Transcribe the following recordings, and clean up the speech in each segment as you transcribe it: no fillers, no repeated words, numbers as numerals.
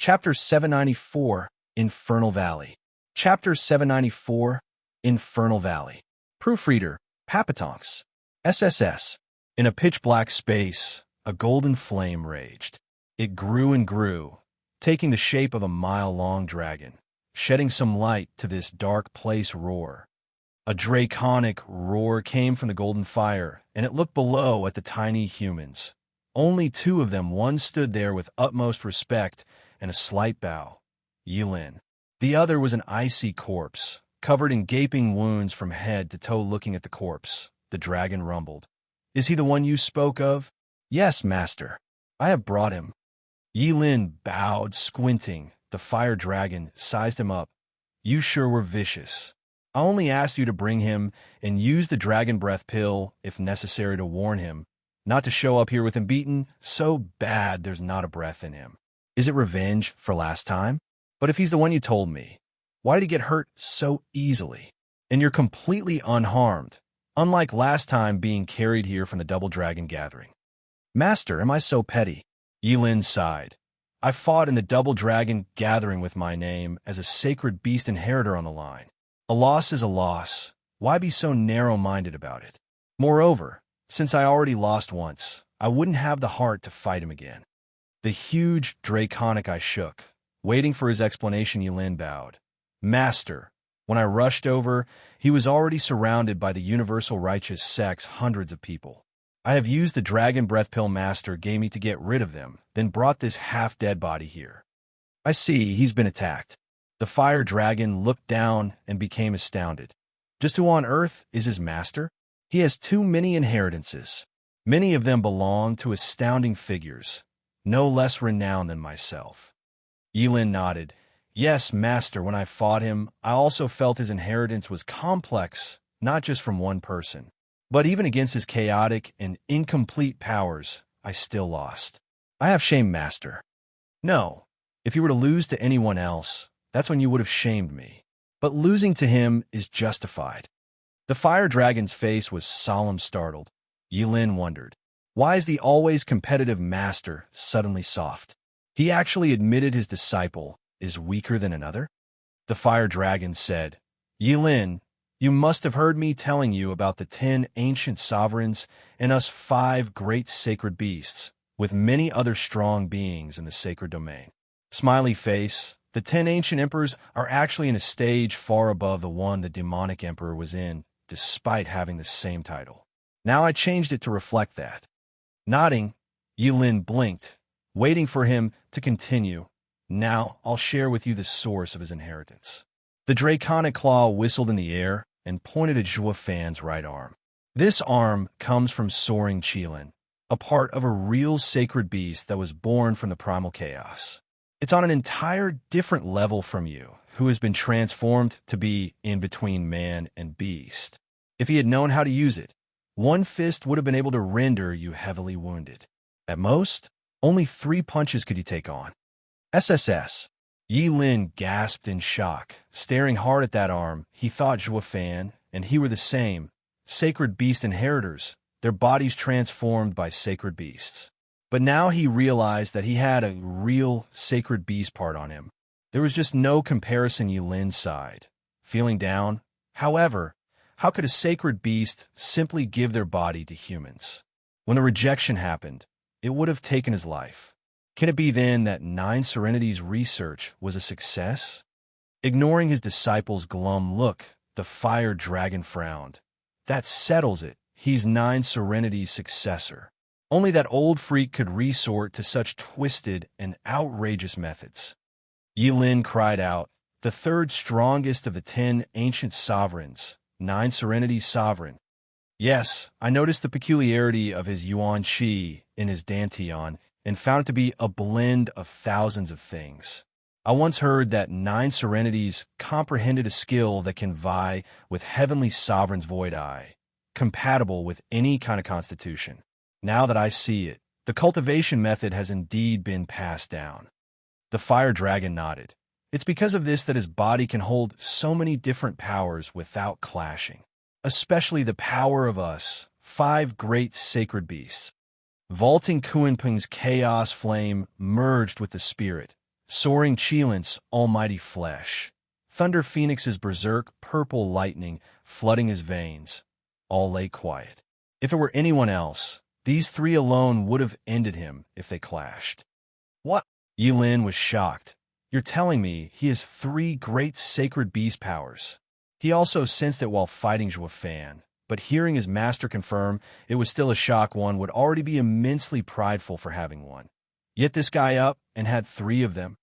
Chapter 794, Infernal Valley. Chapter 794, Infernal Valley. Proofreader, Papatonks. SSS. In a pitch-black space, a golden flame raged. It grew and grew, taking the shape of a mile-long dragon, shedding some light to this dark place roar. A draconic roar came from the golden fire, and it looked below at the tiny humans. Only two of them, one stood there with utmost respect and a slight bow. Yilin. The other was an icy corpse, covered in gaping wounds from head to toe. Looking at the corpse, the dragon rumbled. "Is he the one you spoke of?" "Yes, master. I have brought him." Yilin bowed, squinting. The fire dragon sized him up. "You sure were vicious. I only asked you to bring him and use the dragon breath pill if necessary to warn him, not to show up here with him beaten so bad there's not a breath in him. Is it revenge for last time? But if he's the one you told me, why did he get hurt so easily? And you're completely unharmed, unlike last time being carried here from the Double Dragon Gathering." "Master, am I so petty?" Yilin sighed. "I fought in the Double Dragon Gathering with my name as a sacred beast inheritor on the line. A loss is a loss. Why be so narrow-minded about it? Moreover, since I already lost once, I wouldn't have the heart to fight him again." The huge draconic eye shook. Waiting for his explanation, Yilin bowed. "Master, when I rushed over, he was already surrounded by the universal righteous sects, hundreds of people. I have used the dragon breath pill master gave me to get rid of them, then brought this half-dead body here." "I see, he's been attacked." The fire dragon looked down and became astounded. "Just who on earth is his master? He has too many inheritances. Many of them belong to astounding figures, no less renowned than myself." Yilin nodded. "Yes, master, when I fought him, I also felt his inheritance was complex, not just from one person. But even against his chaotic and incomplete powers, I still lost. I have shame, master." "No. If you were to lose to anyone else, that's when you would have shamed me. But losing to him is justified." The fire dragon's face was solemn, startled. Yilin wondered, why is the always competitive master suddenly soft? He actually admitted his disciple is weaker than another? The fire dragon said, "Yilin, you must have heard me telling you about the 10 ancient sovereigns and us 5 great sacred beasts, with many other strong beings in the sacred domain." Smiley face. "The 10 ancient emperors are actually in a stage far above the one the demonic emperor was in, despite having the same title. Now I changed it to reflect that." Nodding, Yilin blinked, waiting for him to continue. "Now I'll share with you the source of his inheritance." The draconic claw whistled in the air and pointed at Zhuo Fan's right arm. "This arm comes from Soaring Qilin, a part of a real sacred beast that was born from the primal chaos. It's on an entire different level from you, who has been transformed to be in between man and beast. If he had known how to use it, one fist would have been able to render you heavily wounded. At most, only 3 punches could you take on." SSS. Yilin gasped in shock, staring hard at that arm. He thought Zhuo Fan and he were the same, sacred beast inheritors, their bodies transformed by sacred beasts. But now he realized that he had a real sacred beast part on him. There was just no comparison. Yilin sighed, feeling down. However, how could a sacred beast simply give their body to humans? When the rejection happened, it would have taken his life. Can it be then that 9 Serenity's research was a success? Ignoring his disciple's glum look, the fire dragon frowned. "That settles it. He's 9 Serenity's successor. Only that old freak could resort to such twisted and outrageous methods." Yilin cried out, "The 3rd strongest of the 10 ancient sovereigns, 9 Serenity's sovereign. Yes, I noticed the peculiarity of his Yuan Qi in his Dantian and found it to be a blend of thousands of things. I once heard that 9 Serenities comprehended a skill that can vie with Heavenly Sovereign's Void Eye, compatible with any kind of constitution. Now that I see it, the cultivation method has indeed been passed down." The fire dragon nodded. "It's because of this that his body can hold so many different powers without clashing, especially the power of us, 5 great sacred beasts." Vaulting Kunping's chaos flame merged with the spirit, soaring Cheelant's almighty flesh. Thunder Phoenix's berserk purple lightning flooding his veins. All lay quiet. If it were anyone else, these three alone would have ended him if they clashed. What? Yilin was shocked. You're telling me he has three great sacred beast powers. He also sensed it while fighting Zhuo Fan, but hearing his master confirm it was still a shock one would already be immensely prideful for having one. Yet this guy up and had three of them.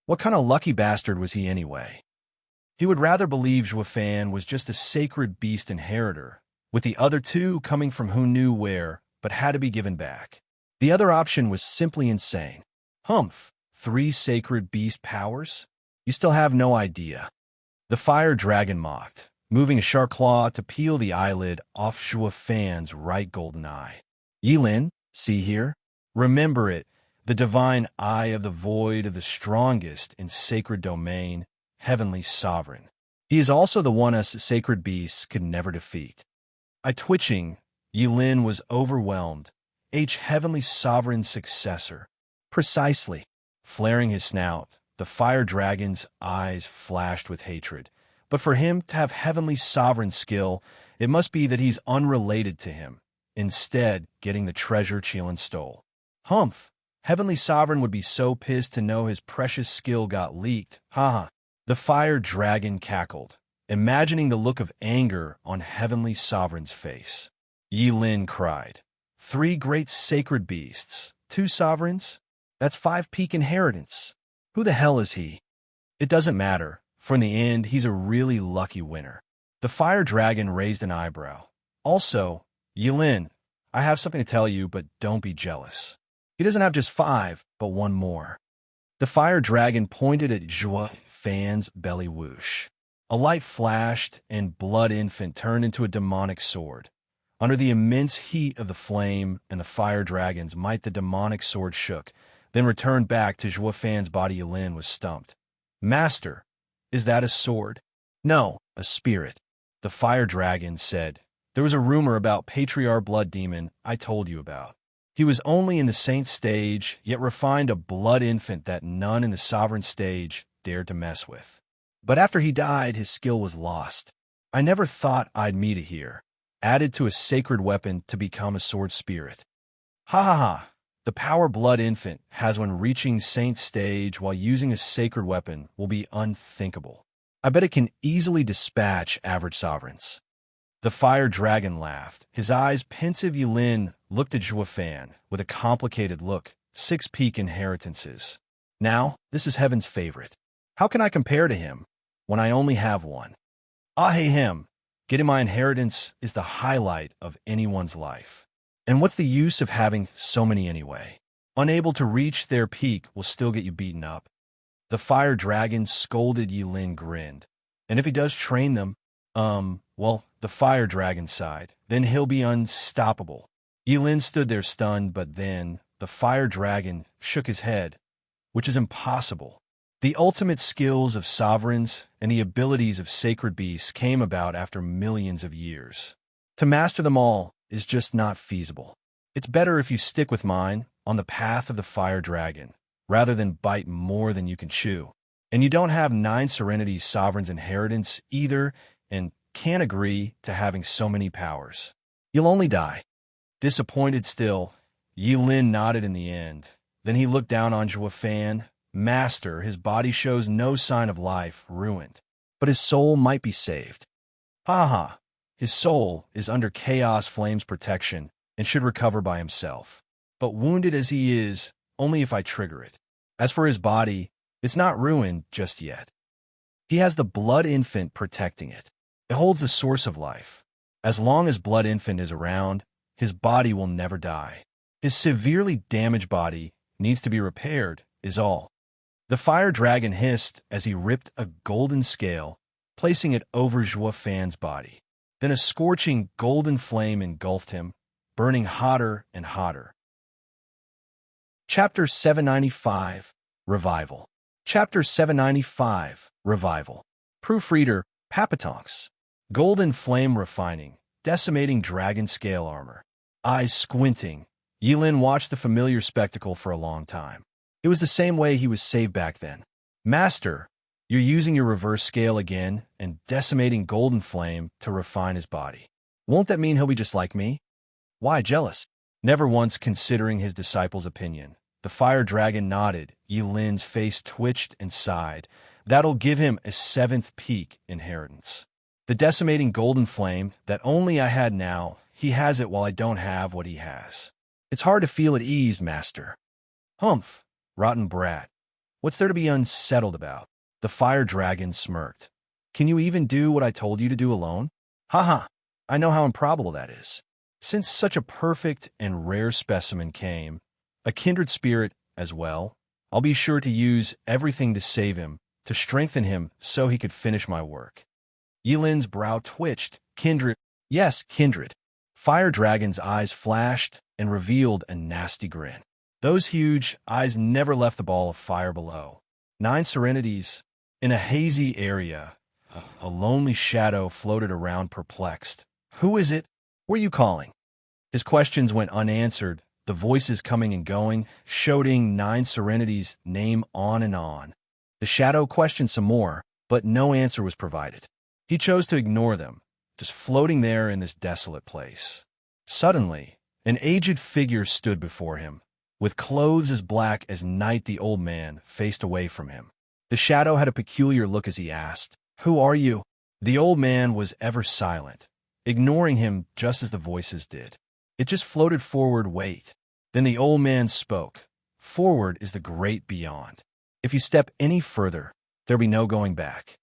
What kind of lucky bastard was he anyway? He would rather believe Zhuo Fan was just a sacred beast inheritor, with the other two coming from who knew where, but had to be given back. The other option was simply insane. Humph, three sacred beast powers? You still have no idea. The fire dragon mocked, moving a sharp claw to peel the eyelid off Zhuo Fan's right golden eye. Yilin, see here? Remember it, the divine eye of the void of the strongest in sacred domain, heavenly sovereign. He is also the one us sacred beasts could never defeat. Twitching, Yilin was overwhelmed. Heavenly sovereign's successor. Precisely. Flaring his snout, the fire dragon's eyes flashed with hatred. But for him to have heavenly sovereign skill, it must be that he's unrelated to him, instead getting the treasure Cheelan stole. Humph! Heavenly sovereign would be so pissed to know his precious skill got leaked. Haha. The fire dragon cackled, imagining the look of anger on heavenly sovereign's face. Yilin cried, three great sacred beasts, two sovereigns? That's 5 peak inheritance. Who the hell is he? It doesn't matter, for in the end, he's a really lucky winner. The fire dragon raised an eyebrow. Also, Yilin, I have something to tell you, but don't be jealous. He doesn't have just 5, but one more. The fire dragon pointed at Zhuo Fan's belly whoosh. A light flashed, and Blood Infant turned into a demonic sword. Under the immense heat of the flame and the fire dragon's might, the demonic sword shook, then returned back to Zhuo Fan's body. Yilin was stumped. Master, is that a sword? No, a spirit. The fire dragon said. There was a rumor about Patriarch Blood Demon I told you about. He was only in the saint stage, yet refined a blood infant that none in the sovereign stage dared to mess with. But after he died, his skill was lost. I never thought I'd meet it here. Added to a sacred weapon to become a sword spirit. Ha ha ha. The power Blood Infant has when reaching saint stage while using a sacred weapon will be unthinkable. I bet it can easily dispatch average sovereigns. The fire dragon laughed. His eyes pensive. Yilin looked at Zhuo Fan with a complicated look. 6 peak inheritances. Now, this is heaven's favorite. How can I compare to him when I only have one? Ah, hey him. Getting my inheritance is the highlight of anyone's life. And what's the use of having so many anyway? Unable to reach their peak will still get you beaten up. The fire dragon scolded. Yilin grinned. And if he does train them, well, the fire dragon sighed. Then he'll be unstoppable. Yilin stood there stunned, but then the fire dragon shook his head, which is impossible. The ultimate skills of sovereigns and the abilities of sacred beasts came about after millions of years. To master them all is just not feasible. It's better if you stick with mine on the path of the fire dragon, rather than bite more than you can chew. And you don't have 9 Serenity's sovereign's inheritance either, and can't agree to having so many powers. You'll only die. Disappointed still, Yilin nodded in the end. Then he looked down on Zhuo Fan. Master, his body shows no sign of life, ruined. But his soul might be saved. Ha ha. His soul is under Chaos Flame's protection and should recover by himself. But wounded as he is, only if I trigger it. As for his body, it's not ruined just yet. He has the Blood Infant protecting it. It holds the source of life. As long as Blood Infant is around, his body will never die. His severely damaged body needs to be repaired, is all. The fire dragon hissed as he ripped a golden scale, placing it over Zhuo Fan's body. Then a scorching golden flame engulfed him, burning hotter and hotter. Chapter 795, Revival. Chapter 795, Revival. Proofreader, Papatonks. Golden flame refining, decimating dragon scale armor. Eyes squinting, Yilin watched the familiar spectacle for a long time. It was the same way he was saved back then. Master, you're using your reverse scale again and decimating Golden Flame to refine his body. Won't that mean he'll be just like me? Why jealous? Never once considering his disciple's opinion. The fire dragon nodded. Yilin's face twitched and sighed. That'll give him a 7th peak inheritance. The decimating Golden Flame that only I had now, he has it while I don't have what he has. It's hard to feel at ease, Master. Humph, rotten brat. What's there to be unsettled about? The fire dragon smirked. Can you even do what I told you to do alone? Haha, I know how improbable that is. Since such a perfect and rare specimen came, a kindred spirit as well, I'll be sure to use everything to save him, to strengthen him so he could finish my work. Yilin's brow twitched. Kindred. Yes, kindred. Fire Dragon's eyes flashed and revealed a nasty grin. Those huge eyes never left the ball of fire below. 9 serenities. In a hazy area, a lonely shadow floated around perplexed. Who is it? Where are you calling? His questions went unanswered, the voices coming and going, shouting 9 serenities' name on and on. The shadow questioned some more, but no answer was provided. He chose to ignore them, just floating there in this desolate place. Suddenly, an aged figure stood before him. With clothes as black as night, the old man faced away from him. The shadow had a peculiar look as he asked, "Who are you?" The old man was ever silent, ignoring him just as the voices did. It just floated forward, wait. Then the old man spoke. Forward is the great beyond. If you step any further, there'll be no going back.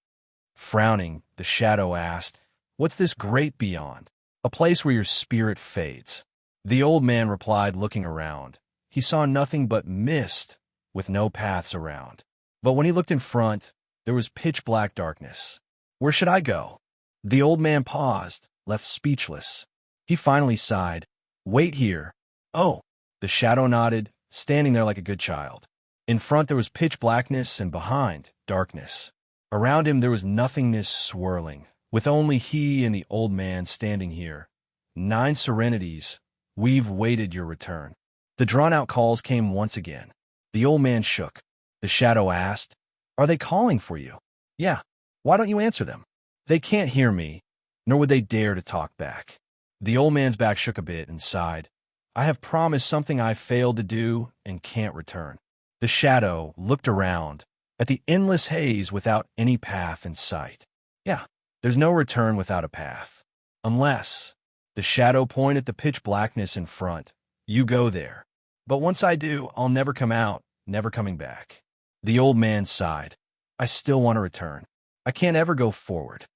Frowning, the shadow asked, "What's this great beyond?" "A place where your spirit fades." The old man replied, looking around. He saw nothing but mist, with no paths around. But when he looked in front, there was pitch-black darkness. "Where should I go?" The old man paused, left speechless. He finally sighed. "Wait here." "Oh." The shadow nodded, standing there like a good child. In front there was pitch blackness, and behind, darkness. Around him there was nothingness swirling, with only he and the old man standing here. 9 serenities, we've waited your return. The drawn-out calls came once again. The old man shook. The shadow asked, "Are they calling for you?" "Yeah. Why don't you answer them?" "They can't hear me, nor would they dare to talk back." The old man's back shook a bit and sighed. "I have promised something I failed to do and can't return." The shadow looked around at the endless haze without any path in sight. "Yeah, there's no return without a path. Unless," the shadow pointed at the pitch blackness in front, "you go there. But once I do, I'll never come out, never coming back." The old man sighed. "I still want to return. I can't ever go forward."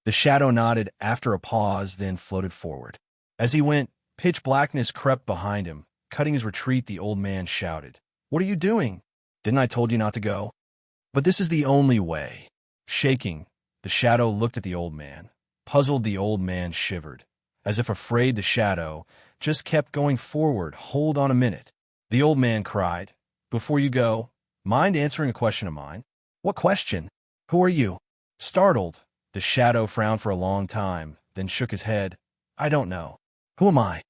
The shadow nodded after a pause, then floated forward. As he went, pitch blackness crept behind him. Cutting his retreat, the old man shouted, "What are you doing? Didn't I told you not to go?" "But this is the only way." Shaking, the shadow looked at the old man. Puzzled, the old man shivered. As if afraid, the shadow just kept going forward. "Hold on a minute." The old man cried, "Before you go, mind answering a question of mine?" "What question?" "Who are you?" Startled, the shadow frowned for a long time, then shook his head. "I don't know." "Who am I?"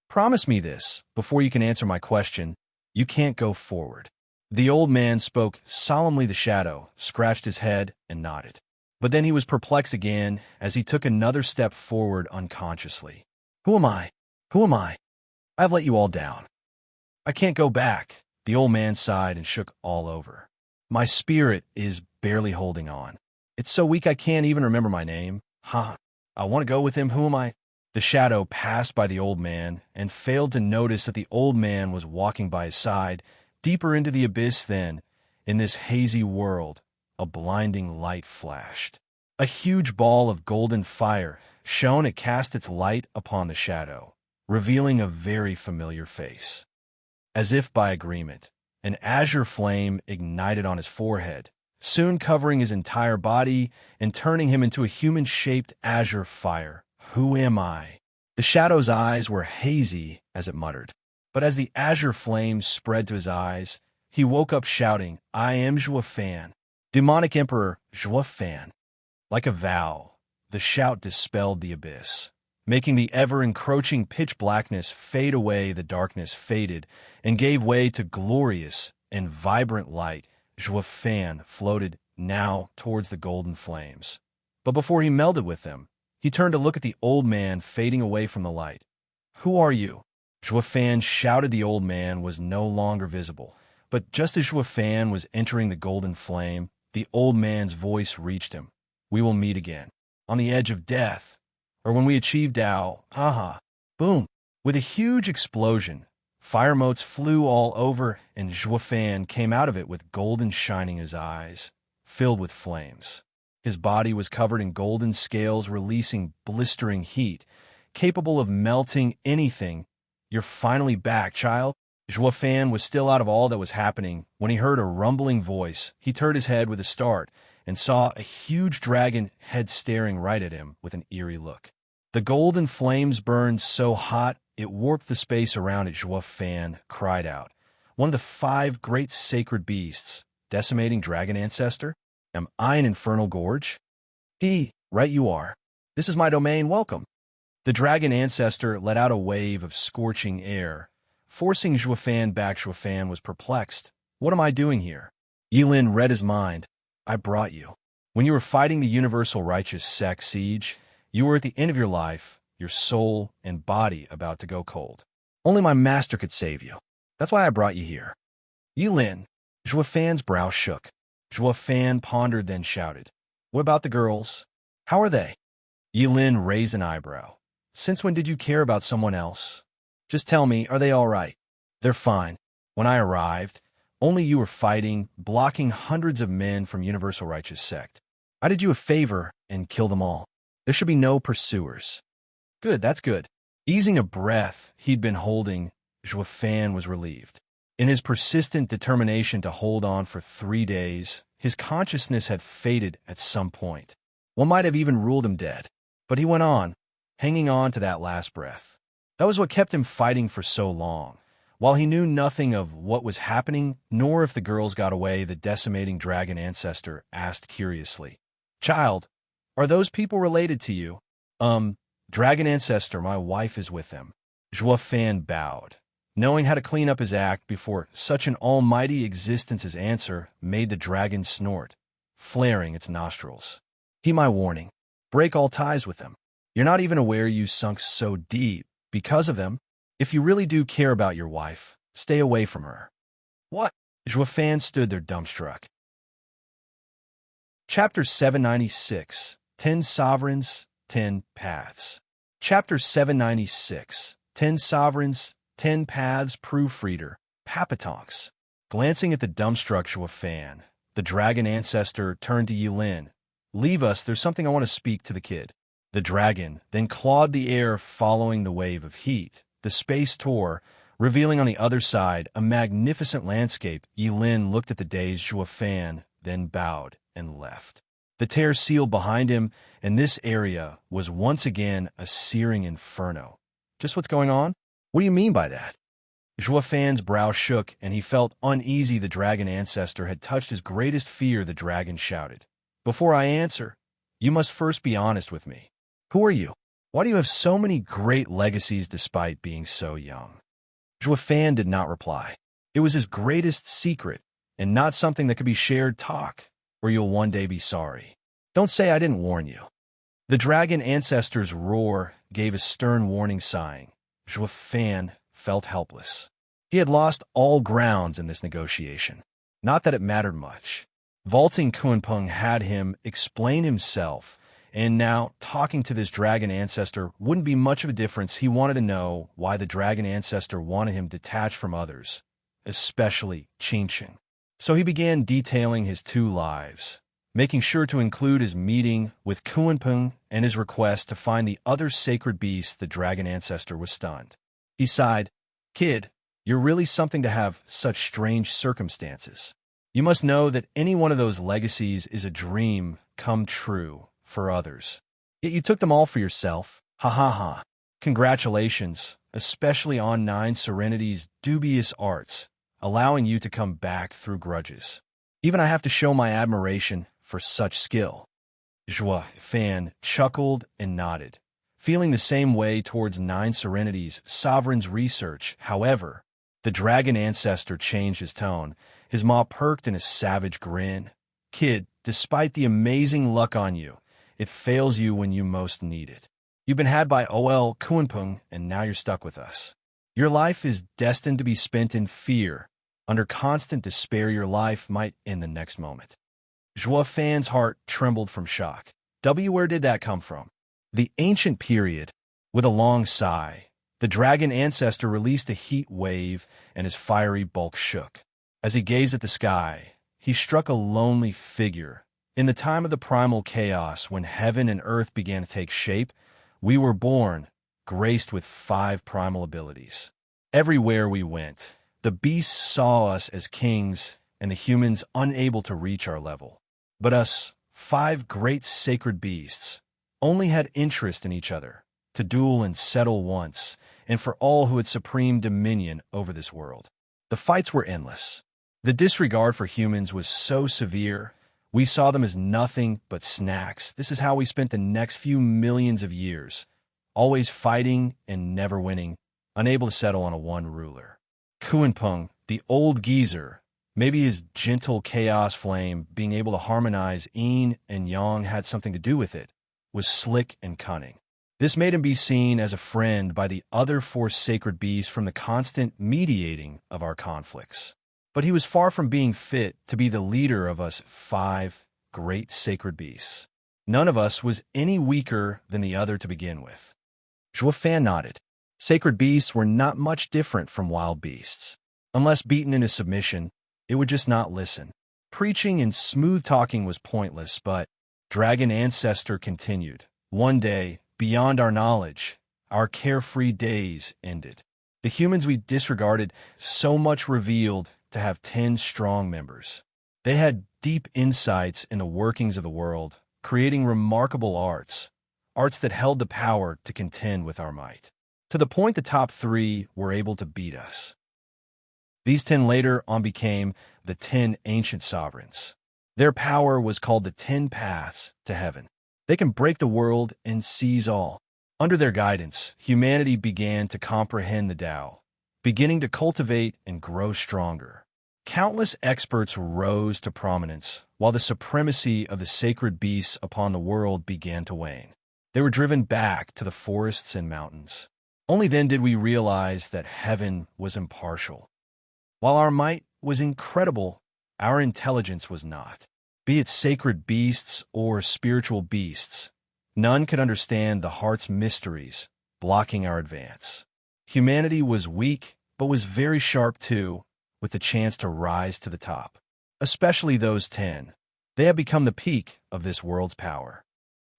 "Promise me this, before you can answer my question. You can't go forward." The old man spoke solemnly. The shadow scratched his head and nodded. But then he was perplexed again as he took another step forward unconsciously. "Who am I? Who am I? I've let you all down. I can't go back." The old man sighed and shook all over. "My spirit is barely holding on. It's so weak I can't even remember my name. Ha! I want to go with him. Who am I?" The shadow passed by the old man and failed to notice that the old man was walking by his side, deeper into the abyss. Then, in this hazy world, a blinding light flashed. A huge ball of golden fire shone. It cast its light upon the shadow, revealing a very familiar face. As if by agreement, an azure flame ignited on his forehead, soon covering his entire body and turning him into a human-shaped azure fire. "Who am I?" The shadow's eyes were hazy as it muttered. But as the azure flame spread to his eyes, he woke up shouting, "I am Fan, demonic emperor Fan." Like a vow, the shout dispelled the abyss, making the ever-encroaching pitch blackness fade away. The darkness faded and gave way to glorious and vibrant light, Zhua Fan floated now towards the golden flames. But before he melded with them, he turned to look at the old man fading away from the light. "Who are you?" Zhua Fan shouted. The old man was no longer visible, but just as Zhua Fan was entering the golden flame, the old man's voice reached him. "We will meet again, on the edge of death, or when we achieve Tao. Haha." Boom! With a huge explosion, fire motes flew all over, and Zhua Fan came out of it with golden shining his eyes, filled with flames. His body was covered in golden scales releasing blistering heat, capable of melting anything. "You're finally back, child." Zhua Fan was still out of all that was happening when he heard a rumbling voice. He turned his head with a start and saw a huge dragon head staring right at him with an eerie look. The golden flames burned so hot it warped the space around it. Zhua Fan cried out, "One of the 5 great sacred beasts, decimating dragon ancestor? Am I an infernal gorge?" Right you are. This is my domain, welcome." The dragon ancestor let out a wave of scorching air, forcing Zhua Fan back. Zhua Fan was perplexed. "What am I doing here?" Yilin read his mind. "I brought you. When you were fighting the universal righteous sect siege, you were at the end of your life, your soul and body about to go cold. Only my master could save you. That's why I brought you here." "Yilin." Zhua Fan's brow shook. Zhua Fan pondered, then shouted, "What about the girls? How are they?" Yilin raised an eyebrow. "Since when did you care about someone else? Just tell me, are they all right?" "They're fine. When I arrived, only you were fighting, blocking hundreds of men from Universal Righteous Sect. I did you a favor and killed them all. There should be no pursuers." "Good, that's good." Easing a breath he'd been holding, Zhua Fan was relieved. In his persistent determination to hold on for 3 days, his consciousness had faded at some point. One might have even ruled him dead. But he went on, hanging on to that last breath. That was what kept him fighting for so long. While he knew nothing of what was happening, nor if the girls got away, the decimating dragon ancestor asked curiously, "Child, are those people related to you?" Dragon ancestor, my wife is with them." Zhua Fan bowed, knowing how to clean up his act before such an almighty existence's answer made the dragon snort, flaring its nostrils. "Heed my warning. Break all ties with them. You're not even aware you sunk so deep because of them. If you really do care about your wife, stay away from her." "What?" Zhua Fan stood there dumbstruck. Chapter 796, 10 Sovereigns, 10 Paths. Chapter 796, 10 Sovereigns, 10 Paths. Proofreader, Papatonks. Glancing at the dumbstruck Zhua Fan, the dragon ancestor turned to Yilin. "Leave us, there's something I want to speak to the kid." The dragon then clawed the air following the wave of heat. The space tore, revealing on the other side a magnificent landscape. Yilin looked at the dazed Zhua Fan, then bowed and left. The tear sealed behind him, and this area was once again a searing inferno. "Just what's going on? What do you mean by that?" Zhua Fan's brow shook, and he felt uneasy. The dragon ancestor had touched his greatest fear. The dragon shouted, "Before I answer, you must first be honest with me. Who are you? Why do you have so many great legacies despite being so young?" Zhua Fan did not reply. It was his greatest secret, and not something that could be shared. "Talk, or you'll one day be sorry. Don't say I didn't warn you." The dragon ancestor's roar gave a stern warning, sighing. Zhua Fan felt helpless. He had lost all grounds in this negotiation. Not that it mattered much. Vaulting Kunpeng had him explain himself, and now talking to this dragon ancestor wouldn't be much of a difference. He wanted to know why the dragon ancestor wanted him detached from others, especially Qingqing. So he began detailing his 2 lives, making sure to include his meeting with Kunpeng and his request to find the other sacred beast. The dragon ancestor was stunned. He sighed, "Kid, you're really something to have such strange circumstances. You must know that any one of those legacies is a dream come true for others. Yet you took them all for yourself. Ha ha ha. Congratulations, especially on 9 Serenity's dubious arts, allowing you to come back through grudges. Even I have to show my admiration for such skill." Zhua Fan chuckled and nodded, feeling the same way towards 9 Serenity's sovereign's research. However, The dragon ancestor changed his tone. His maw perked in a savage grin. Kid, despite the amazing luck on you, it fails you when you most need it. You've been had by Ol Kuanpung, and now you're stuck with us. Your life is destined to be spent in fear. Under constant despair, your life might end the next moment. Zhua Fan's heart trembled from shock. Where did that come from? The ancient period. With a long sigh, the dragon ancestor released a heat wave, and his fiery bulk shook. As he gazed at the sky, he struck a lonely figure. In the time of the primal chaos, when heaven and earth began to take shape, we were born, graced with 5 primal abilities. Everywhere we went, the beasts saw us as kings, and the humans unable to reach our level. But us, 5 great sacred beasts, only had interest in each other, to duel and settle once, and for all who had supreme dominion over this world. The fights were endless. The disregard for humans was so severe, we saw them as nothing but snacks. This is how we spent the next few millions of years, always fighting and never winning, unable to settle on a one ruler. Kuanpung, the old geezer, maybe his gentle chaos flame being able to harmonize yin and yang had something to do with it, was slick and cunning. This made him be seen as a friend by the other 4 sacred beasts from the constant mediating of our conflicts. But he was far from being fit to be the leader of us 5 great sacred beasts. None of us was any weaker than the other to begin with. Zhua Fan nodded. Sacred beasts were not much different from wild beasts. Unless beaten into submission, it would just not listen. Preaching and smooth-talking was pointless, but Dragon Ancestor continued. One day, beyond our knowledge, our carefree days ended. The humans we disregarded so much revealed to have 10 strong members. They had deep insights into workings of the world, creating remarkable arts that held the power to contend with our might, to the point the top 3 were able to beat us. These 10 later on became the 10 ancient sovereigns. Their power was called the 10 paths to heaven. They can break the world and seize all. Under their guidance, humanity began to comprehend the Tao, beginning to cultivate and grow stronger. Countless experts rose to prominence, while the supremacy of the sacred beasts upon the world began to wane. They were driven back to the forests and mountains. Only then did we realize that heaven was impartial. While our might was incredible, our intelligence was not. Be it sacred beasts or spiritual beasts, none could understand the heart's mysteries, blocking our advance. Humanity was weak, but was very sharp too, with the chance to rise to the top. Especially those 10. They have become the peak of this world's power.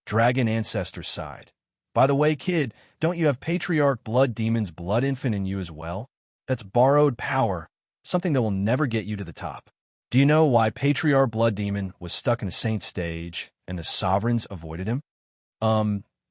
Dragon Ancestor sighed. By the way, kid, don't you have Patriarch Blood Demon's blood infant in you as well? That's borrowed power, something that will never get you to the top. Do you know why Patriarch Blood Demon was stuck in the Saint stage and the sovereigns avoided him?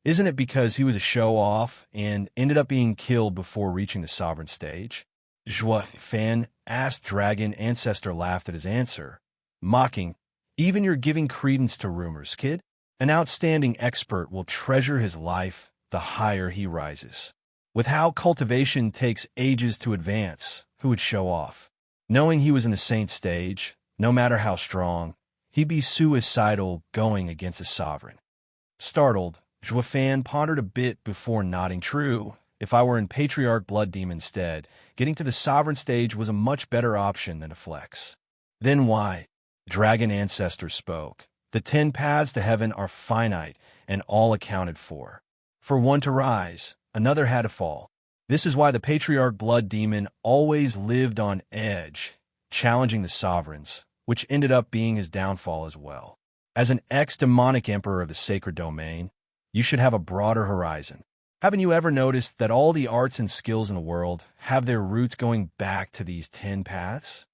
Isn't it because he was a show-off and ended up being killed before reaching the sovereign stage? Zhua Fan asked. Dragon Ancestor laughed at his answer, mocking, even you're giving credence to rumors, kid? An outstanding expert will treasure his life the higher he rises. With how cultivation takes ages to advance, who would show off? Knowing he was in the Saint stage, no matter how strong, he'd be suicidal going against a sovereign. Startled, Zhua Fan pondered a bit before nodding. True, if I were in Patriarch Blood Demon's stead, getting to the sovereign stage was a much better option than a flex. Then why? Dragon Ancestor spoke. The 10 paths to heaven are finite and all accounted for. For one to rise, another had to fall. This is why the Patriarch Blood Demon always lived on edge, challenging the sovereigns, which ended up being his downfall as well. As an ex-demonic emperor of the sacred domain, you should have a broader horizon. Haven't you ever noticed that all the arts and skills in the world have their roots going back to these 10 paths?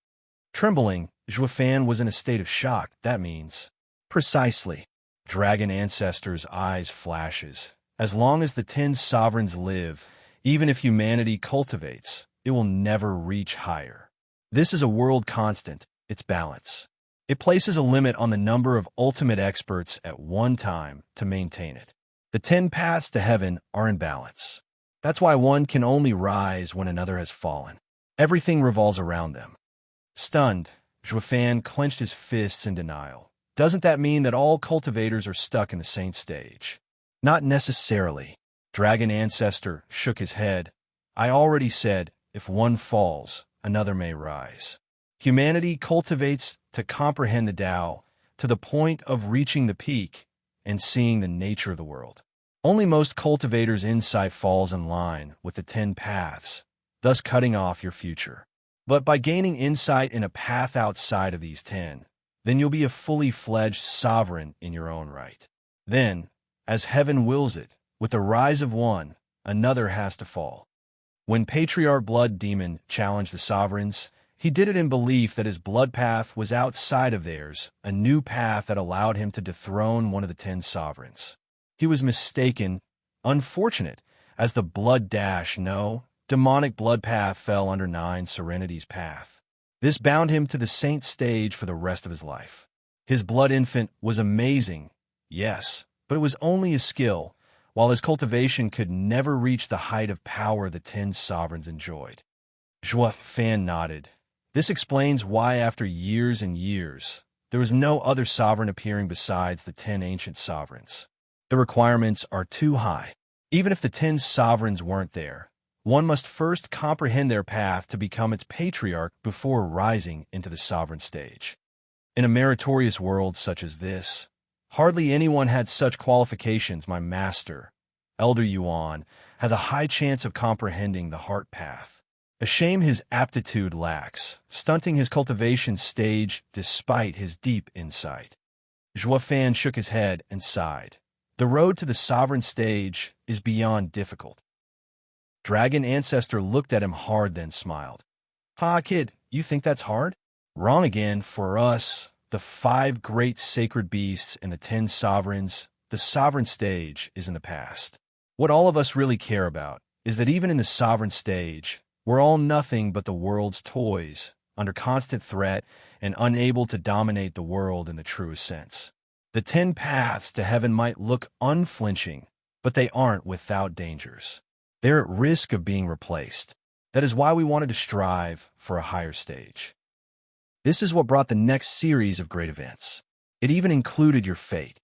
Trembling, Zhua Fan was in a state of shock. That means... Precisely. Dragon Ancestor's eyes flashes. As long as the 10 sovereigns live, even if humanity cultivates, it will never reach higher. This is a world constant, its balance. It places a limit on the number of ultimate experts at one time to maintain it. The 10 paths to heaven are in balance. That's why one can only rise when another has fallen. Everything revolves around them. Stunned, Zhuofan clenched his fists in denial. Doesn't that mean that all cultivators are stuck in the same stage? Not necessarily. Dragon Ancestor shook his head. I already said, if one falls, another may rise. Humanity cultivates to comprehend the Tao to the point of reaching the peak and seeing the nature of the world. Only most cultivators' insight falls in line with the 10 paths, thus cutting off your future. But by gaining insight in a path outside of these 10, then you'll be a fully fledged sovereign in your own right. Then, as heaven wills it, with the rise of one, another has to fall. When Patriarch Blood Demon challenged the sovereigns, he did it in belief that his blood path was outside of theirs, a new path that allowed him to dethrone one of the 10 sovereigns. He was mistaken, unfortunate, as the demonic blood path fell under 9 Serenity's path. This bound him to the saint stage for the rest of his life. His blood infant was amazing, yes, but it was only a skill, while his cultivation could never reach the height of power the 10 sovereigns enjoyed. Zhuofan nodded. This explains why after years and years, there was no other sovereign appearing besides the 10 ancient sovereigns. The requirements are too high. Even if the 10 sovereigns weren't there, one must first comprehend their path to become its patriarch before rising into the sovereign stage. In a meritorious world such as this, hardly anyone had such qualifications. My master, Elder Yuan, has a high chance of comprehending the heart path. A shame his aptitude lacks, stunting his cultivation stage despite his deep insight. Zhuofan shook his head and sighed. The road to the sovereign stage is beyond difficult. Dragon Ancestor looked at him hard, then smiled. Ha, kid, you think that's hard? Wrong again. For us, the 5 great sacred beasts and the 10 sovereigns, the sovereign stage is in the past. What all of us really care about is that even in the sovereign stage, we're all nothing but the world's toys, under constant threat and unable to dominate the world in the truest sense. The 10 paths to heaven might look unflinching, but they aren't without dangers. They're at risk of being replaced. That is why we wanted to strive for a higher stage. This is what brought the next series of great events. It even included your fate.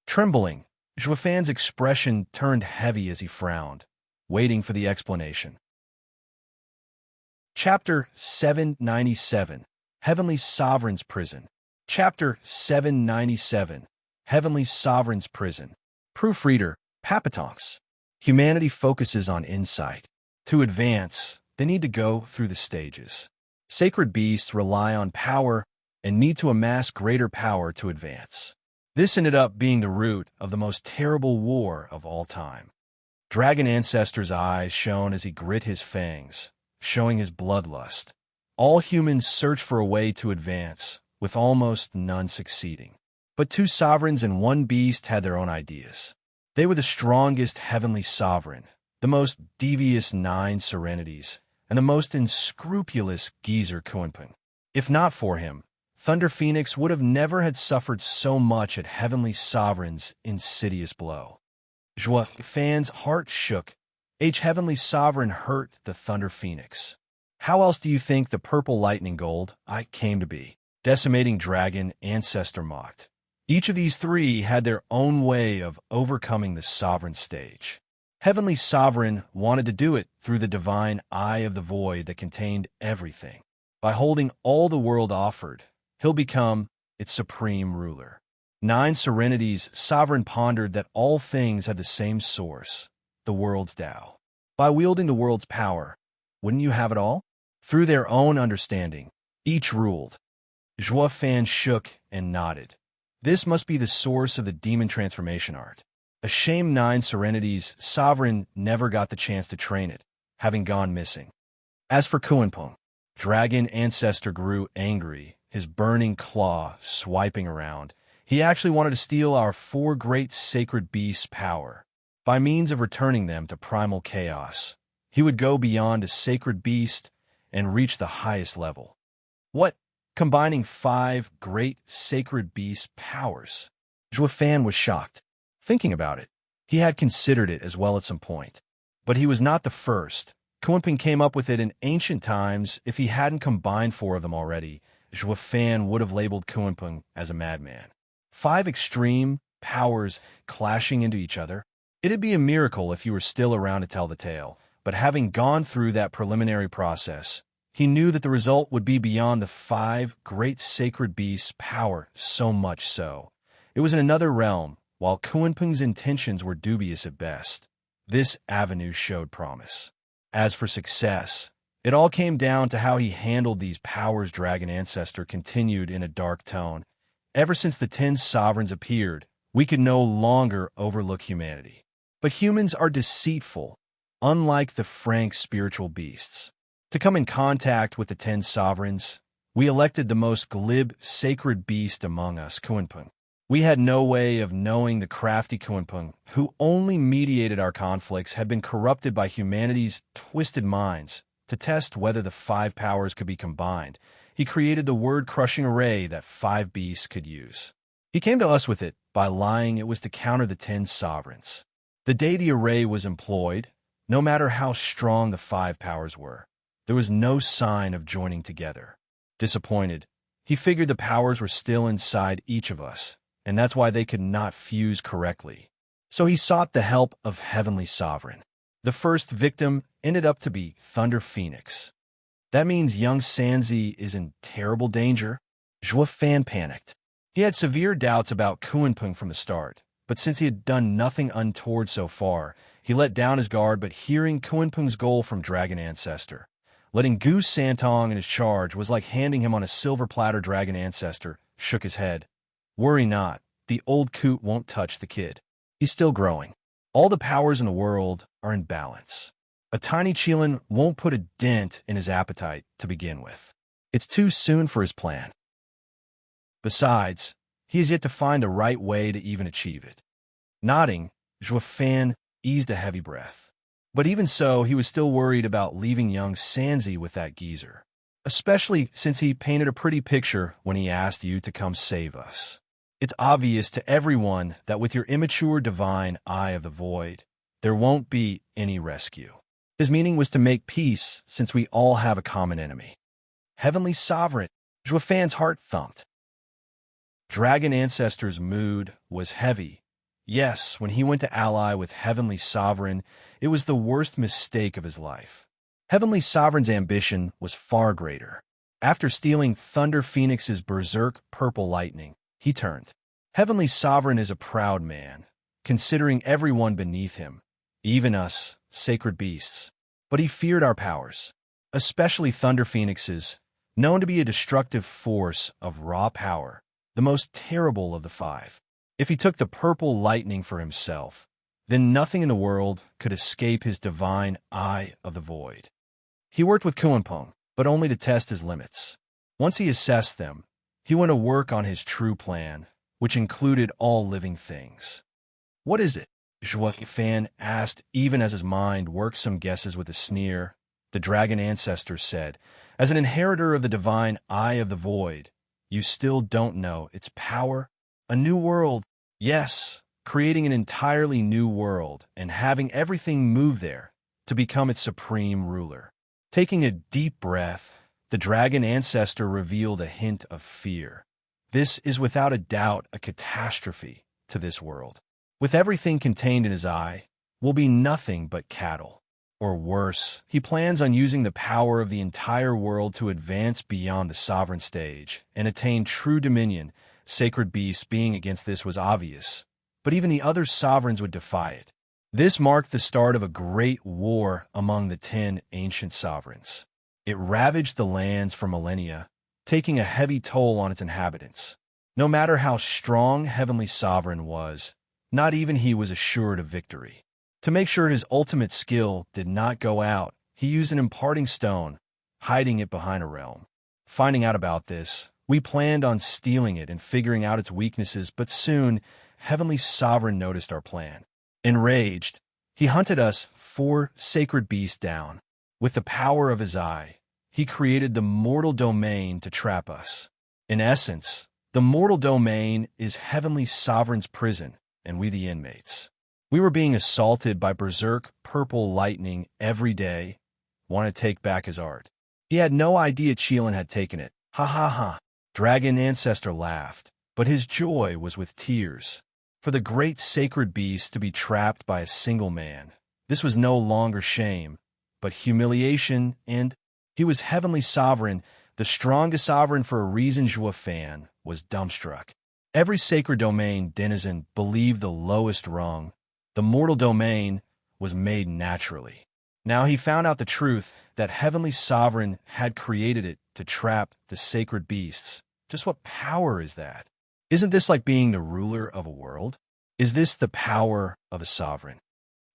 Trembling, Zhuofan's expression turned heavy as he frowned, waiting for the explanation. Chapter 797, Heavenly Sovereign's Prison. Chapter 797, Heavenly Sovereign's Prison. Proofreader, Papatonks. Humanity focuses on insight. To advance, they need to go through the stages. Sacred beasts rely on power and need to amass greater power to advance. This ended up being the root of the most terrible war of all time. Dragon Ancestor's eyes shone as he grit his fangs, showing his bloodlust. All humans search for a way to advance, with almost none succeeding. But 2 sovereigns and 1 beast had their own ideas. They were the strongest heavenly sovereign, the most devious 9 Serenities, and the most unscrupulous geezer Kunpeng. If not for him, Thunder Phoenix would have never had suffered so much at Heavenly Sovereign's insidious blow. Zhuofan's heart shook. Heavenly Sovereign hurt the Thunder Phoenix. How else do you think the purple lightning gold I came to be? Decimating Dragon Ancestor mocked. Each of these 3 had their own way of overcoming the sovereign stage. Heavenly Sovereign wanted to do it through the divine eye of the void that contained everything. By holding all the world offered, he'll become its supreme ruler. 9 Serenities Sovereign pondered that all things had the same source, the world's Tao. By wielding the world's power, wouldn't you have it all? Through their own understanding, each ruled. Zhuofan shook and nodded. This must be the source of the demon transformation art. A shame 9 Serenities Sovereign never got the chance to train it, having gone missing. As for Kunpeng, Dragon Ancestor grew angry, his burning claw swiping around. He actually wanted to steal our 4 great sacred beasts' power. By means of returning them to primal chaos, he would go beyond a sacred beast and reach the highest level. What? Combining 5 great sacred beast powers? Zhuofan was shocked. Thinking about it, he had considered it as well at some point. But he was not the first. Kunpeng came up with it in ancient times. If he hadn't combined four of them already, Zhuo Fan would have labeled Kunpeng as a madman. 5 extreme powers clashing into each other. It'd be a miracle if you were still around to tell the tale, but having gone through that preliminary process, he knew that the result would be beyond the 5 great sacred beasts' power, so much so. It was in another realm, while Kunpeng's intentions were dubious at best. This avenue showed promise. As for success, it all came down to how he handled these powers. Dragon Ancestor continued in a dark tone. Ever since the 10 sovereigns appeared, we could no longer overlook humanity. But humans are deceitful, unlike the frank spiritual beasts. To come in contact with the 10 sovereigns, we elected the most glib sacred beast among us, Kunpeng. We had no way of knowing the crafty Kunpeng, who only mediated our conflicts, had been corrupted by humanity's twisted minds. To test whether the 5 powers could be combined, he created the word-crushing array that 5 beasts could use. He came to us with it by lying it was to counter the 10 sovereigns. The day the array was employed, no matter how strong the 5 powers were, there was no sign of joining together. Disappointed, he figured the powers were still inside each of us, and that's why they could not fuse correctly. So he sought the help of Heavenly Sovereign. The first victim ended up to be Thunder Phoenix. That means young Sanzi is in terrible danger. Zhuo Fan panicked. He had severe doubts about Kunpeng from the start, but since he had done nothing untoward so far, he let down his guard. But hearing Kunpeng's goal from Dragon Ancestor, letting Gu Santong in his charge was like handing him on a silver platter. Dragon Ancestor shook his head. Worry not, the old coot won't touch the kid. He's still growing. All the powers in the world are in balance. A tiny Qilin won't put a dent in his appetite to begin with. It's too soon for his plan. Besides, he has yet to find the right way to even achieve it. Nodding, Zhuo Fan eased a heavy breath. But even so, he was still worried about leaving young Sanzi with that geezer, especially since he painted a pretty picture when he asked you to come save us. It's obvious to everyone that with your immature divine eye of the void, there won't be any rescue. His meaning was to make peace, since we all have a common enemy. Heavenly Sovereign, Zhuo Fan's heart thumped. Dragon Ancestor's mood was heavy. Yes, when he went to ally with Heavenly Sovereign, it was the worst mistake of his life. Heavenly Sovereign's ambition was far greater. After stealing Thunder Phoenix's berserk purple lightning, he turned. Heavenly Sovereign is a proud man, considering everyone beneath him, even us, sacred beasts. But he feared our powers, especially Thunder Phoenix's, known to be a destructive force of raw power, the most terrible of the 5. If he took the purple lightning for himself, then nothing in the world could escape his divine eye of the void. He worked with Kunpeng, but only to test his limits. Once he assessed them, he went to work on his true plan, which included all living things. What is it? Zhuo Fan asked, even as his mind worked some guesses with a sneer. The Dragon Ancestor said, as an inheritor of the divine eye of the void, you still don't know its power? A new world, yes, creating an entirely new world and having everything move there to become its supreme ruler. Taking a deep breath, the Dragon Ancestor revealed a hint of fear. This is without a doubt a catastrophe to this world. With everything contained in his eye, we'll be nothing but cattle. Or worse, he plans on using the power of the entire world to advance beyond the sovereign stage and attain true dominion. Sacred beasts being against this was obvious, but even the other sovereigns would defy it. This marked the start of a great war among the 10 ancient sovereigns. It ravaged the lands for millennia, taking a heavy toll on its inhabitants. No matter how strong Heavenly Sovereign was, not even he was assured of victory. To make sure his ultimate skill did not go out, he used an imparting stone, hiding it behind a realm. Finding out about this, we planned on stealing it and figuring out its weaknesses, but soon, Heavenly Sovereign noticed our plan. Enraged, he hunted us 4 sacred beasts down. With the power of his eye, he created the mortal domain to trap us. In essence, the mortal domain is Heavenly Sovereign's prison, and we the inmates. We were being assaulted by berserk purple lightning every day. wanted to take back his art. He had no idea Cheelin had taken it. Ha ha ha. Dragon Ancestor laughed, but his joy was with tears. For the great sacred beast to be trapped by a single man, this was no longer shame, but humiliation, and he was heavenly sovereign, the strongest sovereign for a reason. Zhua Fan was dumbstruck. Every sacred domain denizen believed the lowest rung, the mortal domain, was made naturally. Now he found out the truth that heavenly sovereign had created it to trap the sacred beasts. Just what power is that? Isn't this like being the ruler of a world? Is this the power of a sovereign?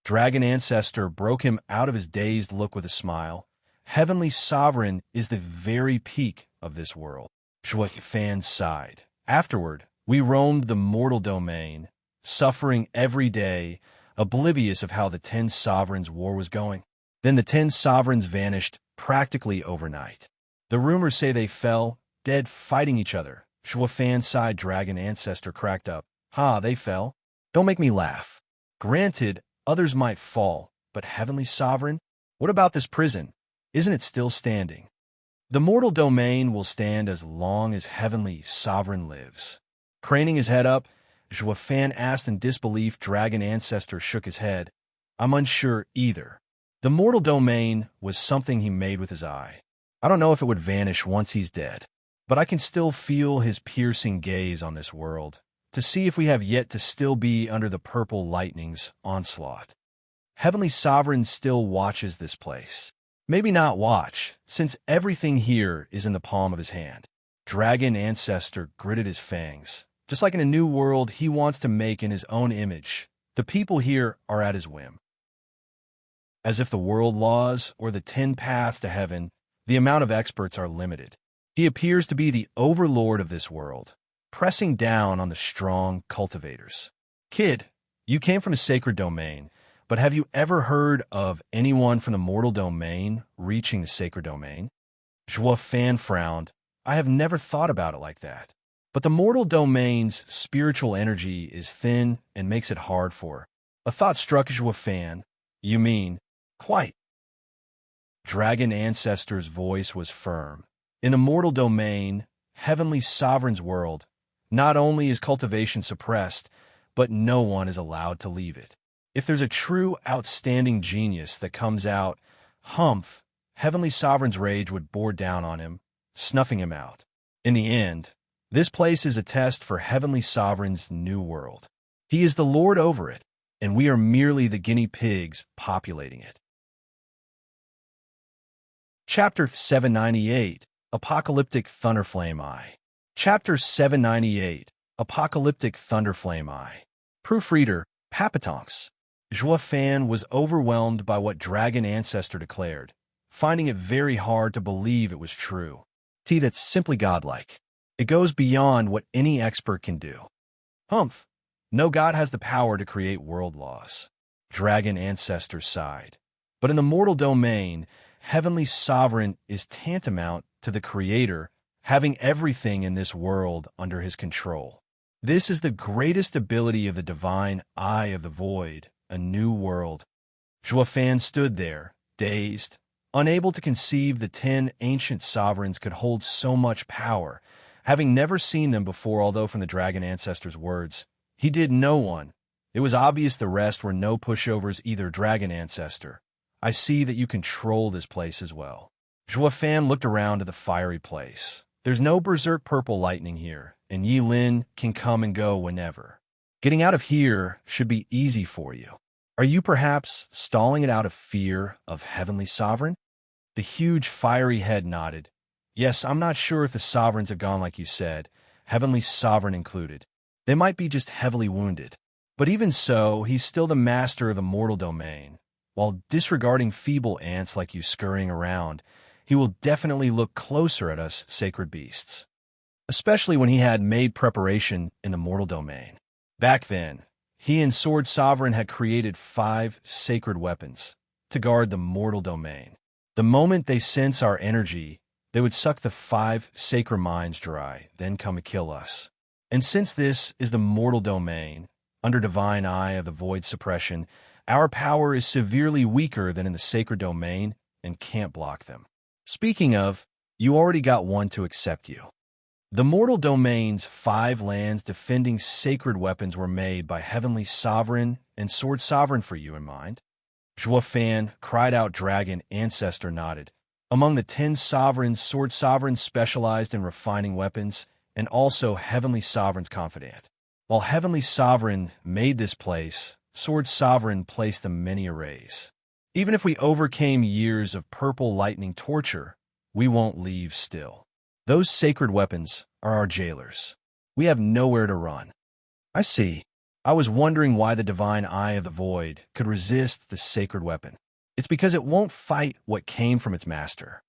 Dragon Ancestor broke him out of his dazed look with a smile. Heavenly sovereign is the very peak of this world. Zhua Fan sighed. Afterward, we roamed the mortal domain, suffering every day, oblivious of how the 10 sovereigns' war was going. Then the 10 sovereigns vanished practically overnight. The rumors say they fell, dead fighting each other. Zhua Fan sighed. Dragon Ancestor cracked up. Ha, they fell? Don't make me laugh. Granted, others might fall, but heavenly sovereign? What about this prison? Isn't it still standing? The mortal domain will stand as long as heavenly sovereign lives. Craning his head up, Zhua Fan asked in disbelief. Dragon Ancestor shook his head. I'm unsure either. The mortal domain was something he made with his eye. I don't know if it would vanish once he's dead, but I can still feel his piercing gaze on this world, to see if we have yet to still be under the purple lightning's onslaught. Heavenly Sovereign still watches this place. Maybe not watch, since everything here is in the palm of his hand. Dragon Ancestor gritted his fangs. Just like in a new world he wants to make in his own image, the people here are at his whim. As if the world laws or the 10 paths to heaven, the amount of experts are limited. He appears to be the overlord of this world, pressing down on the strong cultivators. Kid, you came from a sacred domain, but have you ever heard of anyone from the mortal domain reaching the sacred domain? Zhua Fan frowned. I have never thought about it like that. But the mortal domain's spiritual energy is thin and makes it hard for. A thought struck Zhua Fan. You mean, quite. Dragon Ancestor's voice was firm. In the mortal domain, heavenly sovereign's world, not only is cultivation suppressed, but no one is allowed to leave it. If there's a true outstanding genius that comes out, humph, heavenly sovereign's rage would bore down on him, snuffing him out. In the end, this place is a test for heavenly sovereign's new world. He is the lord over it, and we are merely the guinea pigs populating it. Chapter 798, Apocalyptic Thunderflame Eye. Chapter 798, Apocalyptic Thunderflame Eye. Proofreader, Papatonks. Zhua Fan was overwhelmed by what Dragon Ancestor declared, finding it very hard to believe it was true. That's simply godlike. It goes beyond what any expert can do. Humph! No god has the power to create world laws. Dragon Ancestor sighed. But in the mortal domain, heavenly sovereign is tantamount to the creator, having everything in this world under his control. This is the greatest ability of the divine eye of the void, a new world. Zhua Fan stood there, dazed, unable to conceive the 10 ancient sovereigns could hold so much power, having never seen them before. Although from the Dragon Ancestor's words, he did no one. It was obvious the rest were no pushovers either. Dragon Ancestor, I see that you control this place as well. Zhua Fan looked around to the fiery place. There's no berserk purple lightning here, and Yi Lin can come and go whenever. Getting out of here should be easy for you. Are you perhaps stalling it out of fear of heavenly sovereign? The huge fiery head nodded. Yes, I'm not sure if the sovereigns have gone like you said, heavenly sovereign included. They might be just heavily wounded. But even so, he's still the master of the mortal domain. While disregarding feeble ants like you scurrying around, he will definitely look closer at us sacred beasts. Especially when he had made preparation in the mortal domain. Back then, he and Sword Sovereign had created 5 sacred weapons to guard the mortal domain. The moment they sense our energy, they would suck the 5 sacred minds dry, then come and kill us. And since this is the mortal domain, under divine eye of the void suppression, our power is severely weaker than in the sacred domain, and can't block them. Speaking of, you already got one to accept you. The mortal domain's 5 lands defending sacred weapons were made by Heavenly Sovereign and Sword Sovereign for you in mind. Zhua Fan, cried out dragon ancestor nodded. Among the 10 sovereigns, Sword Sovereign specialized in refining weapons, and also Heavenly Sovereign's confidant. While Heavenly Sovereign made this place, Sword Sovereign placed them many arrays. Even if we overcame years of purple lightning torture, we won't leave still. Those sacred weapons are our jailers. We have nowhere to run. I see. I was wondering why the divine eye of the void could resist the sacred weapon. It's because it won't fight what came from its master.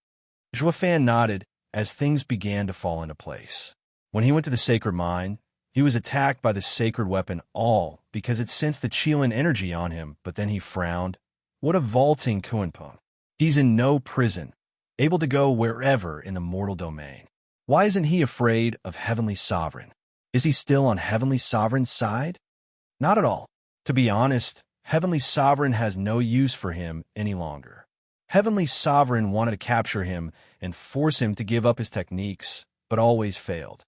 Zhua Fan nodded as things began to fall into place. When he went to the sacred mine, he was attacked by the sacred weapon all because it sensed the Qilin energy on him, but then he frowned. What a vaulting Kunpeng. He's in no prison, able to go wherever in the mortal domain. Why isn't he afraid of Heavenly Sovereign? Is he still on Heavenly Sovereign's side? Not at all. To be honest, Heavenly Sovereign has no use for him any longer. Heavenly Sovereign wanted to capture him and force him to give up his techniques, but always failed.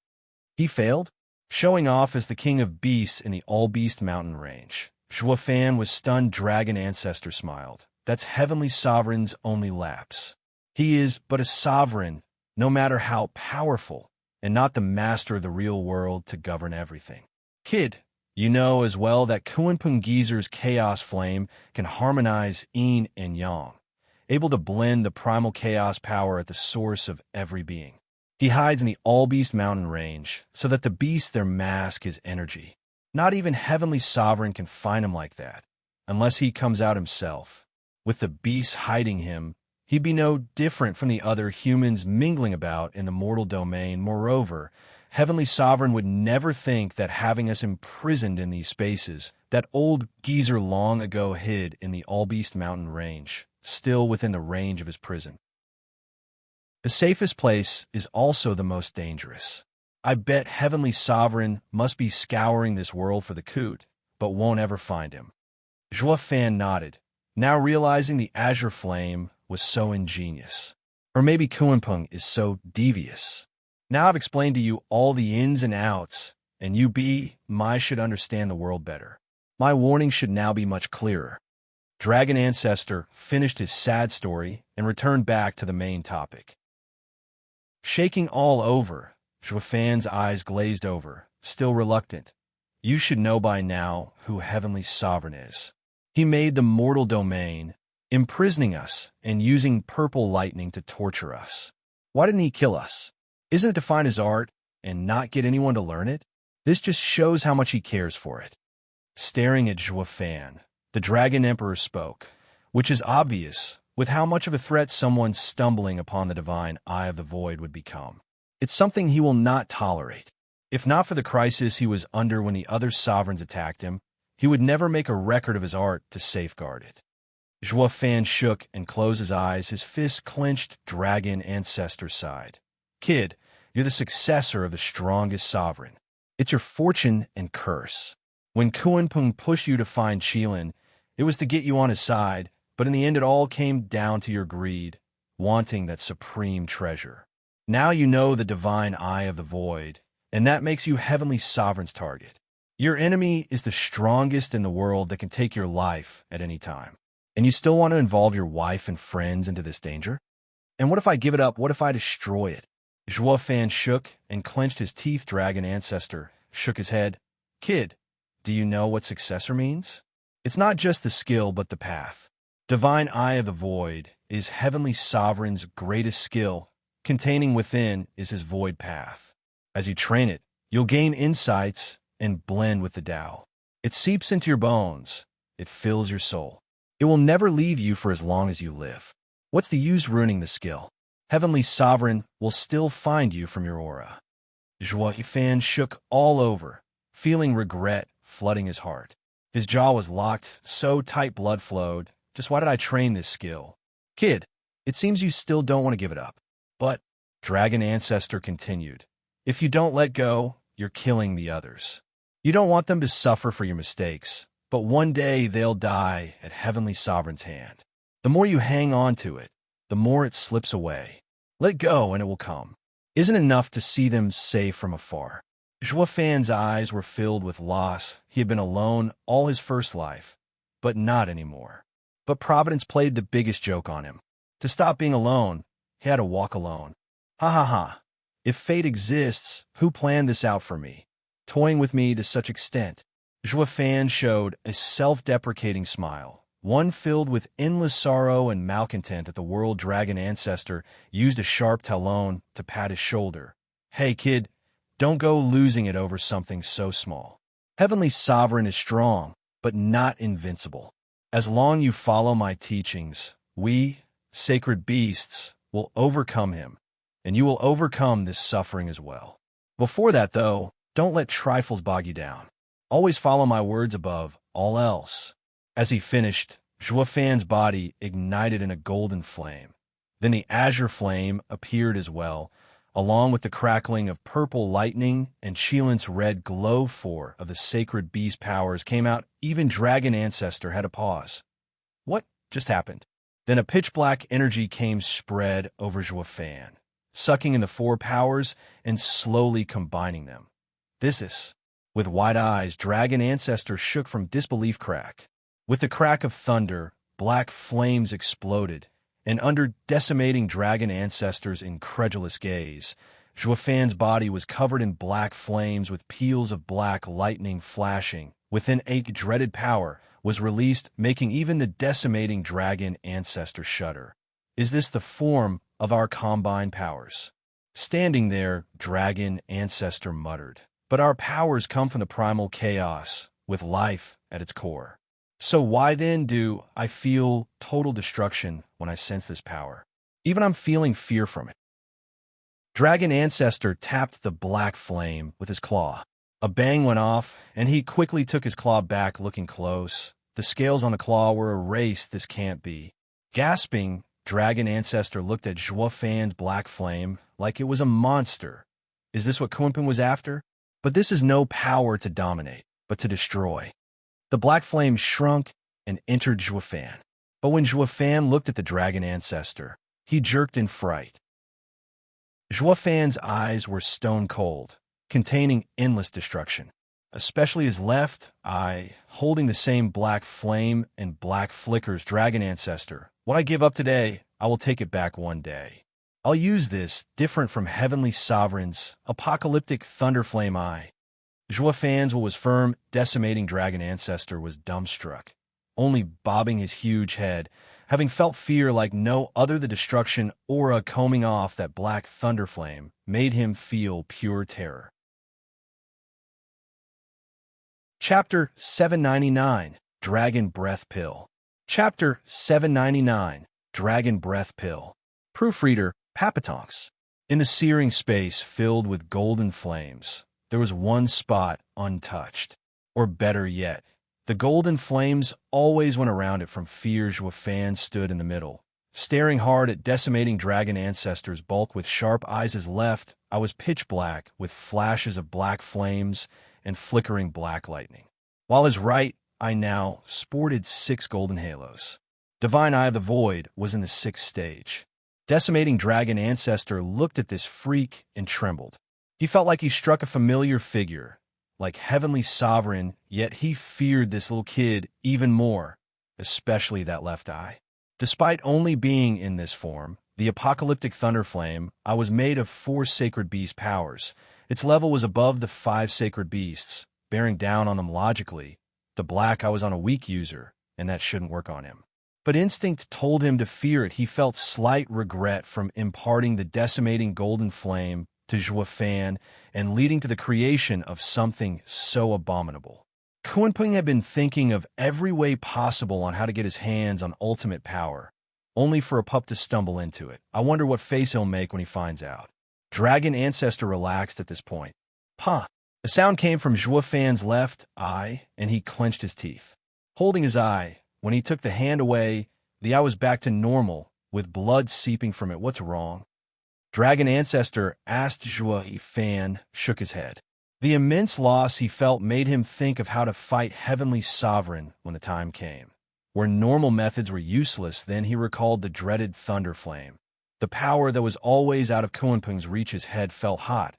He failed? Showing off as the king of beasts in the all-beast mountain range. Zhua Fan with stunned dragon ancestor smiled. That's Heavenly Sovereign's only lapse. He is but a sovereign, no matter how powerful, and not the master of the real world to govern everything. Kid, you know as well that Kunpeng Geezer's chaos flame can harmonize yin and yang, able to blend the primal chaos power at the source of every being. He hides in the all-beast mountain range so that the beasts there mask his energy. Not even Heavenly Sovereign can find him like that, unless he comes out himself. With the beasts hiding him, he'd be no different from the other humans mingling about in the mortal domain. Moreover, Heavenly Sovereign would never think that having us imprisoned in these spaces, that old geezer long ago hid in the all-beast mountain range, still within the range of his prison. The safest place is also the most dangerous. I bet Heavenly Sovereign must be scouring this world for the coot, but won't ever find him. Zhua Fan nodded, now realizing the azure flame was so ingenious. Or maybe Kunpeng is so devious. Now I've explained to you all the ins and outs, and you should understand the world better. My warning should now be much clearer. Dragon Ancestor finished his sad story and returned back to the main topic. Shaking all over, Zhua Fan's eyes glazed over, still reluctant. You should know by now who Heavenly Sovereign is. He made the mortal domain, imprisoning us and using purple lightning to torture us. Why didn't he kill us? Isn't it to find his art and not get anyone to learn it? This just shows how much he cares for it. Staring at Zhua Fan, the Dragon Emperor spoke, which is obvious with how much of a threat someone stumbling upon the divine eye of the void would become. It's something he will not tolerate. If not for the crisis he was under when the other sovereigns attacked him, he would never make a record of his art to safeguard it. Zhua Fan shook and closed his eyes, his fist clenched. Dragon Ancestor sighed. Kid, you're the successor of the strongest sovereign. It's your fortune and curse. When Kunpeng pushed you to find Qilin, it was to get you on his side, but in the end it all came down to your greed, wanting that supreme treasure. Now you know the divine eye of the void, and that makes you Heavenly Sovereign's target. Your enemy is the strongest in the world that can take your life at any time. And you still want to involve your wife and friends into this danger? And what if I give it up? What if I destroy it? Zhua Fan shook and clenched his teeth. Dragon Ancestor shook his head. Kid, do you know what successor means? It's not just the skill, but the path. Divine Eye of the Void is Heavenly Sovereign's greatest skill. Containing within is his void path. As you train it, you'll gain insights and blend with the Tao. It seeps into your bones. It fills your soul. It will never leave you for as long as you live. What's the use ruining the skill? Heavenly Sovereign will still find you from your aura. Zhua Fan shook all over, feeling regret flooding his heart. His jaw was locked, so tight blood flowed. Just why did I train this skill? Kid, it seems you still don't want to give it up. But, Dragon Ancestor continued, if you don't let go, you're killing the others. You don't want them to suffer for your mistakes, but one day they'll die at Heavenly Sovereign's hand. The more you hang on to it, the more it slips away. Let go and it will come. Isn't enough to see them safe from afar. Zhuofan's eyes were filled with loss. He had been alone all his first life, but not anymore. But Providence played the biggest joke on him. To stop being alone, he had to walk alone. Ha ha ha. If fate exists, who planned this out for me? Toying with me to such extent. Zhuofan showed a self-deprecating smile, one filled with endless sorrow and malcontent at the world dragon ancestor used a sharp talon to pat his shoulder. Hey kid, don't go losing it over something so small. Heavenly Sovereign is strong, but not invincible. As long you follow my teachings, we, sacred beasts, will overcome him, and you will overcome this suffering as well. Before that, though, don't let trifles bog you down. Always follow my words above all else. As he finished, Zhuofan's body ignited in a golden flame. Then the azure flame appeared as well, along with the crackling of purple lightning and Qilint's red glow. 4 of the sacred beast powers came out. Even Dragon Ancestor had a pause. What just happened? Then a pitch-black energy came spread over Zhuofan, sucking in the 4 powers and slowly combining them. This is... With wide eyes, Dragon Ancestor shook from disbelief. Crack. With the crack of thunder, black flames exploded, and under decimating Dragon Ancestor's incredulous gaze, Zhuofan's body was covered in black flames with peals of black lightning flashing. Within a dreaded power was released, making even the decimating Dragon Ancestor shudder. Is this the form of our combined powers? Standing there, Dragon Ancestor muttered. But our powers come from the primal chaos, with life at its core. So why then do I feel total destruction when I sense this power? Even I'm feeling fear from it. Dragon Ancestor tapped the black flame with his claw. A bang went off, and he quickly took his claw back, looking close. The scales on the claw were erased. This can't be. Gasping, Dragon Ancestor looked at Zhuofan's black flame like it was a monster. Is this what Kunpeng was after? But this is no power to dominate, but to destroy. The black flame shrunk and entered Zhuofan. But when Zhuofan looked at the Dragon Ancestor, he jerked in fright. Zhuofan's eyes were stone cold, containing endless destruction, especially his left eye, holding the same black flame and black flickers. Dragon Ancestor, what I give up today, I will take it back one day. I'll use this, different from Heavenly Sovereign's apocalyptic thunderflame eye. Zhuofan's what was firm, decimating Dragon Ancestor was dumbstruck, only bobbing his huge head, having felt fear like no other. The destruction aura combing off that black thunderflame made him feel pure terror. Chapter 799, Dragon Breath Pill. Chapter 799, Dragon Breath Pill. Proofreader, Papatonks. In the searing space filled with golden flames, there was one spot untouched. Or better yet, the golden flames always went around it. From fear, Zhuofan stood in the middle, staring hard at decimating Dragon Ancestor's bulk with sharp eyes. His left eye was pitch black, with flashes of black flames and flickering black lightning, while his right eye now sported 6 golden halos. Divine Eye of the Void was in the 6th stage. Decimating Dragon Ancestor looked at this freak and trembled. He felt like he struck a familiar figure, like Heavenly Sovereign, yet he feared this little kid even more, especially that left eye. Despite only being in this form, the apocalyptic thunderflame, I was made of 4 sacred beast powers. Its level was above the 5 sacred beasts, bearing down on them logically. The black I was on a weak user, and that shouldn't work on him. But instinct told him to fear it. He felt slight regret from imparting the decimating golden flame to Zhuofan and leading to the creation of something so abominable. Kunpeng had been thinking of every way possible on how to get his hands on ultimate power, only for a pup to stumble into it. I wonder what face he'll make when he finds out. Dragon Ancestor relaxed at this point. Huh. The sound came from Zhuofan's left eye, and he clenched his teeth. Holding his eye, when he took the hand away, the eye was back to normal, with blood seeping from it. What's wrong? Dragon Ancestor asked. Zhuofan shook his head. The immense loss he felt made him think of how to fight Heavenly Sovereign when the time came. Where normal methods were useless, then he recalled the dreaded thunder flame. The power that was always out of Kuanping's reach. His head felt hot,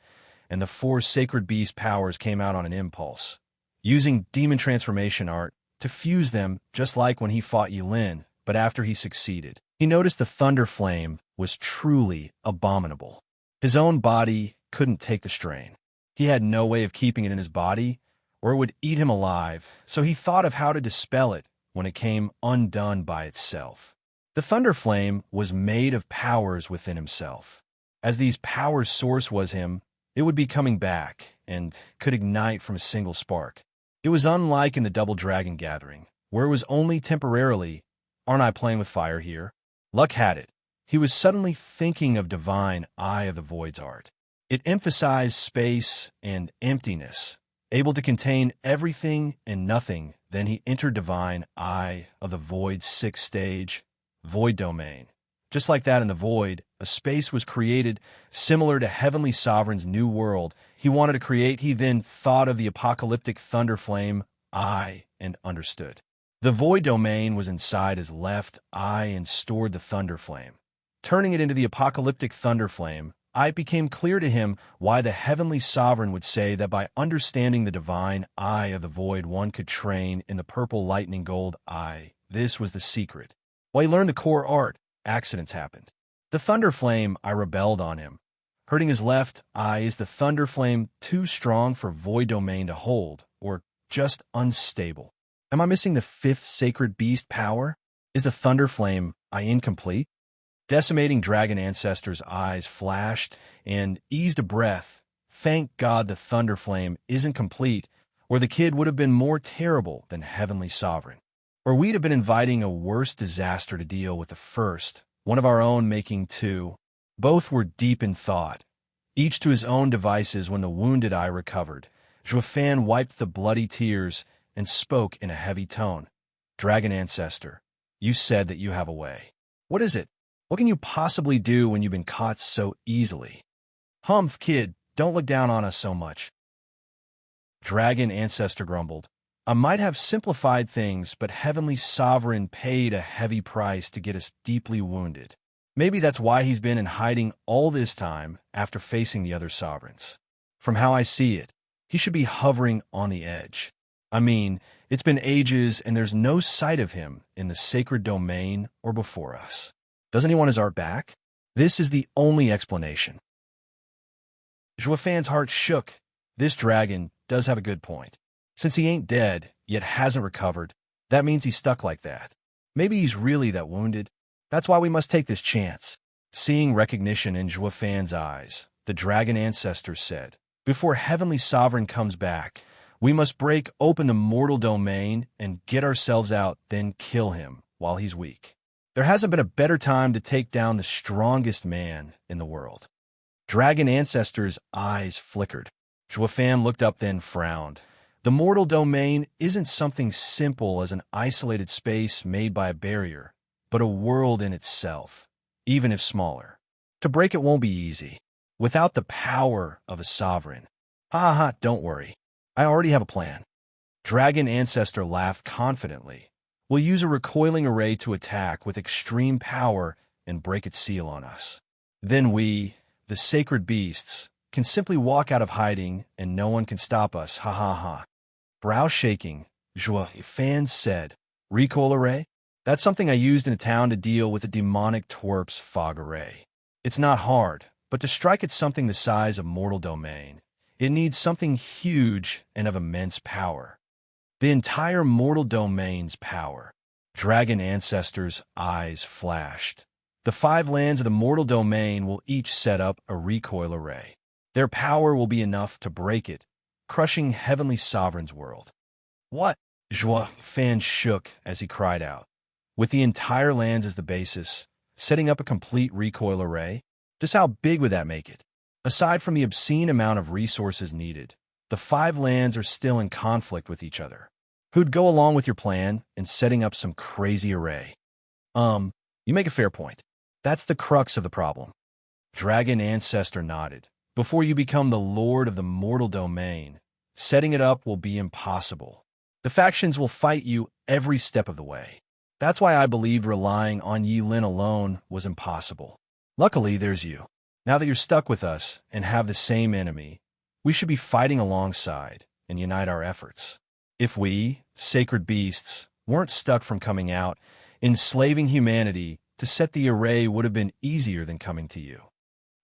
and the four sacred beast powers came out on an impulse, using demon transformation art to fuse them, just like when he fought Yulin. But after he succeeded, he noticed the thunder flame was truly abominable. His own body couldn't take the strain. He had no way of keeping it in his body, or it would eat him alive, so he thought of how to dispel it when it came undone by itself. The thunder flame was made of powers within himself. As these powers' source was him, it would be coming back and could ignite from a single spark. It was unlike in the Double Dragon Gathering, where it was only temporarily. Aren't I playing with fire here? Luck had it. He was suddenly thinking of Divine Eye of the Void's art. It emphasized space and emptiness, able to contain everything and nothing. Then he entered Divine Eye of the Void's sixth stage, Void Domain. Just like that in the Void, a space was created similar to Heavenly Sovereign's new world he wanted to create. He then thought of the apocalyptic thunder flame eye and understood. The Void Domain was inside his left eye and stored the thunder flame. Turning it into the apocalyptic thunder flame, it became clear to him why the Heavenly Sovereign would say that by understanding the Divine Eye of the Void, one could train in the purple lightning gold eye. This was the secret. While he learned the core art, accidents happened. The thunder flame rebelled on him. Hurting his left eye. Is the thunder flame too strong for Void Domain to hold, or just unstable? Am I missing the fifth sacred beast power? Is the thunder flame incomplete? Decimating Dragon Ancestor's eyes flashed and eased a breath. Thank God the thunder flame isn't complete, or the kid would have been more terrible than Heavenly Sovereign. Or we'd have been inviting a worse disaster to deal with the first, one of our own making too. Both were deep in thought, each to his own devices. When the wounded eye recovered, Zhuofan wiped the bloody tears and spoke in a heavy tone. Dragon Ancestor, you said that you have a way. What is it? What can you possibly do when you've been caught so easily? Humph, kid, don't look down on us so much. Dragon Ancestor grumbled. I might have simplified things, but Heavenly Sovereign paid a heavy price to get us deeply wounded. Maybe that's why he's been in hiding all this time after facing the other sovereigns. From how I see it, he should be hovering on the edge. I mean, it's been ages and there's no sight of him in the sacred domain or before us. Doesn't he want his art back? This is the only explanation. Zhuofan's heart shook. This dragon does have a good point. Since he ain't dead, yet hasn't recovered, that means he's stuck like that. Maybe he's really that wounded. That's why we must take this chance. Seeing recognition in Zhuofan's eyes, the Dragon Ancestor said, before Heavenly Sovereign comes back, we must break open the mortal domain and get ourselves out, then kill him while he's weak. There hasn't been a better time to take down the strongest man in the world. Dragon Ancestor's eyes flickered. Zhuofan looked up, then frowned. The mortal domain isn't something simple as an isolated space made by a barrier, but a world in itself, even if smaller. To break it won't be easy, without the power of a sovereign. Don't worry. I already have a plan. Dragon Ancestor laughed confidently. We'll use a recoiling array to attack with extreme power and break its seal on us. Then we, the sacred beasts, can simply walk out of hiding and no one can stop us. Brow shaking, Zhuofan said, recoil array? That's something I used in a town to deal with the demonic twerp's fog array. It's not hard, but to strike at something the size of mortal domain, it needs something huge and of immense power. The entire mortal domain's power. Dragon Ancestor's eyes flashed. The 5 lands of the mortal domain will each set up a recoil array. Their power will be enough to break it, crushing Heavenly Sovereign's world. What? Zhuofan shook as he cried out. With the entire lands as the basis, setting up a complete recoil array? Just how big would that make it? Aside from the obscene amount of resources needed, the 5 lands are still in conflict with each other. Who'd go along with your plan in setting up some crazy array? You make a fair point. That's the crux of the problem. Dragon Ancestor nodded. Before you become the lord of the mortal domain, setting it up will be impossible. The factions will fight you every step of the way. That's why I believed relying on Yi Lin alone was impossible. Luckily, there's you. Now that you're stuck with us and have the same enemy, we should be fighting alongside and unite our efforts. If we, sacred beasts, weren't stuck from coming out, enslaving humanity, to set the array would have been easier than coming to you.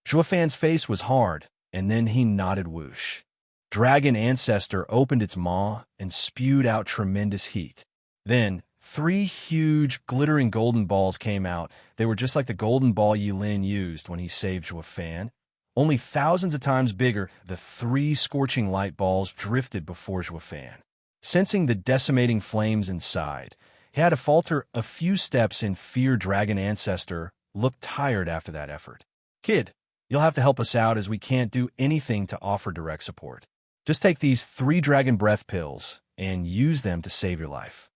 Zhuofan's face was hard, and then he nodded whoosh. Dragon Ancestor opened its maw and spewed out tremendous heat. Then, 3 huge, glittering golden balls came out. They were just like the golden ball Yi Lin used when he saved Zhuofan. Only thousands of times bigger, the 3 scorching light balls drifted before Zhuofan. Sensing the decimating flames inside, he had to falter a few steps in fear. Dragon Ancestor looked tired after that effort. Kid, you'll have to help us out as we can't do anything to offer direct support. Just take these 3 dragon breath pills and use them to save your life.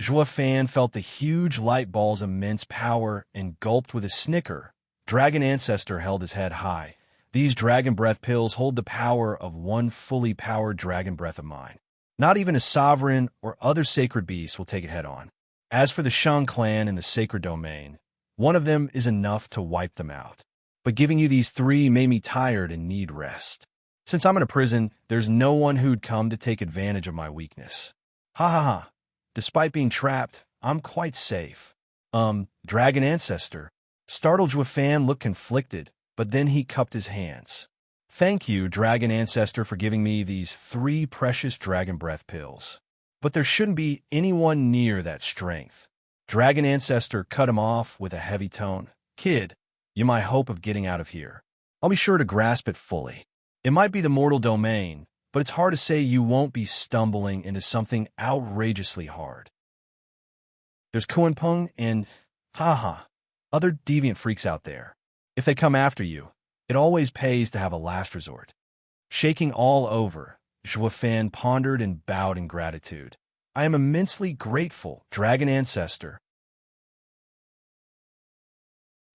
Zhuofan felt the huge light ball's immense power and gulped with a snicker. Dragon Ancestor held his head high. These dragon breath pills hold the power of one fully powered dragon breath of mine. Not even a sovereign or other sacred beast will take it head on. As for the Shang clan in the sacred domain, one of them is enough to wipe them out. But giving you these 3 made me tired and need rest. Since I'm in a prison, there's no one who'd come to take advantage of my weakness. Ha ha ha. Despite being trapped, I'm quite safe. Dragon Ancestor. Startled Zhuofan looked conflicted, but then he cupped his hands. Thank you, Dragon Ancestor, for giving me these 3 precious dragon breath pills. But there shouldn't be anyone near that strength. Dragon Ancestor cut him off with a heavy tone. Kid, you're my hope of getting out of here. I'll be sure to grasp it fully. It might be the mortal domain, but it's hard to say you won't be stumbling into something outrageously hard. There's Kuanpeng and, other deviant freaks out there. If they come after you, it always pays to have a last resort. Shaking all over, Zhuofan pondered and bowed in gratitude. I am immensely grateful, Dragon Ancestor.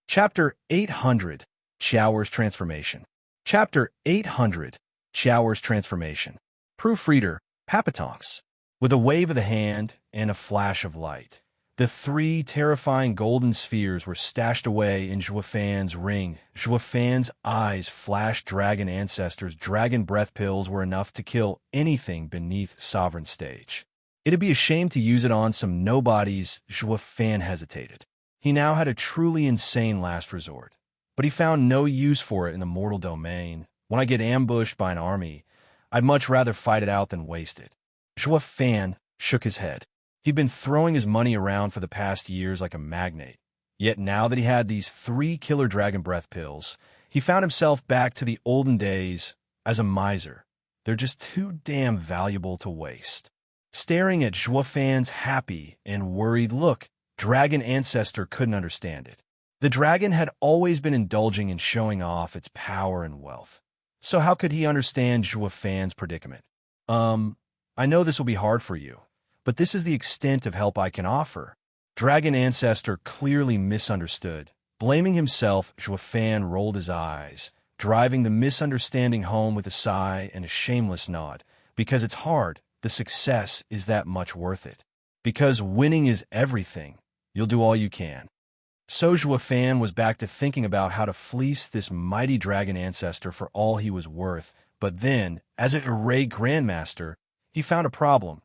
Chapter 800, Qiaoer's Transformation. Chapter 800, Qiaoer's Transformation. Proofreader, Papatonks. With a wave of the hand and a flash of light, the 3 terrifying golden spheres were stashed away in Zhuofan's ring. Zhuofan's eyes flashed. Dragon Ancestor's dragon breath pills were enough to kill anything beneath Sovereign Stage. It'd be a shame to use it on some nobodies. Zhuofan hesitated. He now had a truly insane last resort, but he found no use for it in the mortal domain. When I get ambushed by an army, I'd much rather fight it out than waste it. Zhuofan shook his head. He'd been throwing his money around for the past years like a magnate. Yet now that he had these 3 killer dragon breath pills, he found himself back to the olden days as a miser. They're just too damn valuable to waste. Staring at Zhuofan's happy and worried look, Dragon Ancestor couldn't understand it. The dragon had always been indulging in showing off its power and wealth. So how could he understand Zhuofan's predicament? I know this will be hard for you, but this is the extent of help I can offer. Dragon Ancestor clearly misunderstood. Blaming himself, Zhuofan rolled his eyes, driving the misunderstanding home with a sigh and a shameless nod. Because it's hard, the success is that much worth it. Because winning is everything, you'll do all you can. So Zhuofan was back to thinking about how to fleece this mighty Dragon Ancestor for all he was worth. But then, as an array grandmaster, he found a problem.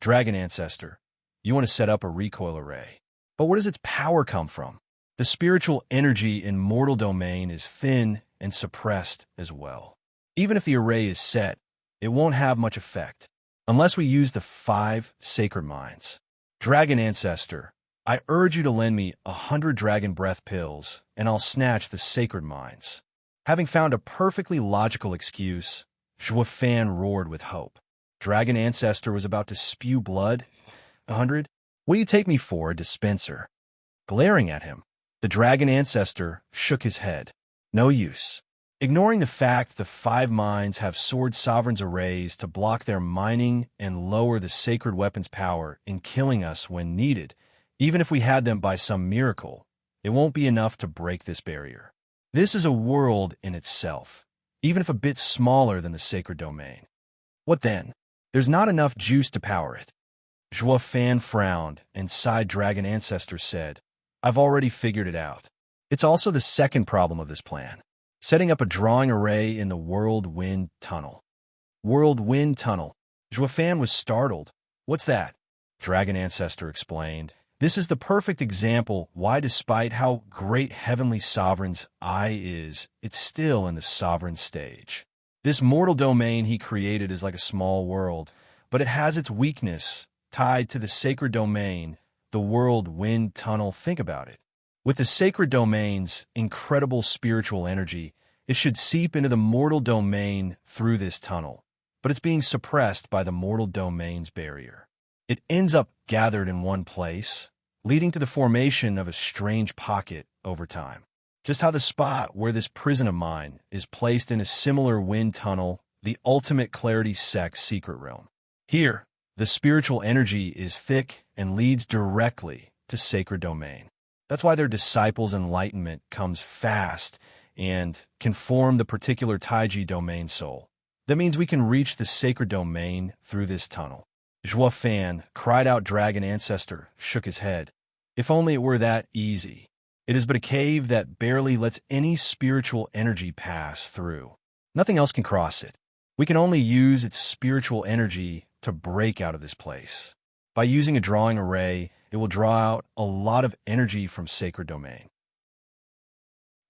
Dragon Ancestor, you want to set up a recoil array. But where does its power come from? The spiritual energy in mortal domain is thin and suppressed as well. Even if the array is set, it won't have much effect, unless we use the 5 sacred minds. Dragon Ancestor, I urge you to lend me 100 dragon breath pills, and I'll snatch the sacred minds. Having found a perfectly logical excuse, Zhuofan roared with hope. Dragon Ancestor was about to spew blood. 100? What do you take me for, a dispenser? Glaring at him, the Dragon Ancestor shook his head. No use. Ignoring the fact the 5 minds have sword sovereigns arrays to block their mining and lower the sacred weapon's power in killing us when needed, even if we had them by some miracle, it won't be enough to break this barrier. This is a world in itself, even if a bit smaller than the sacred domain. What then? There's not enough juice to power it. Zhua Fan frowned, and Side Dragon Ancestor said, I've already figured it out. It's also the second problem of this plan. Setting up a drawing array in the Whirlwind Tunnel. Whirlwind Tunnel. Zhua Fan was startled. What's that? Dragon Ancestor explained. This is the perfect example why, despite how great Heavenly Sovereign's eye is, it's still in the sovereign stage. This mortal domain he created is like a small world, but it has its weakness tied to the sacred domain, the Whirlwind Tunnel. Think about it. With the sacred domain's incredible spiritual energy, it should seep into the mortal domain through this tunnel, but it's being suppressed by the mortal domain's barrier. It ends up gathered in one place, leading to the formation of a strange pocket over time. Just how the spot where this prison of mine is placed in a similar wind tunnel, the ultimate clarity sect's secret realm. Here, the spiritual energy is thick and leads directly to sacred domain. That's why their disciples' enlightenment comes fast and can form the particular Taiji domain soul. That means we can reach the sacred domain through this tunnel. Zhua Fan, cried out Dragon Ancestor, shook his head. If only it were that easy. It is but a cave that barely lets any spiritual energy pass through. Nothing else can cross it. We can only use its spiritual energy to break out of this place. By using a drawing array, it will draw out a lot of energy from sacred domain.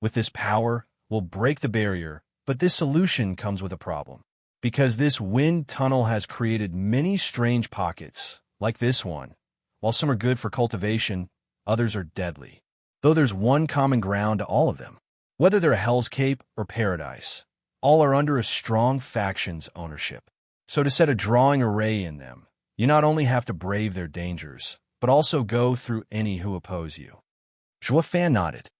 With this power, we'll break the barrier, but this solution comes with a problem. Because this wind tunnel has created many strange pockets, like this one. While some are good for cultivation, others are deadly. Though there's one common ground to all of them. Whether they're a Hell's Cape or Paradise, all are under a strong faction's ownership. So to set a drawing array in them, you not only have to brave their dangers, but also go through any who oppose you. Zhua Fan nodded.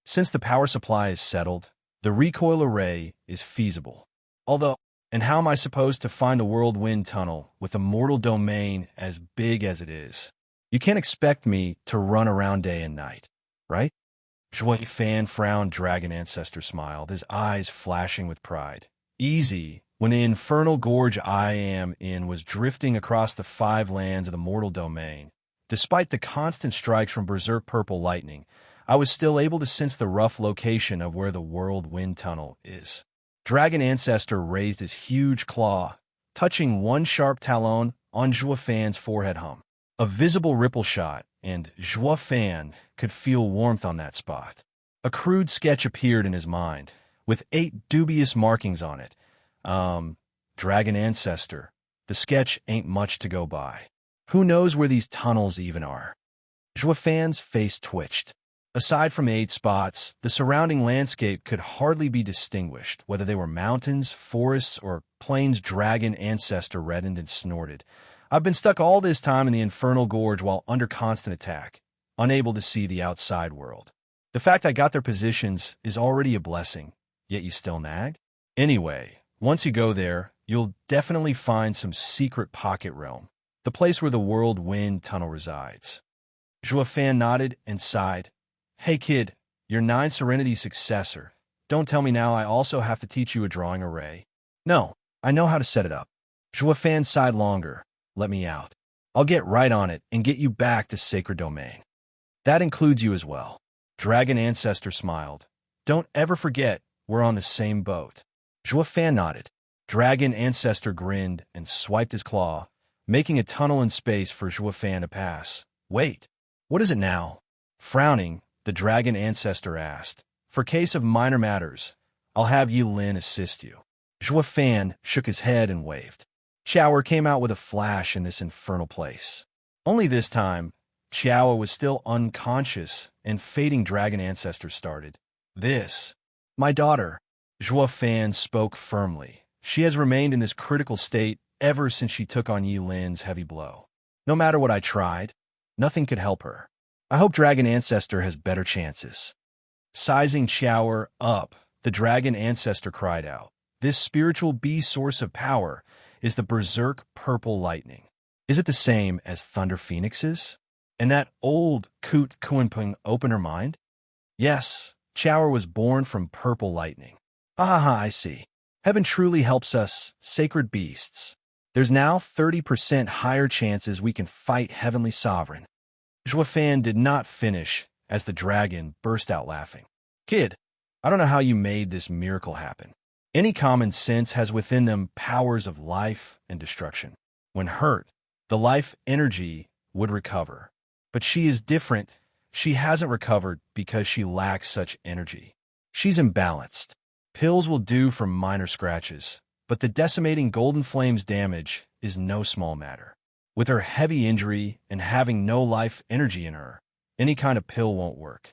Since the power supply is settled, the recoil array is feasible. Although, and how am I supposed to find the Whirlwind Tunnel with a mortal domain as big as it is? You can't expect me to run around day and night, right? Zhua Fan frowned. Dragon Ancestor smiled, his eyes flashing with pride. Easy, when the infernal gorge I am in was drifting across the 5 lands of the mortal domain. Despite the constant strikes from berserk purple lightning, I was still able to sense the rough location of where the Whirlwind Tunnel is. Dragon Ancestor raised his huge claw, touching one sharp talon on Zhua Fan's forehead hum. A visible ripple shot, and Zhua Fan could feel warmth on that spot. A crude sketch appeared in his mind, with 8 dubious markings on it. Dragon Ancestor, the sketch ain't much to go by. Who knows where these tunnels even are? Zhua Fan's face twitched. Aside from 8 spots, the surrounding landscape could hardly be distinguished, whether they were mountains, forests, or plains. Dragon Ancestor reddened and snorted. I've been stuck all this time in the infernal gorge while under constant attack, unable to see the outside world. The fact I got their positions is already a blessing, yet you still nag? Anyway, once you go there, you'll definitely find some secret pocket realm, the place where the Whirlwind Tunnel resides. Zhua Fan nodded and sighed. Hey kid, you're 9 Serenity successor. Don't tell me now I also have to teach you a drawing array. No, I know how to set it up. Zhua Fan sighed longer. Let me out. I'll get right on it and get you back to sacred domain. That includes you as well. Dragon Ancestor smiled. Don't ever forget, we're on the same boat. Zhua Fan nodded. Dragon Ancestor grinned and swiped his claw, making a tunnel in space for Zhua Fan to pass. Wait, what is it now? Frowning, the Dragon Ancestor asked. For case of minor matters, I'll have Yi Lin assist you. Zhua Fan shook his head and waved. Qiaoer came out with a flash in this infernal place. Only this time, Qiaoer was still unconscious and fading. Dragon Ancestor started. This, my daughter. Zhua Fan spoke firmly. She has remained in this critical state ever since she took on Yi Lin's heavy blow. No matter what I tried, nothing could help her. I hope Dragon Ancestor has better chances. Sizing Qiaoer up, the Dragon Ancestor cried out. This spiritual bee source of power is the berserk purple lightning. Is it the same as Thunder Phoenix's? And that old Koot Kuenping opened her mind? Yes, Qiaoer was born from purple lightning. Ah, I see. Heaven truly helps us, sacred beasts. There's now 30% higher chances we can fight Heavenly Sovereign. Zhuofan did not finish as the dragon burst out laughing. Kid, I don't know how you made this miracle happen. Any common sense has within them powers of life and destruction. When hurt, the life energy would recover. But she is different. She hasn't recovered because she lacks such energy. She's imbalanced. Pills will do for minor scratches, but the decimating golden flame's damage is no small matter. With her heavy injury and having no life energy in her, any kind of pill won't work.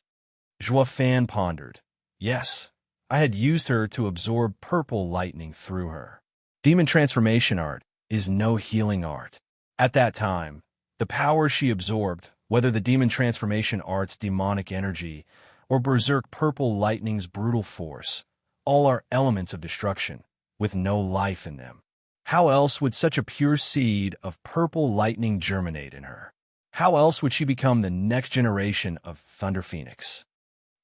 Zhuofan pondered. Yes, I had used her to absorb purple lightning through her. Demon transformation art is no healing art. At that time, the power she absorbed, whether the demon transformation art's demonic energy or berserk purple lightning's brutal force, all are elements of destruction, with no life in them. How else would such a pure seed of purple lightning germinate in her? How else would she become the next generation of Thunder Phoenix?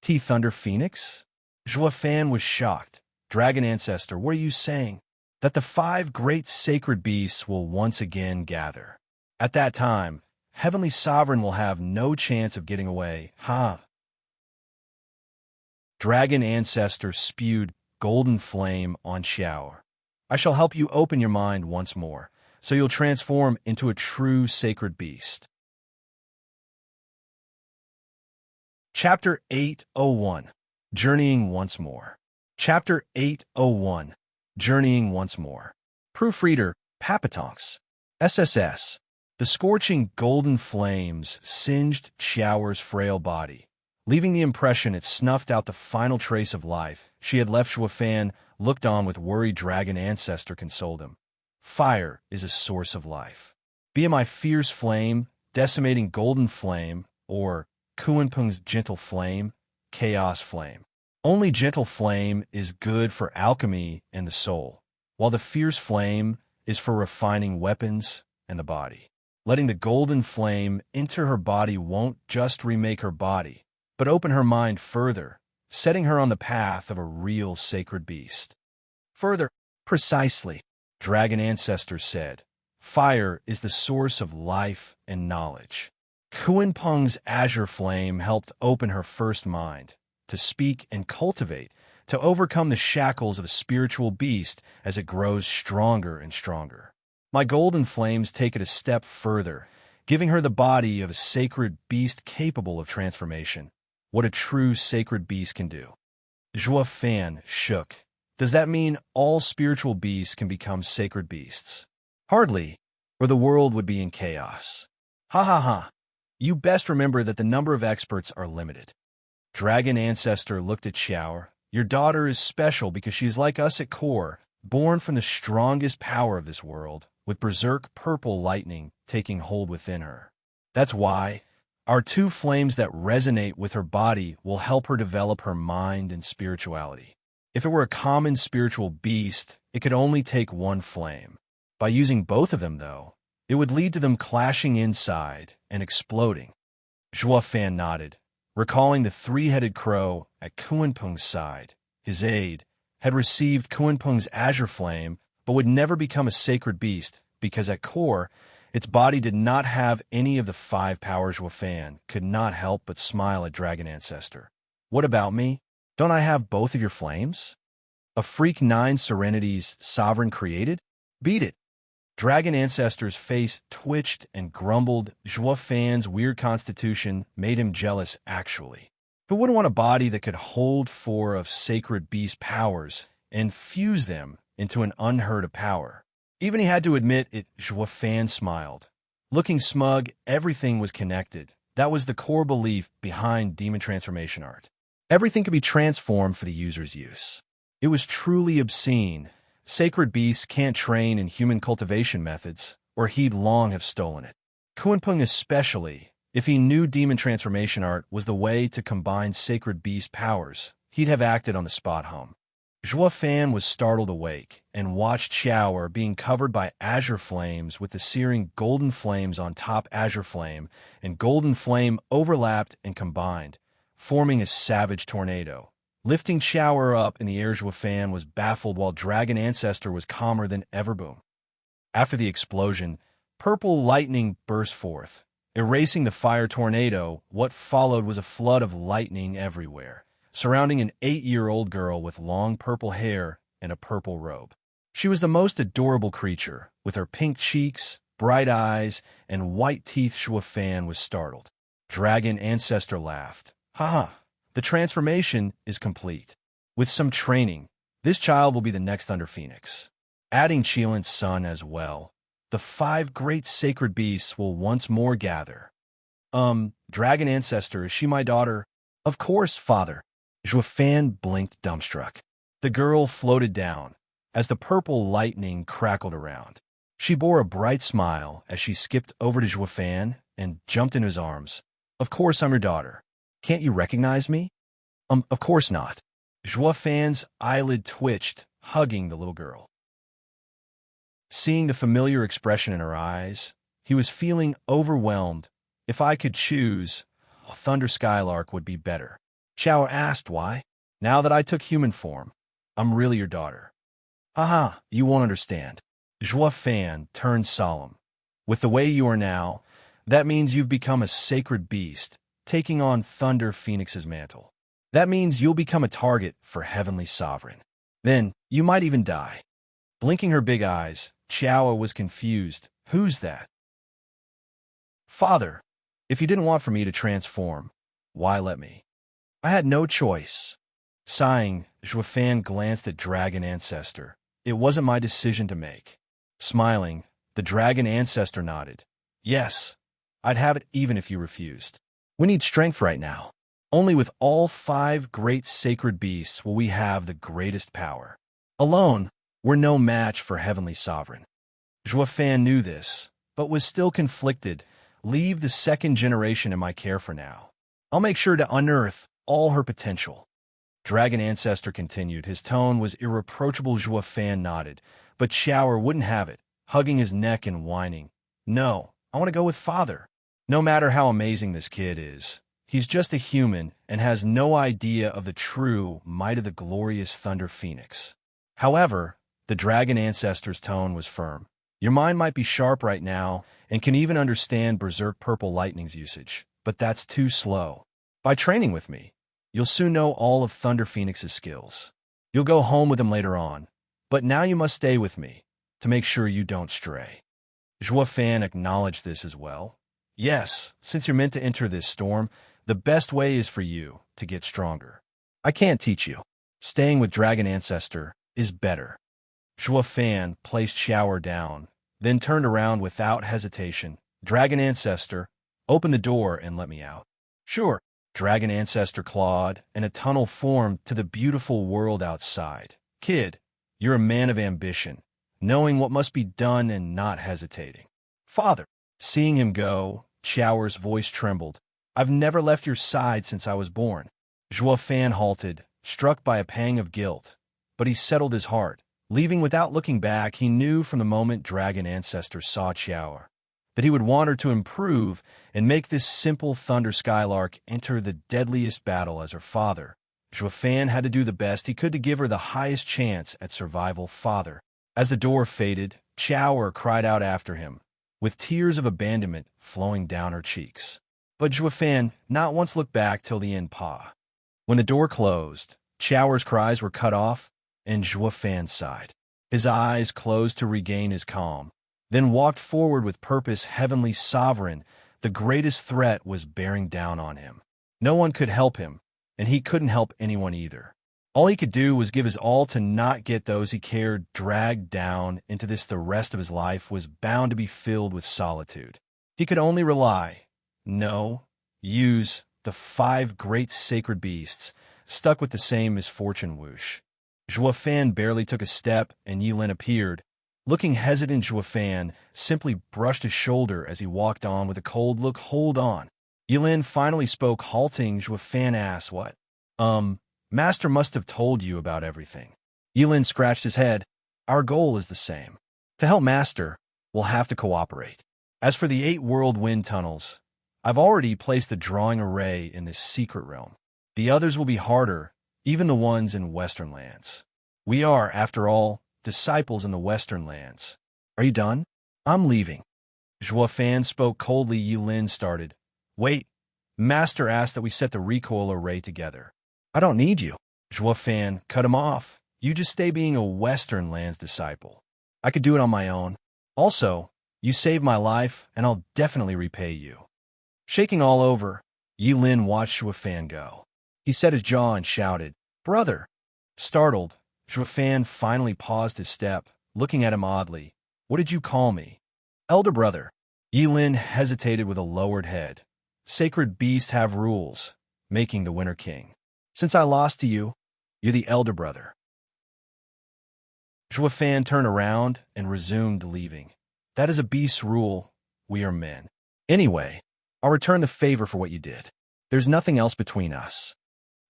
Thunder Phoenix? Zhuofan was shocked. Dragon Ancestor, what are you saying? That the 5 great sacred beasts will once again gather. At that time, Heavenly Sovereign will have no chance of getting away, huh? Dragon Ancestor spewed golden flame on Xiao. I shall help you open your mind once more, so you'll transform into a true sacred beast. Chapter 801. Journeying Once More. Chapter 801. Journeying Once More. Proofreader, Papatonks. SSS. The scorching golden flames singed Xiao's frail body, leaving the impression it snuffed out the final trace of life. She had left. Zhuofan looked on with worry. Dragon Ancestor consoled him. Fire is a source of life. Be it my fierce flame, decimating golden flame, or Kunpeng's gentle flame, chaos flame. Only gentle flame is good for alchemy and the soul, while the fierce flame is for refining weapons and the body. Letting the golden flame enter her body won't just remake her body, but open her mind further, setting her on the path of a real sacred beast. Further, precisely, Dragon Ancestor said, fire is the source of life and knowledge. Kunpeng's azure flame helped open her first mind, to speak and cultivate, to overcome the shackles of a spiritual beast as it grows stronger and stronger. My golden flames take it a step further, giving her the body of a sacred beast capable of transformation. What a true sacred beast can do. Zhuofan shook. Does that mean all spiritual beasts can become sacred beasts? Hardly, or the world would be in chaos. Ha ha ha. You best remember that the number of experts are limited. Dragon Ancestor looked at Xiao. Your daughter is special because she is like us at core, born from the strongest power of this world, with berserk purple lightning taking hold within her. That's why our 2 flames that resonate with her body will help her develop her mind and spirituality. If it were a common spiritual beast, it could only take 1 flame. By using both of them, though, it would lead to them clashing inside and exploding. Zhuofan nodded, recalling the 3-headed crow at Kunpeng's side. His aide had received Kunpeng's azure flame, but would never become a sacred beast because at core, its body did not have any of the 5 powers. Zhuofan could not help but smile at Dragon Ancestor. What about me? Don't I have both of your flames? A freak 9 serenities sovereign created? Beat it. Dragon Ancestor's face twitched and grumbled. Zhuofan's weird constitution made him jealous, actually. Who wouldn't want a body that could hold 4 of sacred beast powers and fuse them into an unheard of power? Even he had to admit it. Zhuofan smiled. Looking smug, everything was connected. That was the core belief behind demon transformation art. Everything could be transformed for the user's use. It was truly obscene. Sacred beasts can't train in human cultivation methods, or he'd long have stolen it. Kunpeng especially, if he knew demon transformation art was the way to combine sacred beast powers, he'd have acted on the spot home. Zhuofan was startled awake and watched Xiao being covered by azure flames with the searing golden flames on top. Azure flame and golden flame overlapped and combined, forming a savage tornado. Lifting Xiao up in the air, Zhuofan was baffled while Dragon Ancestor was calmer than ever. Boom. After the explosion, purple lightning burst forth, erasing the fire tornado. What followed was a flood of lightning everywhere, surrounding an 8-year-old girl with long purple hair and a purple robe. She was the most adorable creature, with her pink cheeks, bright eyes, and white teeth. Fan was startled. Dragon Ancestor laughed. Haha, the transformation is complete. With some training, this child will be the next Thunder Phoenix. Adding Qilin's son as well, the 5 great sacred beasts will once more gather. Dragon Ancestor, is she my daughter? Of course, father. Fan blinked dumbstruck. The girl floated down, as the purple lightning crackled around. She bore a bright smile as she skipped over to Fan and jumped in his arms. Of course I'm your daughter. Can't you recognize me? Of course not. Fan's eyelid twitched, hugging the little girl. Seeing the familiar expression in her eyes, he was feeling overwhelmed. If I could choose, a Thunder Skylark would be better. Xiao asked why. Now that I took human form, I'm really your daughter. Haha, you won't understand. Fan turned solemn. With the way you are now, that means you've become a sacred beast, taking on Thunder Phoenix's mantle. That means you'll become a target for Heavenly Sovereign. Then, you might even die. Blinking her big eyes, Xiao was confused. Who's that? Father, if you didn't want for me to transform, why let me? I had no choice. Sighing, Fan glanced at Dragon Ancestor. It wasn't my decision to make. Smiling, the Dragon Ancestor nodded. Yes, I'd have it even if you refused. We need strength right now. Only with all 5 great sacred beasts will we have the greatest power. Alone, we're no match for Heavenly Sovereign. Fan knew this, but was still conflicted. Leave the 2nd generation in my care for now. I'll make sure to unearth all her potential. Dragon Ancestor continued. His tone was irreproachable. Fan nodded, but Xiao wouldn't have it, hugging his neck and whining. No, I want to go with father. No matter how amazing this kid is, he's just a human and has no idea of the true might of the glorious Thunder Phoenix. However, the Dragon Ancestor's tone was firm. Your mind might be sharp right now and can even understand Berserk Purple Lightning's usage, but that's too slow. By training with me, you'll soon know all of Thunder Phoenix's skills. You'll go home with him later on, but now you must stay with me to make sure you don't stray. Fan acknowledged this as well. Yes, since you're meant to enter this storm, the best way is for you to get stronger. I can't teach you. Staying with Dragon Ancestor is better. Fan placed Xiao down, then turned around without hesitation. Dragon Ancestor, open the door and let me out. Sure. Dragon Ancestor clawed, and a tunnel formed to the beautiful world outside. Kid, you're a man of ambition, knowing what must be done and not hesitating. Father, seeing him go, Xiao's voice trembled. I've never left your side since I was born. Fan halted, struck by a pang of guilt, but he settled his heart. Leaving without looking back, he knew from the moment Dragon Ancestor saw Xiao that he would want her to improve and make this simple Thunder Skylark enter the deadliest battle as her father. Fan had to do the best he could to give her the highest chance at survival. Father. As the door faded, Xiao cried out after him, with tears of abandonment flowing down her cheeks. But Fan not once looked back till the end. When the door closed, Xiao's cries were cut off, and Fan sighed. His eyes closed to regain his calm, then walked forward with purpose. Heavenly Sovereign, the greatest threat, was bearing down on him. No one could help him, and he couldn't help anyone either. All he could do was give his all to not get those he cared dragged down into this. The rest of his life was bound to be filled with solitude. He could only use the 5 great sacred beasts, stuck with the same misfortune. Whoosh. Fan barely took a step, and Yilin appeared. Looking hesitant, Fan simply brushed his shoulder as he walked on with a cold look. Hold on. Yilin finally spoke, halting. Fan asked, what? Master must have told you about everything. Yilin scratched his head. Our goal is the same. To help Master, we'll have to cooperate. As for the 8 world wind tunnels, I've already placed the drawing array in this secret realm. The others will be harder, even the ones in Western lands. We are, after all, disciples in the Western lands. Are you done? I'm leaving. Zhua Fan spoke coldly. Yulin started. Wait. Master asked that we set the recoil array together. I don't need you. Zhua Fan cut him off. You just stay being a Western Land's disciple. I could do it on my own. Also, you saved my life, and I'll definitely repay you. Shaking all over, Yulin watched Zhua Fan go. He set his jaw and shouted, Brother! Startled, Zhua Fan finally paused his step, looking at him oddly. What did you call me? Elder brother. Yulin hesitated with a lowered head. Sacred beasts have rules, making the Winter King. Since I lost to you, you're the elder brother. Zhua Fan turned around and resumed leaving. That is a beast's rule. We are men. Anyway, I'll return the favor for what you did. There's nothing else between us.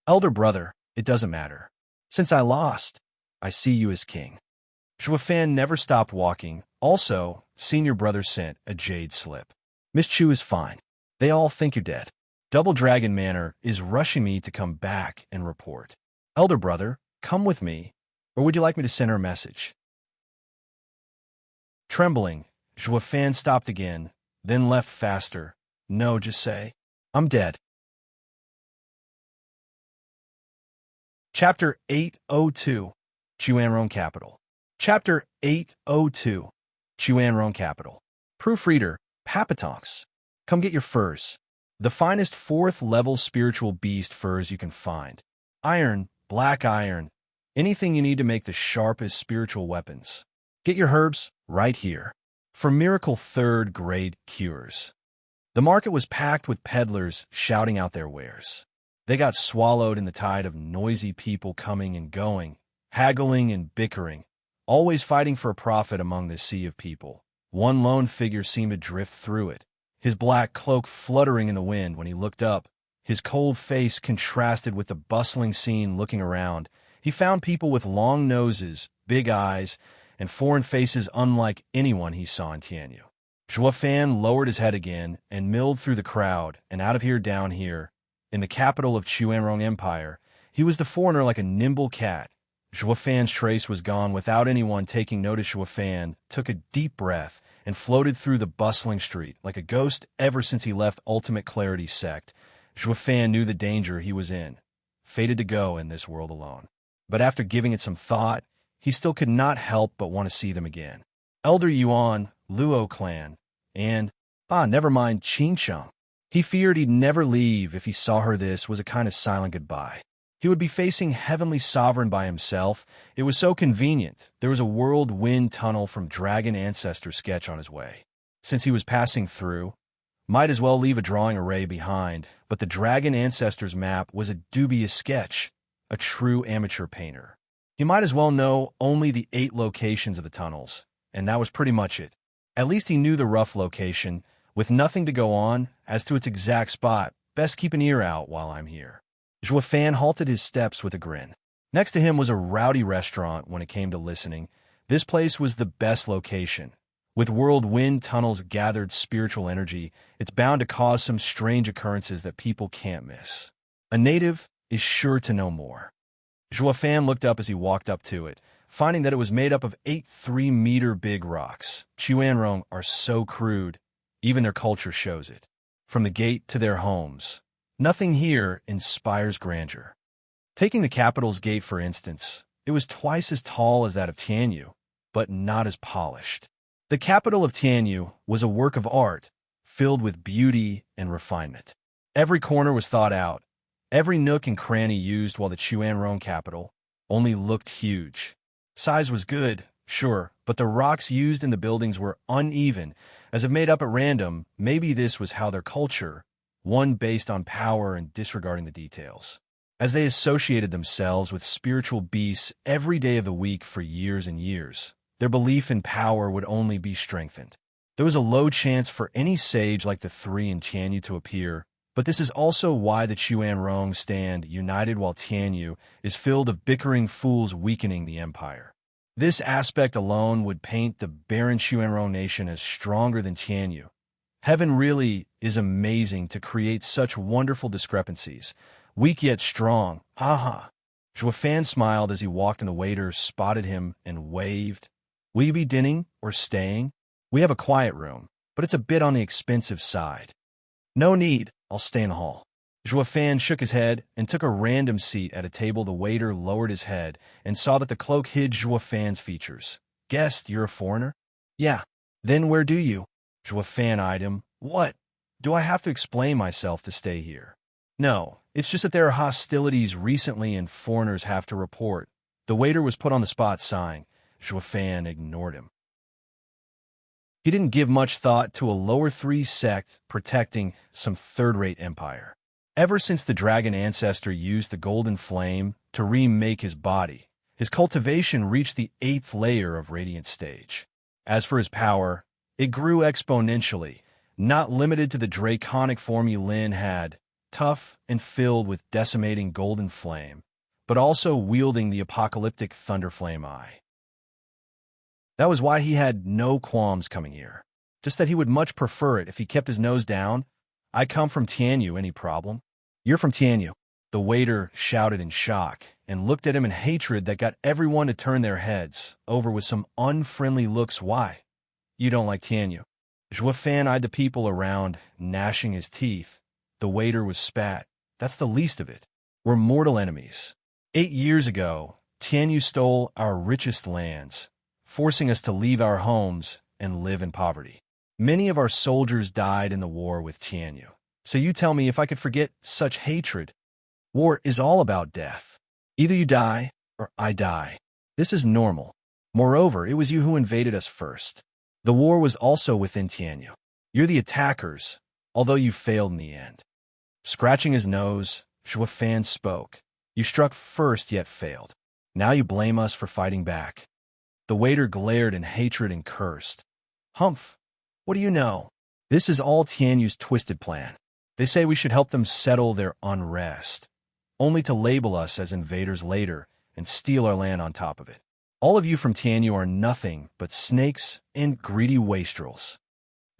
Elder brother, it doesn't matter. Since I lost, I see you as king. Zhua Fan never stopped walking. Also, senior brother sent a jade slip. Miss Chu is fine. They all think you're dead. Double Dragon Manor is rushing me to come back and report. Elder brother, come with me, or would you like me to send her a message? Trembling, Zhua Fan stopped again, then left faster. No, just say, I'm dead. Chapter 802, Chuanrong Capital. Chapter 802, Chuanrong Capital. Proofreader, Papatonks. Come get your furs. The finest 4th-level spiritual beast furs you can find. Iron, black iron, anything you need to make the sharpest spiritual weapons. Get your herbs right here. For miracle 3rd-grade cures. The market was packed with peddlers shouting out their wares. They got swallowed in the tide of noisy people coming and going, haggling and bickering, always fighting for a profit among this sea of people. One lone figure seemed to drift through it, his black cloak fluttering in the wind. When he looked up, his cold face contrasted with the bustling scene. Looking around, he found people with long noses, big eyes, and foreign faces unlike anyone he saw in Tianyu. Zhua Fan lowered his head again and milled through the crowd, and out of here down here, in the capital of Chuanrong Empire, he was the foreigner like a nimble cat. Zhua Fan's trace was gone without anyone taking notice. Zhua Fan took a deep breath and floated through the bustling street like a ghost. Ever since he left Ultimate Clarity Sect, Zhua Fan knew the danger he was in, fated to go in this world alone. But after giving it some thought, he still could not help but want to see them again. Elder Yuan, Luo clan, and, never mind, Qing Cheng. He feared he'd never leave if he saw her. This was a kind of silent goodbye. He would be facing Heavenly Sovereign by himself. It was so convenient. There was a World Wind Tunnel from Dragon Ancestor sketch on his way. Since he was passing through, might as well leave a drawing array behind, but the Dragon Ancestors map was a dubious sketch, a true amateur painter. He might as well know only the 8 locations of the tunnels, and that was pretty much it. At least he knew the rough location, with nothing to go on as to its exact spot. Best keep an ear out while I'm here. Zhua Fan halted his steps with a grin. Next to him was a rowdy restaurant. When it came to listening, this place was the best location. With World Wind Tunnel's gathered spiritual energy, it's bound to cause some strange occurrences that people can't miss. A native is sure to know more. Zhua Fan looked up as he walked up to it, finding that it was made up of 8 3-meter-big rocks. Chuanrong are so crude, even their culture shows it. From the gate to their homes, nothing here inspires grandeur. Taking the capital's gate, for instance, it was twice as tall as that of Tianyu, but not as polished. The capital of Tianyu was a work of art, filled with beauty and refinement. Every corner was thought out, every nook and cranny used, while the Chuanrong capital only looked huge. Size was good, sure, but the rocks used in the buildings were uneven, as if made up at random. Maybe this was how their culture, one based on power and disregarding the details. As they associated themselves with spiritual beasts every day of the week for years and years, their belief in power would only be strengthened. There was a low chance for any sage like the 3 in Tianyu to appear, but this is also why the Chuanrong stand united while Tianyu is filled of bickering fools weakening the empire. This aspect alone would paint the barren Chuanrong nation as stronger than Tianyu. Heaven really is amazing to create such wonderful discrepancies. Weak yet strong. Zhua Fan smiled as he walked and the waiter spotted him and waved. Will you be dining or staying? We have a quiet room, but it's a bit on the expensive side. No need, I'll stay in the hall. Fan shook his head and took a random seat at a table. The waiter lowered his head and saw that the cloak hid Fan's features. Guest, you're a foreigner? Yeah. Then where do you? Fan eyed him. What? Do I have to explain myself to stay here? No, it's just that there are hostilities recently and foreigners have to report. The waiter was put on the spot, sighing. Fan ignored him. He didn't give much thought to a lower three sect protecting some third-rate empire. Ever since the dragon ancestor used the golden flame to remake his body, his cultivation reached the 8th layer of radiant stage. As for his power, it grew exponentially, not limited to the draconic form Yulin had, tough and filled with decimating golden flame, but also wielding the apocalyptic thunderflame eye. That was why he had no qualms coming here, just that he would much prefer it if he kept his nose down. I come from Tianyu, any problem? You're from Tianyu. The waiter shouted in shock and looked at him in hatred that got everyone to turn their heads over with some unfriendly looks. Why? You don't like Tianyu? Fan eyed the people around, gnashing his teeth. The waiter was spat. That's the least of it. We're mortal enemies. 8 years ago, Tianyu stole our richest lands, forcing us to leave our homes and live in poverty. Many of our soldiers died in the war with Tianyu. So you tell me if I could forget such hatred? War is all about death. Either you die or I die. This is normal. Moreover, it was you who invaded us first. The war was also within Tianyu. You're the attackers, although you failed in the end. Scratching his nose, Fan spoke. You struck first yet failed. Now you blame us for fighting back. The waiter glared in hatred and cursed. Humph! What do you know? This is all Tianyu's twisted plan. They say we should help them settle their unrest, only to label us as invaders later and steal our land on top of it. All of you from Tianyu are nothing but snakes and greedy wastrels.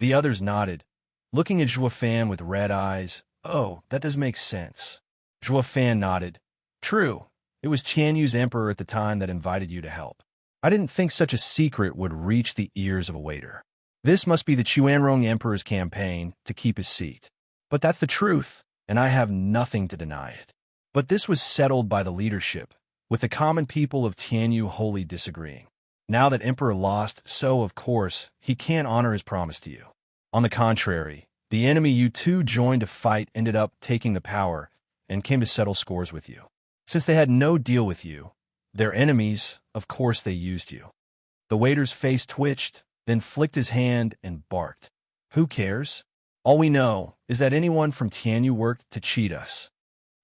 The others nodded, looking at Fan with red eyes. Oh, that does make sense. Fan nodded. True, it was Tianyu's emperor at the time that invited you to help. I didn't think such a secret would reach the ears of a waiter. This must be the Chuanrong Emperor's campaign to keep his seat. But that's the truth, and I have nothing to deny it. But this was settled by the leadership, with the common people of Tianyu wholly disagreeing. Now that Emperor lost, so, of course, he can't honor his promise to you. On the contrary, the enemy you two joined to fight ended up taking the power and came to settle scores with you. Since they had no deal with you, their enemies, of course they used you. The waiter's face twitched, then flicked his hand and barked. Who cares? All we know is that anyone from Tianyu worked to cheat us.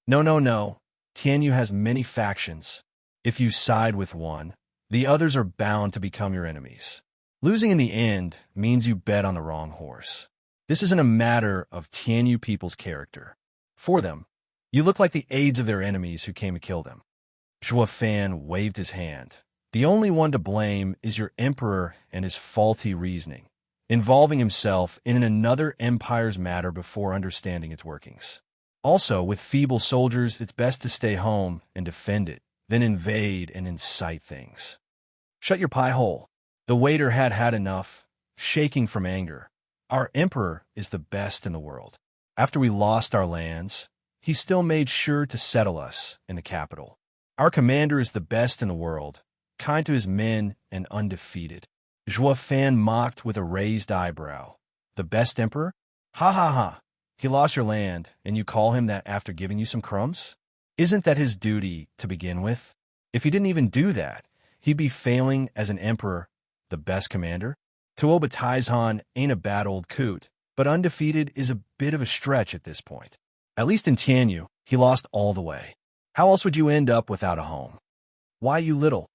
No. Tianyu has many factions. If you side with one, the others are bound to become your enemies. Losing in the end means you bet on the wrong horse. This isn't a matter of Tianyu people's character. For them, you look like the aides of their enemies who came to kill them. Fan waved his hand. The only one to blame is your emperor and his faulty reasoning, involving himself in another empire's matter before understanding its workings. Also, with feeble soldiers, it's best to stay home and defend it, then invade and incite things. Shut your pie hole. The waiter had had enough, shaking from anger. Our emperor is the best in the world. After we lost our lands, he still made sure to settle us in the capital. Our commander is the best in the world, kind to his men and undefeated. Fan mocked with a raised eyebrow. The best emperor? Ha ha ha. He lost your land, and you call him that after giving you some crumbs? Isn't that his duty to begin with? If he didn't even do that, he'd be failing as an emperor, the best commander. Tuoba Taizhan ain't a bad old coot, but undefeated is a bit of a stretch at this point. At least in Tianyu, he lost all the way. How else would you end up without a home? Why, you little?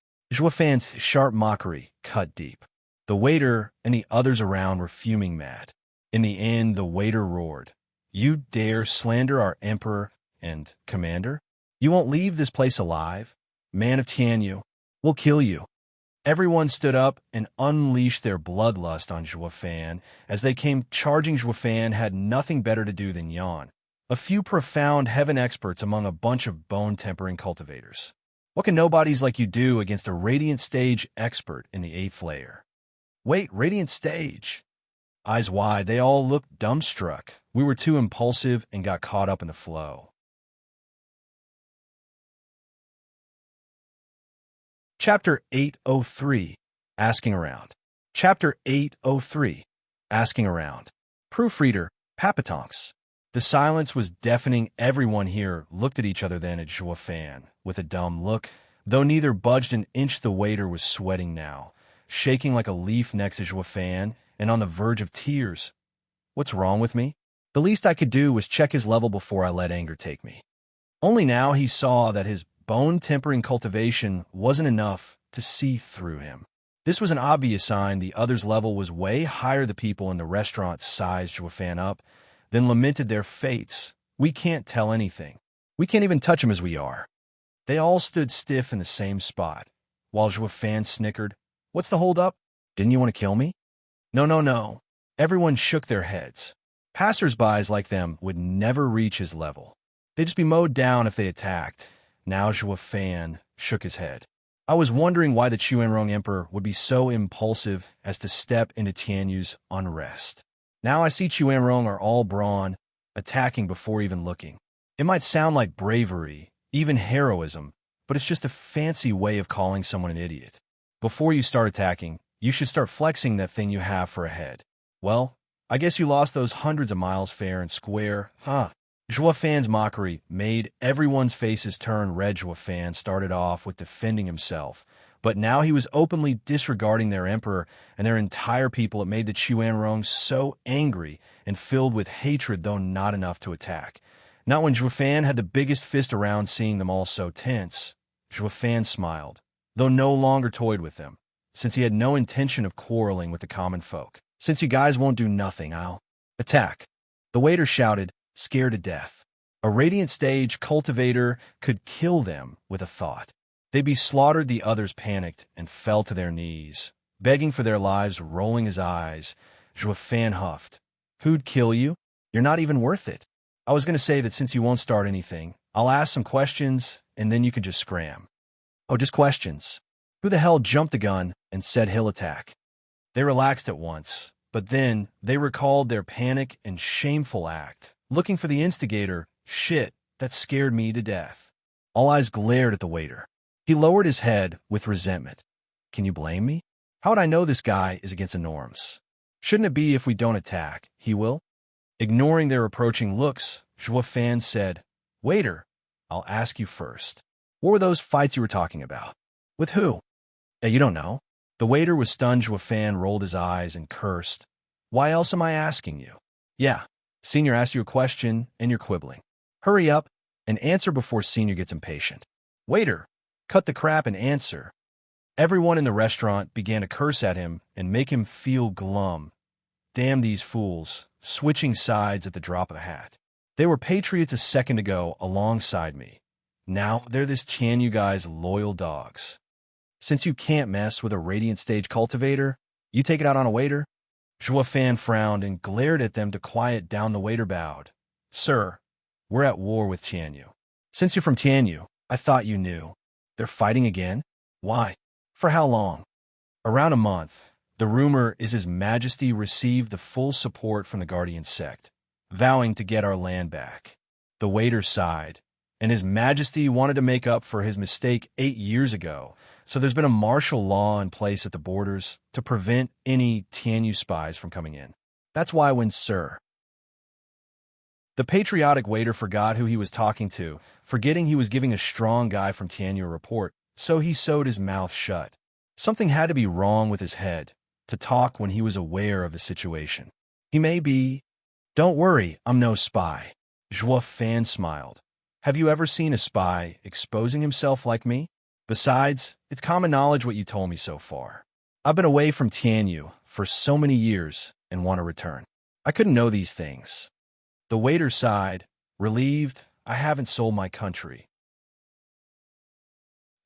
Fan's sharp mockery cut deep. The waiter and the others around were fuming mad. In the end, the waiter roared. You dare slander our emperor and commander? You won't leave this place alive? Man of Tianyu, we'll kill you. Everyone stood up and unleashed their bloodlust on Fan as they came charging. Fan had nothing better to do than yawn. A few profound heaven experts among a bunch of bone-tempering cultivators. What can nobodies like you do against a Radiant Stage expert in the 8th layer? Wait, Radiant Stage? Eyes wide, they all looked dumbstruck. We were too impulsive and got caught up in the flow. Chapter 803, Asking Around. Chapter 803, Asking Around. Proofreader, Papatonks. The silence was deafening. Everyone here looked at each other, then at Joafan with a dumb look. Though neither budged an inch, the waiter was sweating now, shaking like a leaf next to Joafan and on the verge of tears. What's wrong with me? The least I could do was check his level before I let anger take me. Only now he saw that his bone-tempering cultivation wasn't enough to see through him. This was an obvious sign the other's level was way higher. The people in the restaurant sized Joafan up, then lamented their fates. We can't tell anything. We can't even touch him as we are. They all stood stiff in the same spot, while Joafan snickered. What's the hold-up? Didn't you want to kill me? No, no, no. Everyone shook their heads. Passers-bys like them would never reach his level. They'd just be mowed down if they attacked. Now Joafan shook his head. I was wondering why the Chuanrong Emperor would be so impulsive as to step into Tianyu's unrest. Now I see Chuanrong are all brawn, attacking before even looking. It might sound like bravery, even heroism, but it's just a fancy way of calling someone an idiot. Before you start attacking, you should start flexing that thing you have for a head. Well, I guess you lost those hundreds of miles fair and square, huh? Joafan's mockery made everyone's faces turn red. Joafan started off with defending himself, but now he was openly disregarding their emperor and their entire people. It made the Chuanrong so angry and filled with hatred, though not enough to attack. Not when Joafan had the biggest fist around. Seeing them all so tense, Joafan smiled, though no longer toyed with them, since he had no intention of quarreling with the common folk. Since you guys won't do nothing, I'll attack. The waiter shouted, scared to death. A Radiant Stage cultivator could kill them with a thought. They'd be slaughtered. The others panicked and fell to their knees, begging for their lives. Rolling his eyes, Joafan huffed. Who'd kill you? You're not even worth it. I was going to say that since you won't start anything, I'll ask some questions, and then you can just scram. Oh, just questions. Who the hell jumped the gun and said he'll attack? They relaxed at once, but then they recalled their panic and shameful act, looking for the instigator. Shit, that scared me to death. All eyes glared at the waiter. He lowered his head with resentment. Can you blame me? How would I know this guy is against the norms? Shouldn't it be if we don't attack, he will? Ignoring their approaching looks, Joafan said, Waiter, I'll ask you first. What were those fights you were talking about? With who? You don't know. The waiter was stunned. Joafan rolled his eyes and cursed. Why else am I asking you? Yeah, Senior asked you a question and you're quibbling. Hurry up and answer before Senior gets impatient. Waiter, cut the crap and answer. Everyone in the restaurant began to curse at him and make him feel glum. Damn these fools, switching sides at the drop of a hat. They were patriots a second ago alongside me. Now they're this Tianyu guy's loyal dogs. Since you can't mess with a Radiant Stage cultivator, you take it out on a waiter? Joafan frowned and glared at them to quiet down. The waiter bowed. Sir, we're at war with Tianyu. Since you're from Tianyu, I thought you knew. They're fighting again? Why? For how long? Around a month. The rumor is His Majesty received the full support from the Guardian sect, vowing to get our land back. The waiter sighed, and His Majesty wanted to make up for his mistake 8 years ago, so there's been a martial law in place at the borders to prevent any Tianyu spies from coming in. That's why when Sir... The patriotic waiter forgot who he was talking to, forgetting he was giving a strong guy from Tianyu a report, so he sewed his mouth shut. Something had to be wrong with his head to talk when he was aware of the situation. He may be... Don't worry, I'm no spy. Joafan smiled. Have you ever seen a spy exposing himself like me? Besides, it's common knowledge what you told me so far. I've been away from Tianyu for so many years and want to return. I couldn't know these things. The waiter sighed, relieved. I haven't sold my country.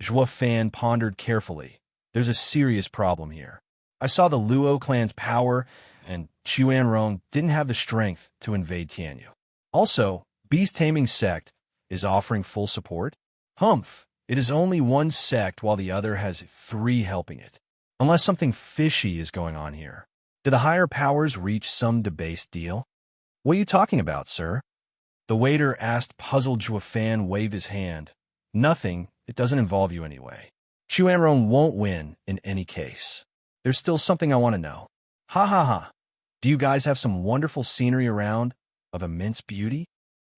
Joafan pondered carefully. There's a serious problem here. I saw the Luo clan's power, and Chuanrong didn't have the strength to invade Tianyu. Also, Beast Taming Sect is offering full support. Humph, It is only one sect while the other has 3 helping it. Unless something fishy is going on here. Did the higher powers reach some debased deal? What are you talking about, sir? The waiter asked, puzzled. Zhuo Fan waved his hand. Nothing. It doesn't involve you anyway. Chuanrong won't win in any case. There's still something I want to know. Ha ha ha. Do you guys have some wonderful scenery around of immense beauty?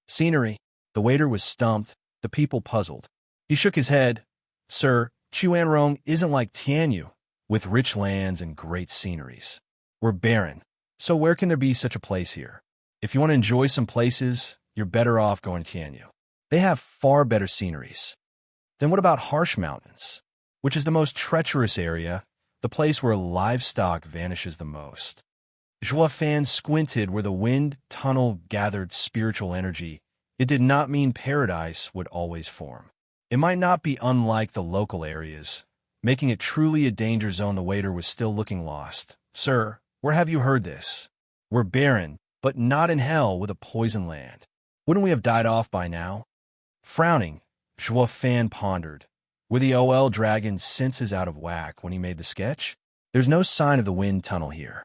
Scenery. The waiter was stumped, the people puzzled. He shook his head. Sir, Chuanrong isn't like Tianyu, with rich lands and great sceneries. We're barren. So where can there be such a place here? If you want to enjoy some places, you're better off going to Tianyu. They have far better sceneries. Then what about Harsh Mountains, which is the most treacherous area, the place where livestock vanishes the most? Zhuo Fan squinted where the wind tunnel gathered spiritual energy. It did not mean paradise would always form. It might not be unlike the local areas, making it truly a danger zone. The waiter was still looking lost. Sir, where have you heard this? We're barren, but not in hell with a poison land. Wouldn't we have died off by now? Frowning, Zhuo Fan pondered. Were the OL dragon's senses out of whack when he made the sketch? There's no sign of the wind tunnel here.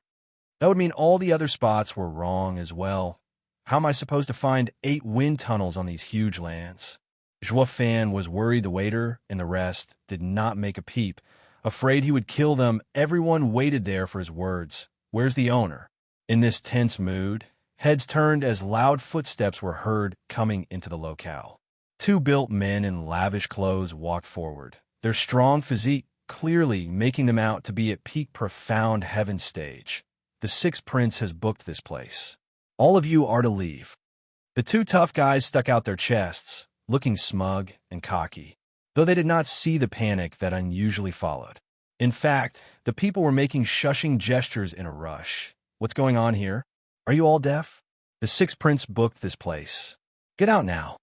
That would mean all the other spots were wrong as well. How am I supposed to find 8 wind tunnels on these huge lands? Zhuo Fan was worried. The waiter and the rest did not make a peep. Afraid he would kill them, everyone waited there for his words. Where's the owner? In this tense mood, heads turned as loud footsteps were heard coming into the locale. 2 built men in lavish clothes walked forward, their strong physique clearly making them out to be at peak profound heaven stage. The 6th prince has booked this place. All of you are to leave. The 2 tough guys stuck out their chests, looking smug and cocky, though they did not see the panic that unusually followed. In fact, the people were making shushing gestures in a rush. What's going on here? Are you all deaf? The 6th prince booked this place. Get out now.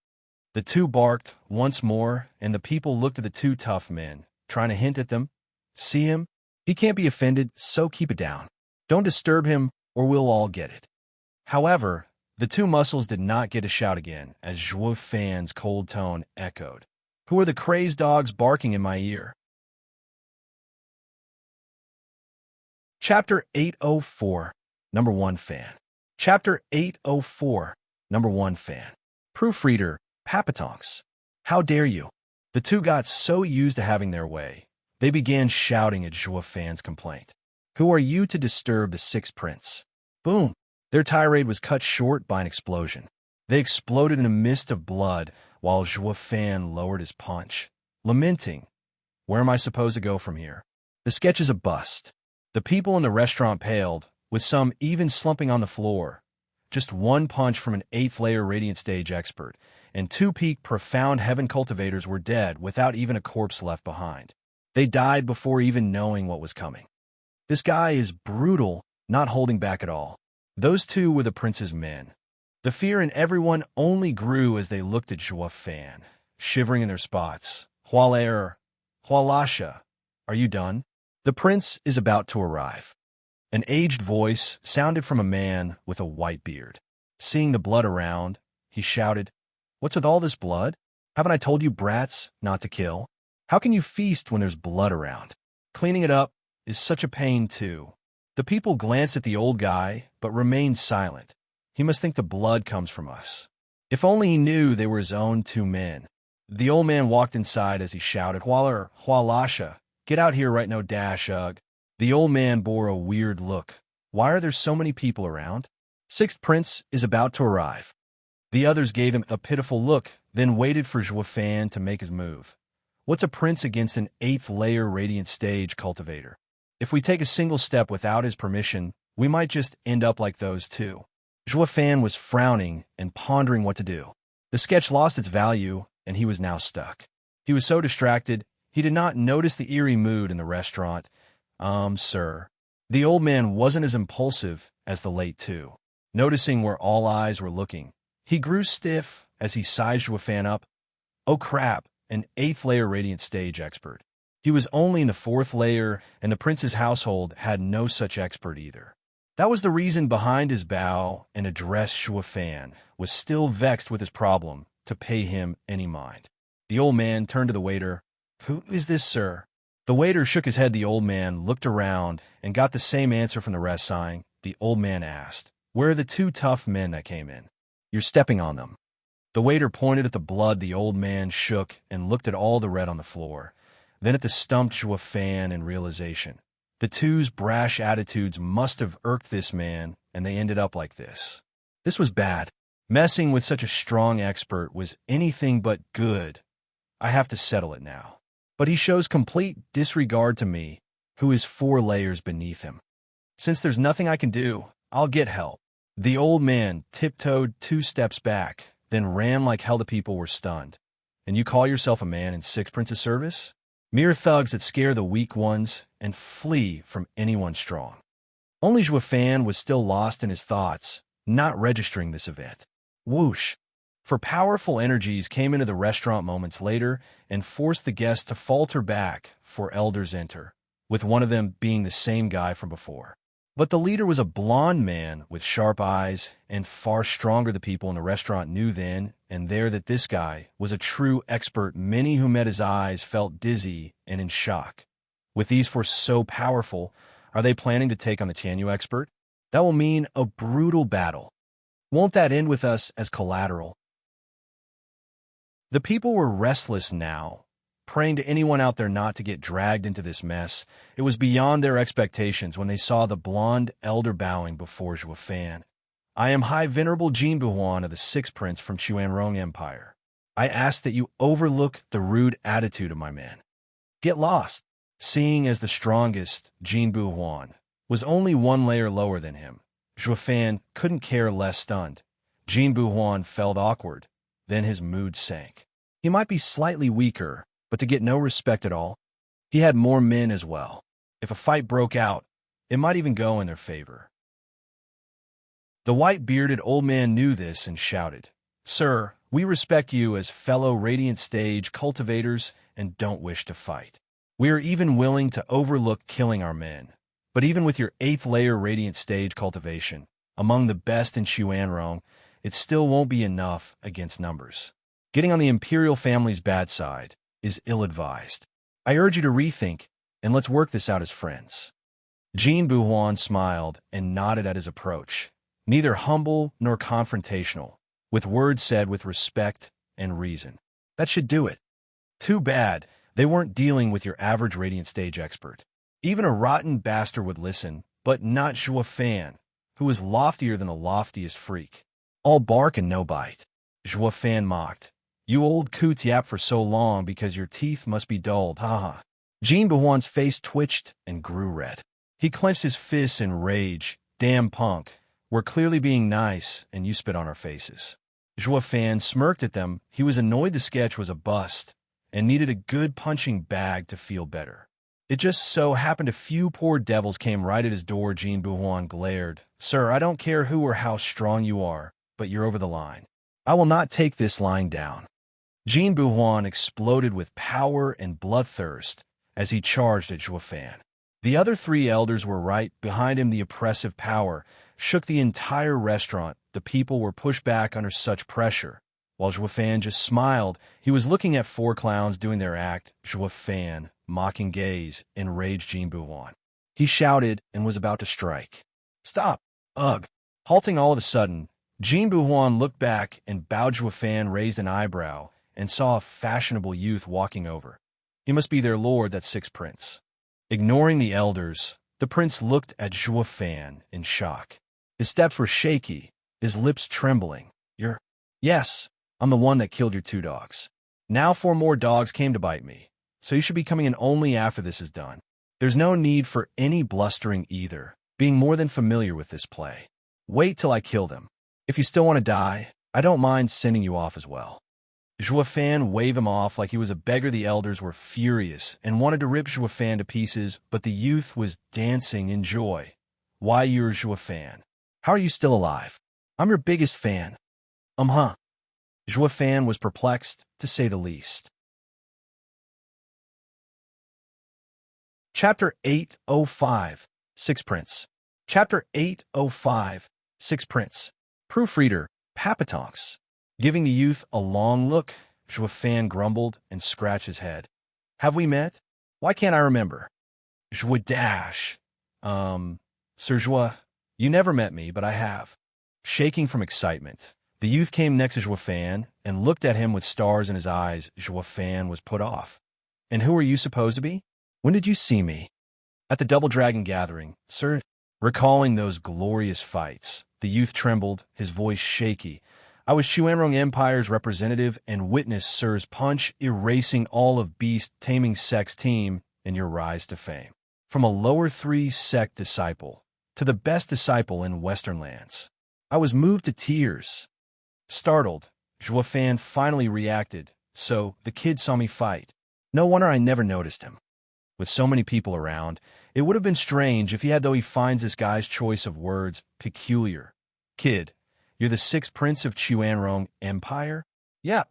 The 2 barked once more, and the people looked at the 2 tough men, trying to hint at them. See him? He can't be offended, so keep it down. Don't disturb him, or we'll all get it. However, the 2 muscles did not get a shout again, as Zhuo Fan's cold tone echoed. Who are the crazed dogs barking in my ear? Chapter 804, Number 1 Fan. Chapter 804, Number 1 Fan. Proofreader, Papatonks. How dare you? The 2 got so used to having their way, they began shouting at Zhuo Fan's complaint. Who are you to disturb the 6th prince? Boom! Their tirade was cut short by an explosion. They exploded in a mist of blood while Zhuo Fan lowered his punch, lamenting, where am I supposed to go from here? The sketch is a bust. The people in the restaurant paled, with some even slumping on the floor. Just 1 punch from an 8th layer radiant stage expert, and 2 peak profound heaven cultivators were dead without even a corpse left behind. They died before even knowing what was coming. This guy is brutal, not holding back at all. Those 2 were the prince's men. The fear in everyone only grew as they looked at Zhuo Fan, shivering in their spots. Hualaer, Hualasha, are you done? The prince is about to arrive. An aged voice sounded from a man with a white beard. Seeing the blood around, he shouted, What's with all this blood? Haven't I told you brats not to kill? How can you feast when there's blood around? Cleaning it up is such a pain too. The people glanced at the old guy, but remained silent. He must think the blood comes from us. If only he knew they were his own 2 men. The old man walked inside as he shouted, Hualasha, get out here right now, ugh. The old man bore a weird look. Why are there so many people around? 6th prince is about to arrive. The others gave him a pitiful look, then waited for Zhuo Fan to make his move. What's a prince against an 8th layer radiant stage cultivator? If we take a single step without his permission, we might just end up like those 2. Zhuo Fan was frowning and pondering what to do. The sketch lost its value, and he was now stuck. He was so distracted, he did not notice the eerie mood in the restaurant. Sir. The old man wasn't as impulsive as the late 2. Noticing where all eyes were looking, he grew stiff as he sized Zhuo Fan up. Oh crap, an 8th layer radiant stage expert. He was only in the 4th layer, and the prince's household had no such expert either. That was the reason behind his bow and address. Zhuo Fan was still vexed with his problem to pay him any mind. The old man turned to the waiter. "Who is this, sir?" The waiter shook his head. The old man looked around and got the same answer from the rest, sighing. The old man asked, "Where are the two tough men that came in?" "You're stepping on them." The waiter pointed at the blood. The old man shook and looked at all the red on the floor, then at the stumped Joafan in realization. The two's brash attitudes must have irked this man, and they ended up like this. This was bad. Messing with such a strong expert was anything but good. I have to settle it now. But he shows complete disregard to me, who is 4 layers beneath him. Since there's nothing I can do, I'll get help. The old man tiptoed 2 steps back, then ran like hell. The people were stunned. And you call yourself a man in 6 princes' service? Mere thugs that scare the weak ones and flee from anyone strong. Only Joafan was still lost in his thoughts, not registering this event. Whoosh! For powerful energies came into the restaurant moments later and forced the guests to falter back for elders enter, with one of them being the same guy from before. But the leader was a blond man with sharp eyes and far stronger. The people in the restaurant knew then and there that this guy was a true expert. Many who met his eyes felt dizzy and in shock. With these force so powerful, are they planning to take on the Tianyu expert? That will mean a brutal battle. Won't that end with us as collateral? The people were restless now, praying to anyone out there not to get dragged into this mess. It was beyond their expectations when they saw the blonde elder bowing before Joafan. "I am High Venerable Jin Buhuan of the 6th Prince from Chuanrong Empire. I ask that you overlook the rude attitude of my men. Get lost." Seeing as the strongest, Jin Buhuan was only 1 layer lower than him. Joafan couldn't care less. Stunned, Jin Buhuan felt awkward. Then his mood sank. He might be slightly weaker, but to get no respect at all. He had more men as well. If a fight broke out, it might even go in their favor. The white-bearded old man knew this and shouted, "Sir, we respect you as fellow Radiant Stage cultivators and don't wish to fight. We are even willing to overlook killing our men. But even with your 8th layer Radiant Stage cultivation, among the best in Chuanrong, it still won't be enough against numbers. Getting on the Imperial family's bad side is ill-advised. I urge you to rethink, and let's work this out as friends." Jin Buhuan smiled and nodded at his approach, neither humble nor confrontational, with words said with respect and reason. That should do it. Too bad they weren't dealing with your average Radiant Stage expert. Even a rotten bastard would listen, but not Joafan, who was loftier than the loftiest freak. All bark and no bite. Joafan mocked. "You old coots yap for so long because your teeth must be dulled, haha." Jin Buhuan's face twitched and grew red. He clenched his fists in rage. "Damn punk. We're clearly being nice, and you spit on our faces." Joafan smirked at them. He was annoyed the sketch was a bust and needed a good punching bag to feel better. It just so happened a few poor devils came right at his door. Jin Buhuan glared. "Sir, I don't care who or how strong you are, but you're over the line. I will not take this lying down." Jin Buhuan exploded with power and bloodthirst as he charged at Joafan. The other 3 elders were right behind him. The oppressive power shook the entire restaurant. The people were pushed back under such pressure. While Joafan just smiled, he was looking at 4 clowns doing their act. Joafan, mocking gaze, enraged Jin Buhuan. He shouted and was about to strike. "Stop! Ugh!" Halting all of a sudden, Jin Buhuan looked back and bowed. Joafan raised an eyebrow and saw a fashionable youth walking over. He must be their lord, that 6th prince. Ignoring the elders, the prince looked at Joafan in shock. His steps were shaky, his lips trembling. Yes, I'm the one that killed your 2 dogs. Now 4 more dogs came to bite me, so you should be coming in only after this is done. There's no need for any blustering either, being more than familiar with this play. Wait till I kill them. If you still want to die, I don't mind sending you off as well." Joafan waved him off like he was a beggar. The elders were furious and wanted to rip Joafan to pieces, but the youth was dancing in joy. "Why, you're Joafan. How are you still alive? I'm your biggest fan." Joafan was perplexed, to say the least. Chapter 805, 6th Prince. Chapter 805, 6th Prince. Proofreader, Papatonks. Giving the youth a long look, Zhua Fan grumbled and scratched his head. Have we met? Why can't I remember? Zhua dash. Sir Zhua, you never met me, but I have. Shaking from excitement, the youth came next to Zhua Fan and looked at him with stars in his eyes. Zhua Fan was put off. And who are you supposed to be? When did you see me? At the Double Dragon gathering, sir. Recalling those glorious fights, the youth trembled, his voice shaky. I was Chuanrong Empire's representative and witnessed Sir's punch erasing all of Beast Taming Sect's team in your rise to fame. From a lower 3 sect disciple to the best disciple in Western lands. I was moved to tears. Startled, Zhua Fan finally reacted. So, the kid saw me fight. No wonder I never noticed him. With so many people around, it would have been strange if he had, though he finds this guy's choice of words peculiar. Kid, you're the 6th prince of Chuanrong Empire? Yeah.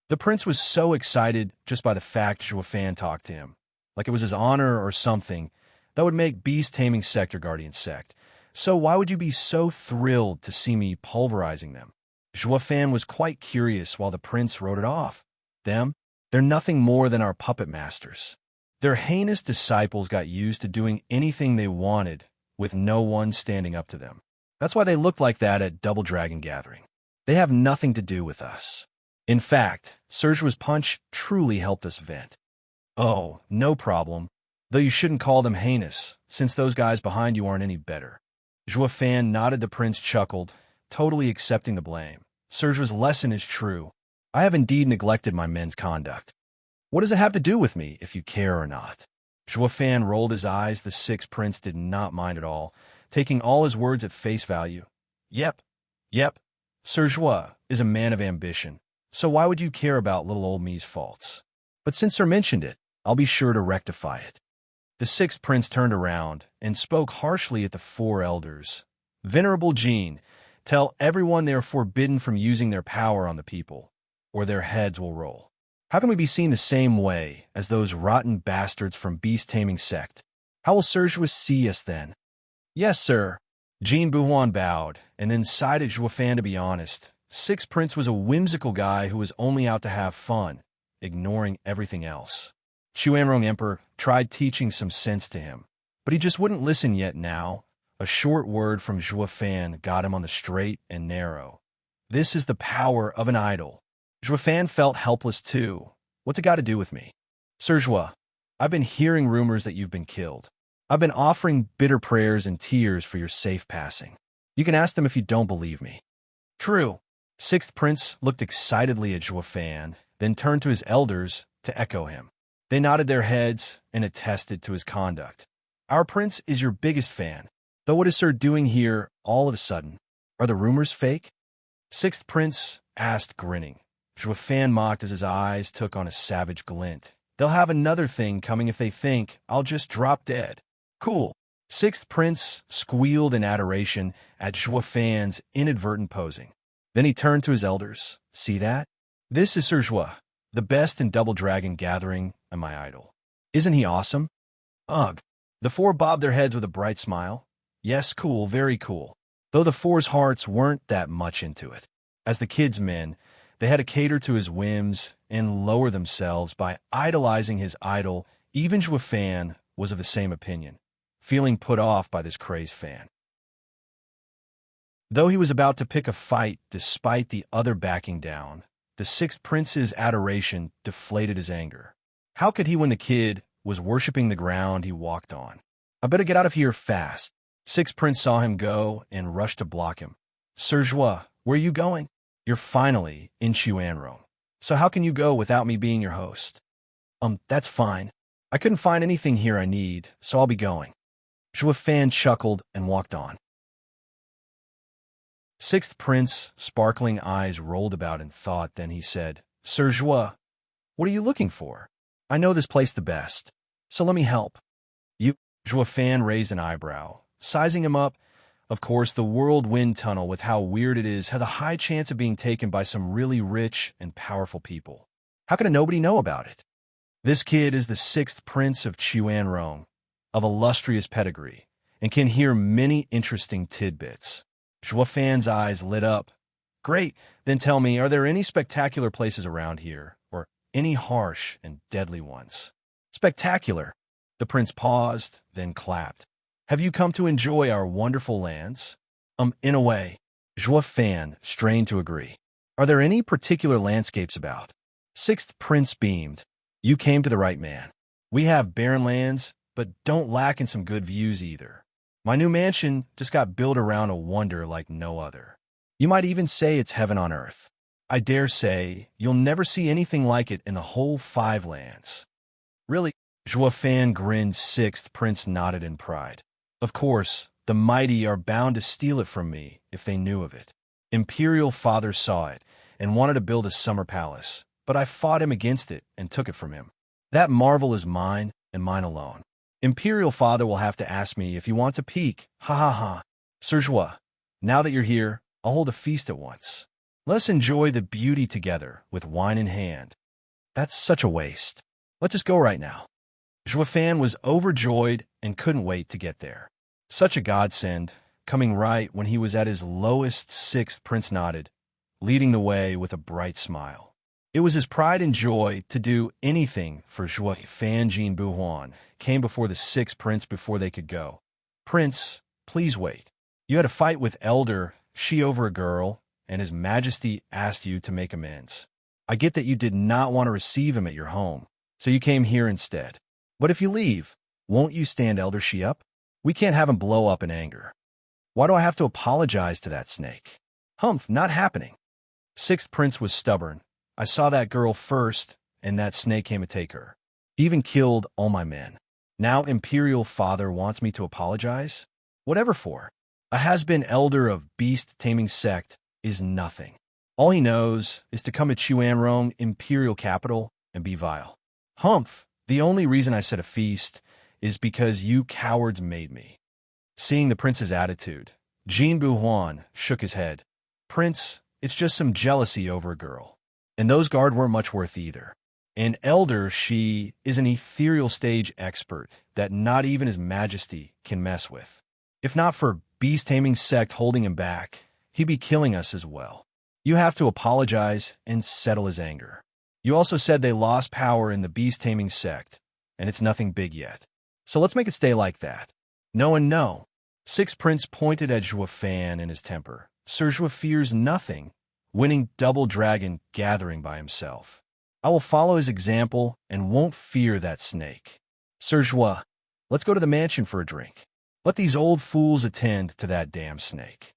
The prince was so excited just by the fact Zhua Fan talked to him. Like it was his honor or something that would make Beast Taming Sector Guardian Sect. So why would you be so thrilled to see me pulverizing them? Zhua Fan was quite curious while the prince wrote it off. Them? They're nothing more than our puppet masters. Their heinous disciples got used to doing anything they wanted with no one standing up to them. That's why they looked like that at Double Dragon Gathering. They have nothing to do with us. In fact, Sir Zhua's punch truly helped us vent. Oh, no problem. Though you shouldn't call them heinous, since those guys behind you aren't any better. Zhua Fan nodded. The prince chuckled, totally accepting the blame. Sir Zhua's lesson is true. I have indeed neglected my men's conduct. What does it have to do with me, if you care or not? Zhua Fan rolled his eyes. The 6th prince did not mind at all, taking all his words at face value. Yep. Sir Zhua is a man of ambition, so why would you care about little old me's faults? But since Sir mentioned it, I'll be sure to rectify it. The 6th prince turned around and spoke harshly at the 4 elders. Venerable Jean, tell everyone they are forbidden from using their power on the people, or their heads will roll. How can we be seen the same way as those rotten bastards from Beast Taming Sect? How will Sir Zhua see us then? Yes, sir. Jean Buhuan bowed, and then sighed at Zhua Fan. To be honest, 6th prince was a whimsical guy who was only out to have fun, ignoring everything else. Chuanrong Emperor tried teaching some sense to him, but he just wouldn't listen yet now. A short word from Zhua Fan got him on the straight and narrow. This is the power of an idol. Zhua Fan felt helpless too. What's it got to do with me? Sir Zhua, I've been hearing rumors that you've been killed. I've been offering bitter prayers and tears for your safe passing. You can ask them if you don't believe me. True. 6th prince looked excitedly at Zhua Fan, then turned to his elders to echo him. They nodded their heads and attested to his conduct. Our prince is your biggest fan. Though what is Sir doing here all of a sudden? Are the rumors fake? 6th prince asked, grinning. Zhua Fan mocked as his eyes took on a savage glint. They'll have another thing coming if they think I'll just drop dead. Cool. 6th prince squealed in adoration at Zhua Fan's inadvertent posing. Then he turned to his elders. See that? This is Sir Zhua, the best in Double Dragon Gathering and my idol. Isn't he awesome? Ugh. The 4 bobbed their heads with a bright smile. Yes, cool, very cool. Though the 4's hearts weren't that much into it. As the kids' men, they had to cater to his whims and lower themselves by idolizing his idol. Even Zhua Fan was of the same opinion, feeling put off by this crazed fan. Though he was about to pick a fight despite the other backing down, the 6th prince's adoration deflated his anger. How could he when the kid was worshipping the ground he walked on? I better get out of here fast. 6th prince saw him go and rushed to block him. Sir Zhua, where are you going? You're finally in Chuanrong. So how can you go without me being your host? That's fine. I couldn't find anything here I need, so I'll be going. Zhua Fan chuckled and walked on. 6th prince, sparkling eyes rolled about in thought. Then he said, Sir Zhua, what are you looking for? I know this place the best, so let me help. You? Zhua Fan raised an eyebrow, sizing him up. Of course, the whirlwind tunnel, with how weird it is, had a high chance of being taken by some really rich and powerful people. How could nobody know about it? This kid is the 6th prince of Chuanrong, of illustrious pedigree, and can hear many interesting tidbits. Zhua Fan's eyes lit up. Great, then tell me, are there any spectacular places around here, or any harsh and deadly ones. Spectacular. The prince paused, then clapped. Have you come to enjoy our wonderful lands? In a way. Joie Fan strained to agree. Are there any particular landscapes about? Sixth Prince beamed. You came to the right man. We have barren lands, but don't lack in some good views either. My new mansion just got built around a wonder like no other. You might even say it's heaven on earth. I dare say you'll never see anything like it in the whole 5 lands. Really? Joie Fan grinned. Sixth Prince nodded in pride. Of course, the mighty are bound to steal it from me if they knew of it. Imperial Father saw it and wanted to build a summer palace, but I fought him against it and took it from him. That marvel is mine and mine alone. Imperial Father will have to ask me if he wants a peek. Ha ha ha. Sir Joie, now that you're here, I'll hold a feast at once. Let's enjoy the beauty together with wine in hand. That's such a waste. Let's just go right now. Joie Fan was overjoyed and couldn't wait to get there. Such a godsend, coming right when he was at his lowest. Sixth Prince nodded, leading the way with a bright smile. It was his pride and joy to do anything for Joie Fan. Jean Buhuan came before the Sixth Prince before they could go. Prince, please wait. You had a fight with Elder She over a girl, and His Majesty asked you to make amends. I get that you did not want to receive him at your home, so you came here instead. But if you leave, won't you stand Elder She up? We can't have him blow up in anger. Why do I have to apologize to that snake? Humph, not happening. Sixth Prince was stubborn. I saw that girl first, and that snake came to take her. He even killed all my men. Now Imperial Father wants me to apologize? Whatever for. A has-been elder of beast-taming sect is nothing. All he knows is to come to Chuanrong, Imperial capital, and be vile. Humph, the only reason I set a feast is because you cowards made me. Seeing the prince's attitude, Jean Buhuan shook his head. Prince, it's just some jealousy over a girl. And those guard weren't much worth either. An elder, she is an ethereal stage expert that not even His Majesty can mess with. If not for beast-taming sect holding him back, he'd be killing us as well. You have to apologize and settle his anger. You also said they lost power in the beast-taming sect, and it's nothing big yet. So let's make it stay like that. No and no. Sixth Prince pointed at Joie Fan in his temper. Sir Joie fears nothing, winning Double Dragon gathering by himself. I will follow his example and won't fear that snake. Sir Joie, let's go to the mansion for a drink. Let these old fools attend to that damn snake.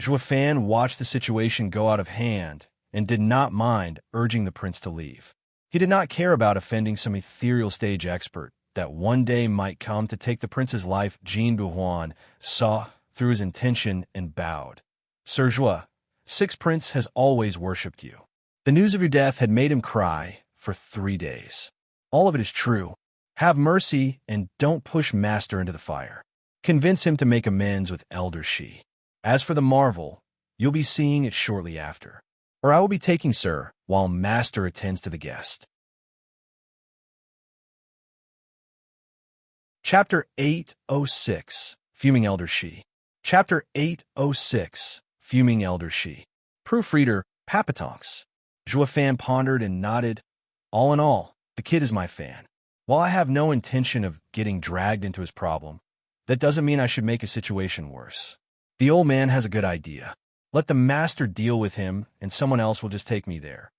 Joie Fan watched the situation go out of hand and did not mind urging the prince to leave. He did not care about offending some ethereal stage expert that one day might come to take the prince's life. Jean Buhuan saw through his intention and bowed. Sir Joie, Sixth Prince has always worshipped you. The news of your death had made him cry for 3 days. All of it is true. Have mercy and don't push Master into the fire. Convince him to make amends with Elder She. As for the marvel, you'll be seeing it shortly after. Or I will be taking Sir while Master attends to the guest. Chapter 806, Fuming Elder She. Chapter 806, Fuming Elder She. Proofreader, Papatonks. Joie Fan pondered and nodded. All in all, the kid is my fan. While I have no intention of getting dragged into his problem, that doesn't mean I should make a situation worse. The old man has a good idea. Let the Master deal with him, and someone else will just take me there.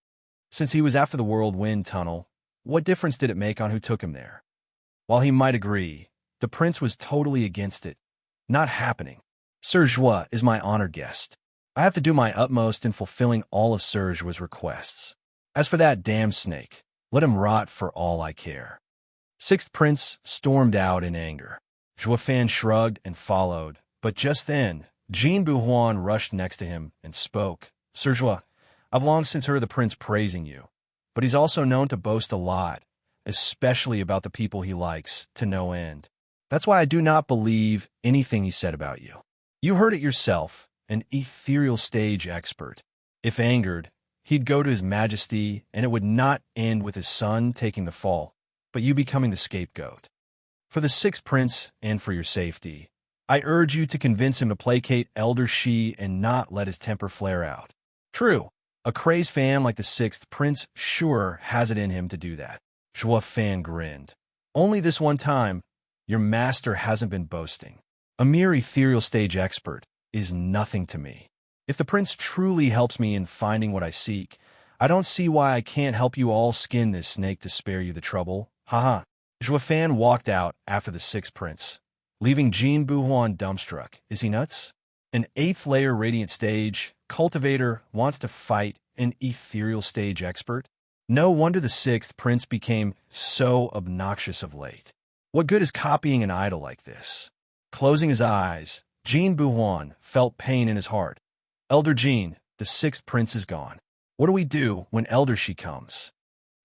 Since he was after the whirlwind tunnel, what difference did it make on who took him there? While he might agree, the prince was totally against it. Not happening. Sir Joie is my honored guest. I have to do my utmost in fulfilling all of Sir Joie's requests. As for that damn snake, let him rot for all I care. Sixth Prince stormed out in anger. Joie Fan shrugged and followed, but just then, Jean Buhuan rushed next to him and spoke. Sir Joie, I've long since heard the prince praising you, but he's also known to boast a lot, especially about the people he likes, to no end. That's why I do not believe anything he said about you. You heard it yourself, an ethereal stage expert. If angered, he'd go to His Majesty, and it would not end with his son taking the fall, but you becoming the scapegoat. For the Sixth Prince and for your safety, I urge you to convince him to placate Elder She and not let his temper flare out. True, A crazed fan like the sixth prince sure has it in him to do that. Zhua Fan grinned. Only this one time, your master hasn't been boasting. A mere ethereal stage expert is nothing to me. If the prince truly helps me in finding what I seek, I don't see why I can't help you all skin this snake to spare you the trouble. Haha. Zhua Fan walked out after the sixth prince, leaving Jin Buhuan dumbstruck. Is he nuts? An eighth-layer radiant stage cultivator wants to fight an ethereal stage expert? No wonder the sixth prince became so obnoxious of late. What good is copying an idol like this? Closing his eyes, Jin Buhuan felt pain in his heart. Elder Jin, the sixth prince is gone. What do we do when Elder Shi comes?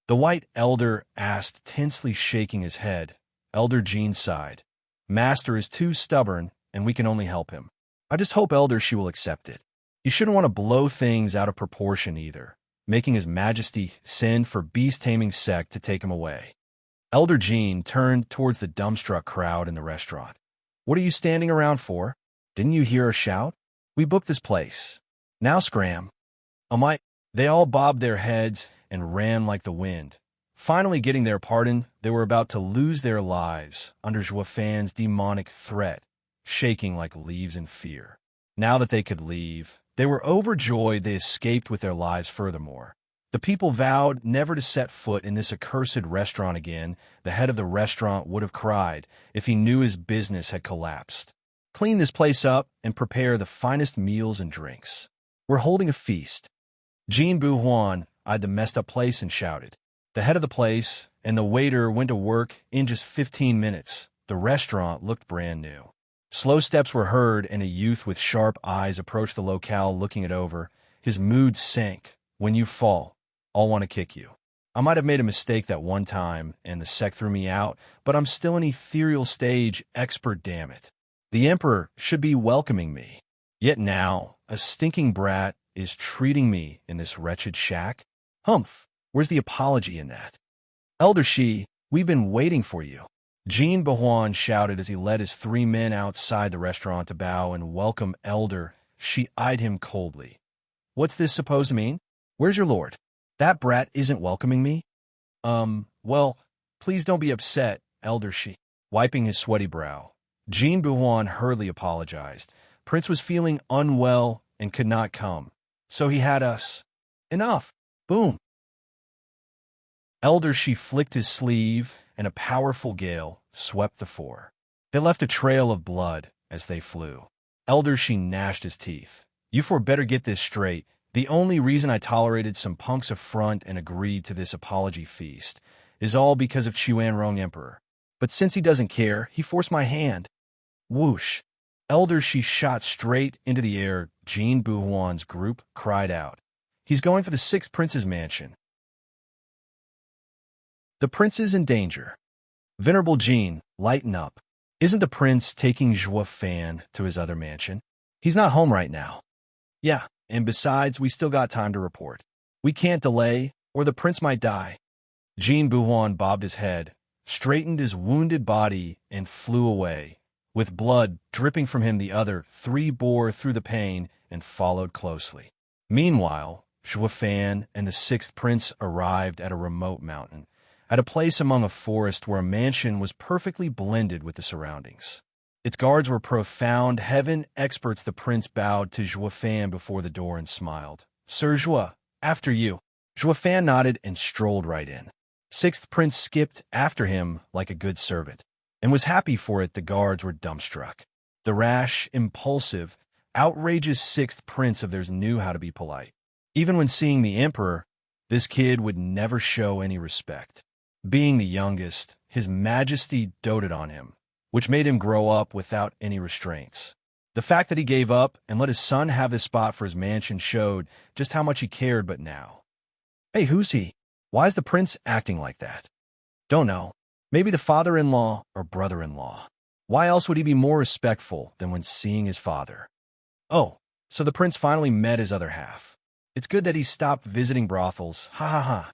The white elder asked, tensely shaking his head. Elder Jin sighed. Master is too stubborn, and we can only help him. I just hope Elder Shi will accept it. You shouldn't want to blow things out of proportion either, making His Majesty send for beast-taming sect to take him away. Elder Jin turned towards the dumbstruck crowd in the restaurant. What are you standing around for? Didn't you hear a shout? We booked this place. Now scram. They all bobbed their heads and ran like the wind. Finally getting their pardon, they were about to lose their lives under Zhua Fan's demonic threat, shaking like leaves in fear. Now that they could leave, they were overjoyed they escaped with their lives furthermore. The people vowed never to set foot in this accursed restaurant again. The head of the restaurant would have cried if he knew his business had collapsed. Clean this place up and prepare the finest meals and drinks. We're holding a feast. Jin Buhuan eyed the messed-up place and shouted. The head of the place and the waiter went to work in just 15 minutes. The restaurant looked brand new. Slow steps were heard, and a youth with sharp eyes approached the locale looking it over. His mood sank. When you fall, I'll want to kick you. I might have made a mistake that one time, and the sect threw me out, but I'm still an ethereal stage expert, damn it. The Emperor should be welcoming me. Yet now, a stinking brat is treating me in this wretched shack? Humph, where's the apology in that? Elder Shi, we've been waiting for you. Jin Buhuan shouted as he led his 3 men outside the restaurant to bow and welcome Elder. She eyed him coldly. What's this supposed to mean? Where's your lord? That brat isn't welcoming me? Well, please don't be upset, Elder Shi. Wiping his sweaty brow, Jin Buhuan hurriedly apologized. Prince was feeling unwell and could not come, so he had us. Enough. Boom. Elder Shi flicked his sleeve, and a powerful gale swept the four. They left a trail of blood as they flew. Elder Shi gnashed his teeth. You four better get this straight. The only reason I tolerated some punk's affront and agreed to this apology feast is all because of Chuanrong Emperor. But since he doesn't care, he forced my hand. Whoosh. Elder Shi shot straight into the air. Jin Buhuan's group cried out. He's going for the sixth prince's mansion. The prince is in danger. Venerable Jin, lighten up. Isn't the prince taking Zhua Fan to his other mansion? He's not home right now. Yeah, and besides, we still got time to report. We can't delay, or the prince might die. Jin Buhuan bobbed his head, straightened his wounded body, and flew away. With blood dripping from him, the other 3 bore through the pain and followed closely. Meanwhile, Zhua Fan and the sixth prince arrived at a remote mountain, at a place among a forest where a mansion was perfectly blended with the surroundings. Its guards were profound heaven experts. The prince bowed to Zhua Fan before the door and smiled. Sir Zhua, after you. Zhua Fan nodded and strolled right in. Sixth prince skipped after him like a good servant, and was happy for it. The guards were dumbstruck. The rash, impulsive, outrageous sixth prince of theirs knew how to be polite. Even when seeing the emperor, this kid would never show any respect. Being the youngest, His Majesty doted on him, which made him grow up without any restraints. The fact that he gave up and let his son have this spot for his mansion showed just how much he cared. But now, hey, who's he? Why is the prince acting like that? Don't know. Maybe the father-in-law or brother-in-law. Why else would he be more respectful than when seeing his father? Oh, so the prince finally met his other half. It's good that he stopped visiting brothels. Ha ha ha.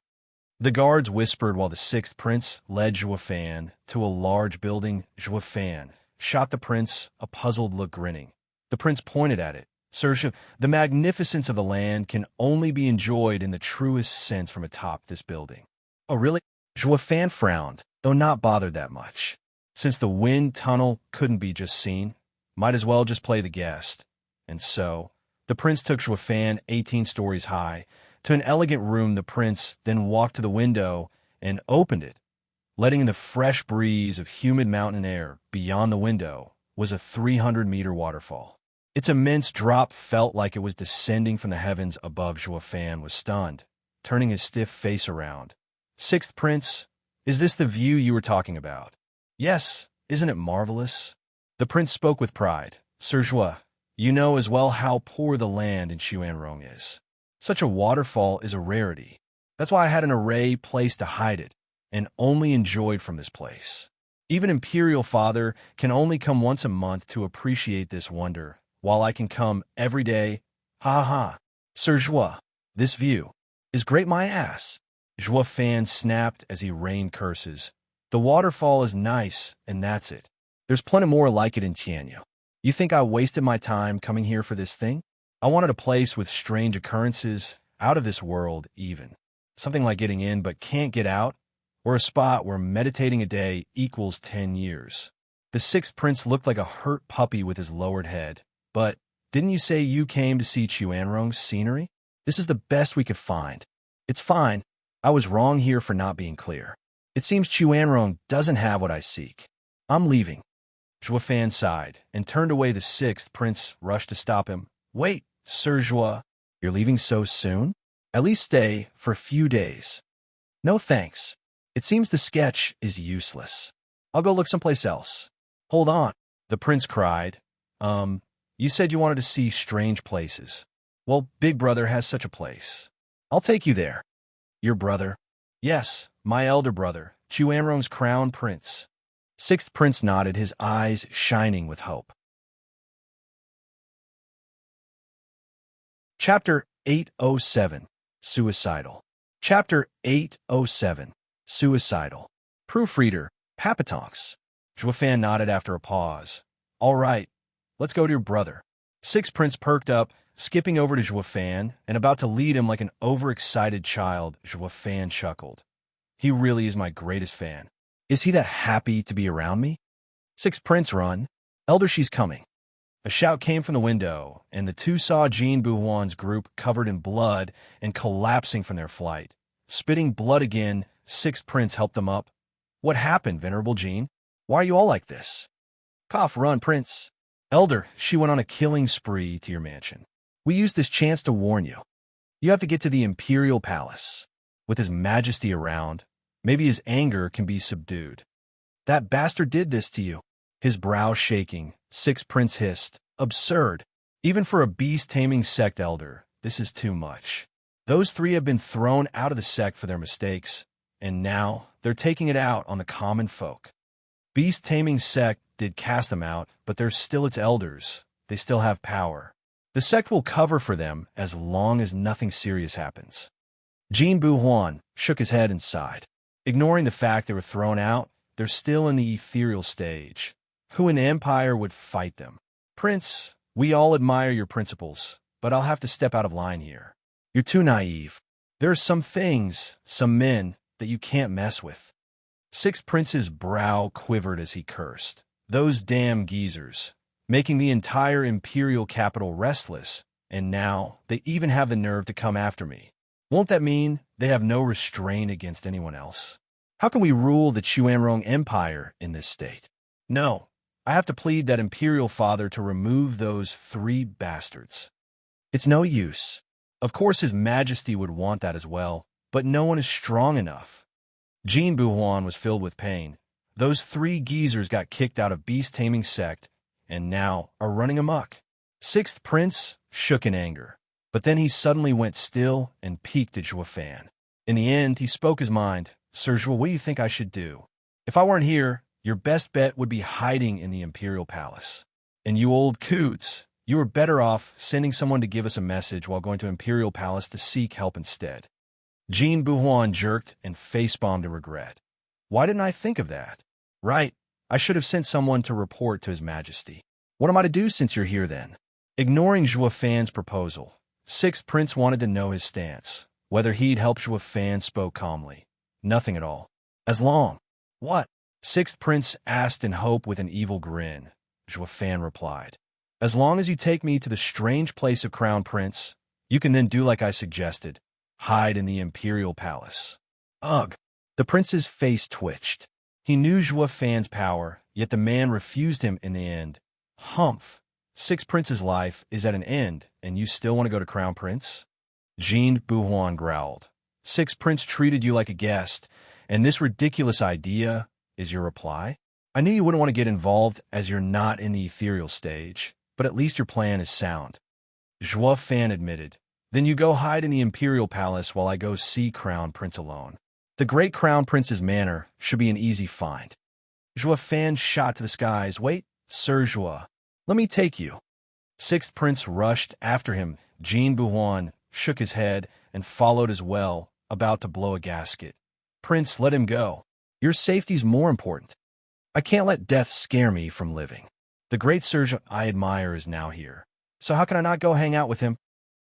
The guards whispered while the sixth prince led Zhua Fan to a large building. Zhua Fan shot the prince a puzzled look, grinning. The prince pointed at it. Sir, the magnificence of the land can only be enjoyed in the truest sense from atop this building. Oh, really? Fan frowned, though not bothered that much. Since the wind tunnel couldn't be just seen, might as well just play the guest. And so, the prince took Fan 18 stories high to an elegant room. The prince then walked to the window and opened it. Letting in the fresh breeze of humid mountain air beyond the window was a 300-meter waterfall. Its immense drop felt like it was descending from the heavens above. Fan was stunned, turning his stiff face around. Sixth Prince, is this the view you were talking about? Yes, isn't it marvelous? The prince spoke with pride. Sir Joa, you know as well how poor the land in Xuanrong is. Such a waterfall is a rarity. That's why I had an array place to hide it, and only enjoyed from this place. Even Imperial Father can only come once a month to appreciate this wonder, while I can come every day. Ha ha ha. Sir Joa, this view is great my ass. Fan snapped as he rained curses. The waterfall is nice, and that's it. There's plenty more like it in Tianyu. You think I wasted my time coming here for this thing? I wanted a place with strange occurrences, out of this world even. Something like getting in but can't get out, or a spot where meditating a day equals 10 years. The sixth prince looked like a hurt puppy with his lowered head. But didn't you say you came to see Xuanrong's scenery? This is the best we could find. It's fine. I was wrong here for not being clear. It seems Xuanrong doesn't have what I seek. I'm leaving. Fan sighed and turned away. The sixth prince rushed to stop him. Wait, Sir Joa, you're leaving so soon? At least stay for a few days. No thanks. It seems the sketch is useless. I'll go look someplace else. Hold on, the prince cried. You said you wanted to see strange places. Well, Big Brother has such a place. I'll take you there. Your brother? Yes, my elder brother, Xuanrong's crown prince. Sixth prince nodded, his eyes shining with hope. Chapter 807, Suicidal. Chapter 807, Suicidal. Proofreader, Papatonks. Fan nodded after a pause. All right, let's go to your brother. Sixth prince perked up, skipping over to Fan and about to lead him like an overexcited child. Fan chuckled. He really is my greatest fan. Is he that happy to be around me? Sixth prince, run. Elder, she's coming. A shout came from the window, and the two saw Jean Buhuan's group covered in blood and collapsing from their flight. Spitting blood again, Sixth Prince helped them up. What happened, Venerable Jean? Why are you all like this? Cough, run, Prince. Elder, she went on a killing spree to your mansion. We used this chance to warn you. You have to get to the Imperial Palace. With His Majesty around, maybe his anger can be subdued. That bastard did this to you. His brow shaking, Sixth Prince hissed. Absurd. Even for a beast-taming sect elder, this is too much. Those three have been thrown out of the sect for their mistakes, and now they're taking it out on the common folk. Beast-taming sect did cast them out, but they're still its elders. They still have power. The sect will cover for them as long as nothing serious happens. Jean Buhuan shook his head and sighed. Ignoring the fact they were thrown out, they're still in the ethereal stage. Who in the Empire would fight them? Prince, we all admire your principles, but I'll have to step out of line here. You're too naive. There are some things, some men, that you can't mess with. Sixth Prince's brow quivered as he cursed. Those damn geezers, making the entire imperial capital restless, and now they even have the nerve to come after me. Won't that mean they have no restraint against anyone else? How can we rule the Xuanrong Empire in this state? No, I have to plead that Imperial Father to remove those three bastards. It's no use. Of course His Majesty would want that as well, but no one is strong enough. Jean Buhuan was filled with pain. Those three geezers got kicked out of beast-taming sect, and now are running amok. Sixth Prince shook in anger, but then he suddenly went still and peeked at Fan. In the end, he spoke his mind. Sir Joa, what do you think I should do? If I weren't here, your best bet would be hiding in the Imperial Palace. And you old coots, you were better off sending someone to give us a message while going to Imperial Palace to seek help instead. Jean Buhuan jerked and facepalmed in regret. Why didn't I think of that? Right, I should have sent someone to report to His Majesty. What am I to do since you're here then? Ignoring Zhuo Fan's proposal, Sixth Prince wanted to know his stance. Whether he'd help Zhuo Fan spoke calmly. Nothing at all. As long. What? Sixth Prince asked in hope with an evil grin. Zhuo Fan replied. As long as you take me to the strange place of Crown Prince, you can then do like I suggested. Hide in the Imperial Palace. Ugh. The prince's face twitched. He knew Zhuo Fan's power, yet the man refused him in the end. Humph. Sixth Prince's life is at an end, and you still want to go to Crown Prince? Jean Buhuan growled. Sixth Prince treated you like a guest, and this ridiculous idea is your reply? I knew you wouldn't want to get involved as you're not in the ethereal stage, but at least your plan is sound. Zhuo Fan admitted. Then you go hide in the Imperial Palace while I go see Crown Prince alone. The great Crown Prince's manor should be an easy find. Zhuo Fan shot to the skies. Wait, Sir Zhuo. Let me take you. Sixth Prince rushed after him. Jean Buhuan shook his head and followed as well, about to blow a gasket. Prince, let him go. Your safety's more important. I can't let death scare me from living. The great Sir Zhuo I admire is now here. So how can I not go hang out with him?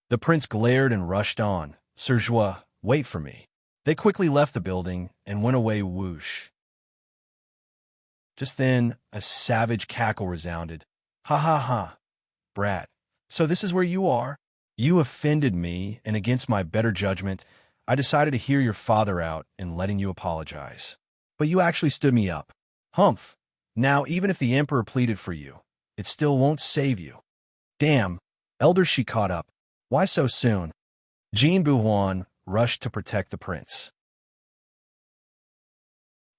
The prince glared and rushed on. Sir Zhuo, wait for me. They quickly left the building and went away whoosh. Just then, a savage cackle resounded. Ha ha ha. Brat, so this is where you are? You offended me, and against my better judgment, I decided to hear your father out in letting you apologize. But you actually stood me up. Humph. Now, even if the Emperor pleaded for you, it still won't save you. Damn. Elder, she caught up. Why so soon? Jean Buhuan rushed to protect the prince.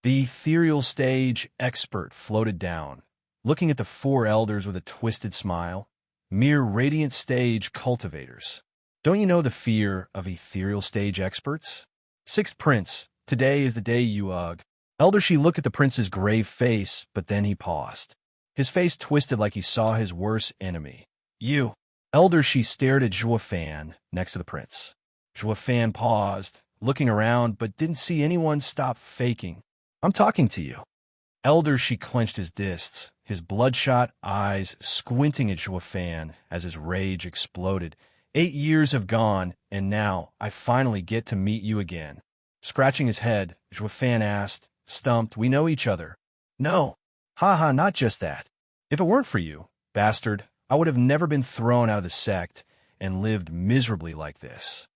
The ethereal stage expert floated down, looking at the four elders with a twisted smile. Mere radiant stage cultivators. Don't you know the fear of ethereal stage experts? Sixth Prince, today is the day you ugh. Elder, she looked at the prince's grave face, but then he paused. His face twisted like he saw his worst enemy. You. Elder, she stared at Zhuo Fan next to the prince. Zhuo Fan paused, looking around, but didn't see anyone stop faking. I'm talking to you. Elder, she clenched his fists, his bloodshot eyes squinting at Zhuo Fan as his rage exploded. 8 years have gone, and now I finally get to meet you again. Scratching his head, Zhuo Fan asked, stumped, we know each other. No. Ha, not just that. If it weren't for you, bastard, I would have never been thrown out of the sect and lived miserably like this.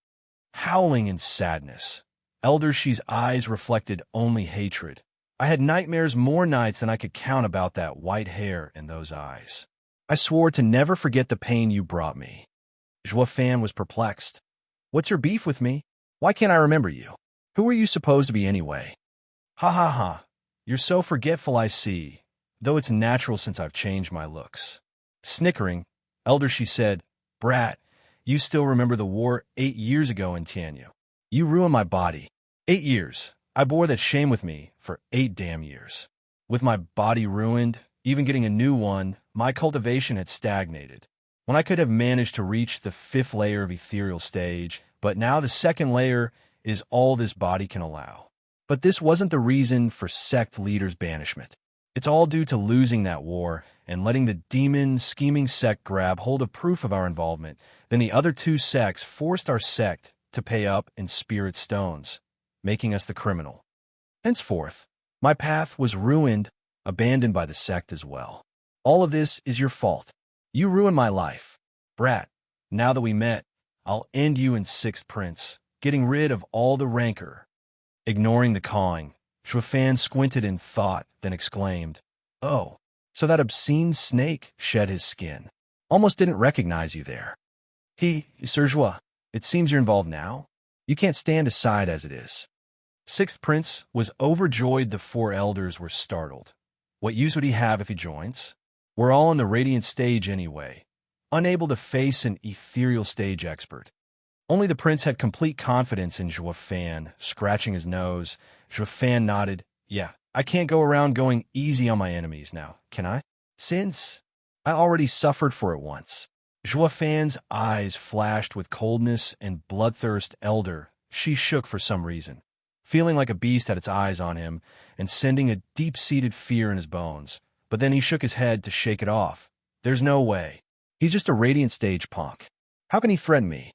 Howling in sadness, Elder Shi's eyes reflected only hatred. I had nightmares more nights than I could count about that white hair and those eyes. I swore to never forget the pain you brought me. Zhuo Fan was perplexed. What's your beef with me? Why can't I remember you? Who are you supposed to be anyway? Ha. You're so forgetful, I see, though it's natural since I've changed my looks. Snickering, Elder Shi said, Brat, you still remember the war 8 years ago in Tianyu. You ruined my body. 8 years. I bore that shame with me for 8 damn years. With my body ruined, even getting a new one, my cultivation had stagnated. When I could have managed to reach the 5th layer of ethereal stage, but now the 2nd layer is all this body can allow. But this wasn't the reason for sect leaders' banishment. It's all due to losing that war and letting the demon scheming sect grab hold of proof of our involvement. Then the other 2 sects forced our sect to pay up in spirit stones, making us the criminal. Henceforth, my path was ruined, abandoned by the sect as well. All of this is your fault. You ruined my life. Brat, now that we met, I'll end you in Sixth Prince, getting rid of all the rancor. Ignoring the cawing, Zhuo Fan squinted in thought, then exclaimed, Oh, so that obscene snake shed his skin. Almost didn't recognize you there. Sir Zhuo, it seems you're involved now. You can't stand aside as it is. Sixth Prince was overjoyed. The 4 elders were startled. What use would he have if he joins? We're all on the radiant stage anyway, unable to face an ethereal stage expert. Only the prince had complete confidence in Zhuo Fan, scratching his nose. Zhuo Fan nodded. Yeah, I can't go around going easy on my enemies now, can I? Since I already suffered for it once. Zhuo Fan's eyes flashed with coldness and bloodthirst. Elder, she shook for some reason, feeling like a beast had its eyes on him and sending a deep-seated fear in his bones. But then he shook his head to shake it off. There's no way. He's just a radiant stage punk. How can he threaten me?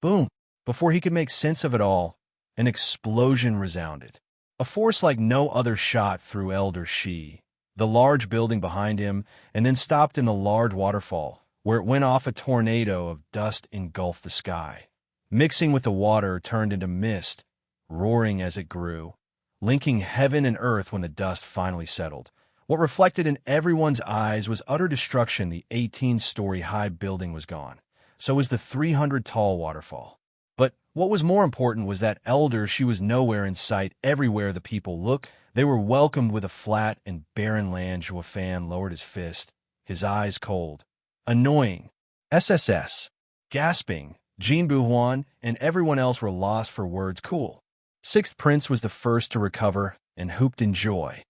Boom! Before he could make sense of it all, an explosion resounded. A force like no other shot through Elder Shi, the large building behind him, and then stopped in a large waterfall, where it went off. A tornado of dust engulfed the sky. Mixing with the water turned into mist, roaring as it grew, linking heaven and earth. When the dust finally settled, what reflected in everyone's eyes was utter destruction. The 18-story-high building was gone. So was the 300-tall waterfall. But what was more important was that Elder She was nowhere in sight. Everywhere the people looked, they were welcomed with a flat and barren land. Zhuo Fan lowered his fist, his eyes cold. Annoying. SSS. Gasping. Jin Buhuan and everyone else were lost for words. Cool. Sixth Prince was the first to recover and whooped in joy.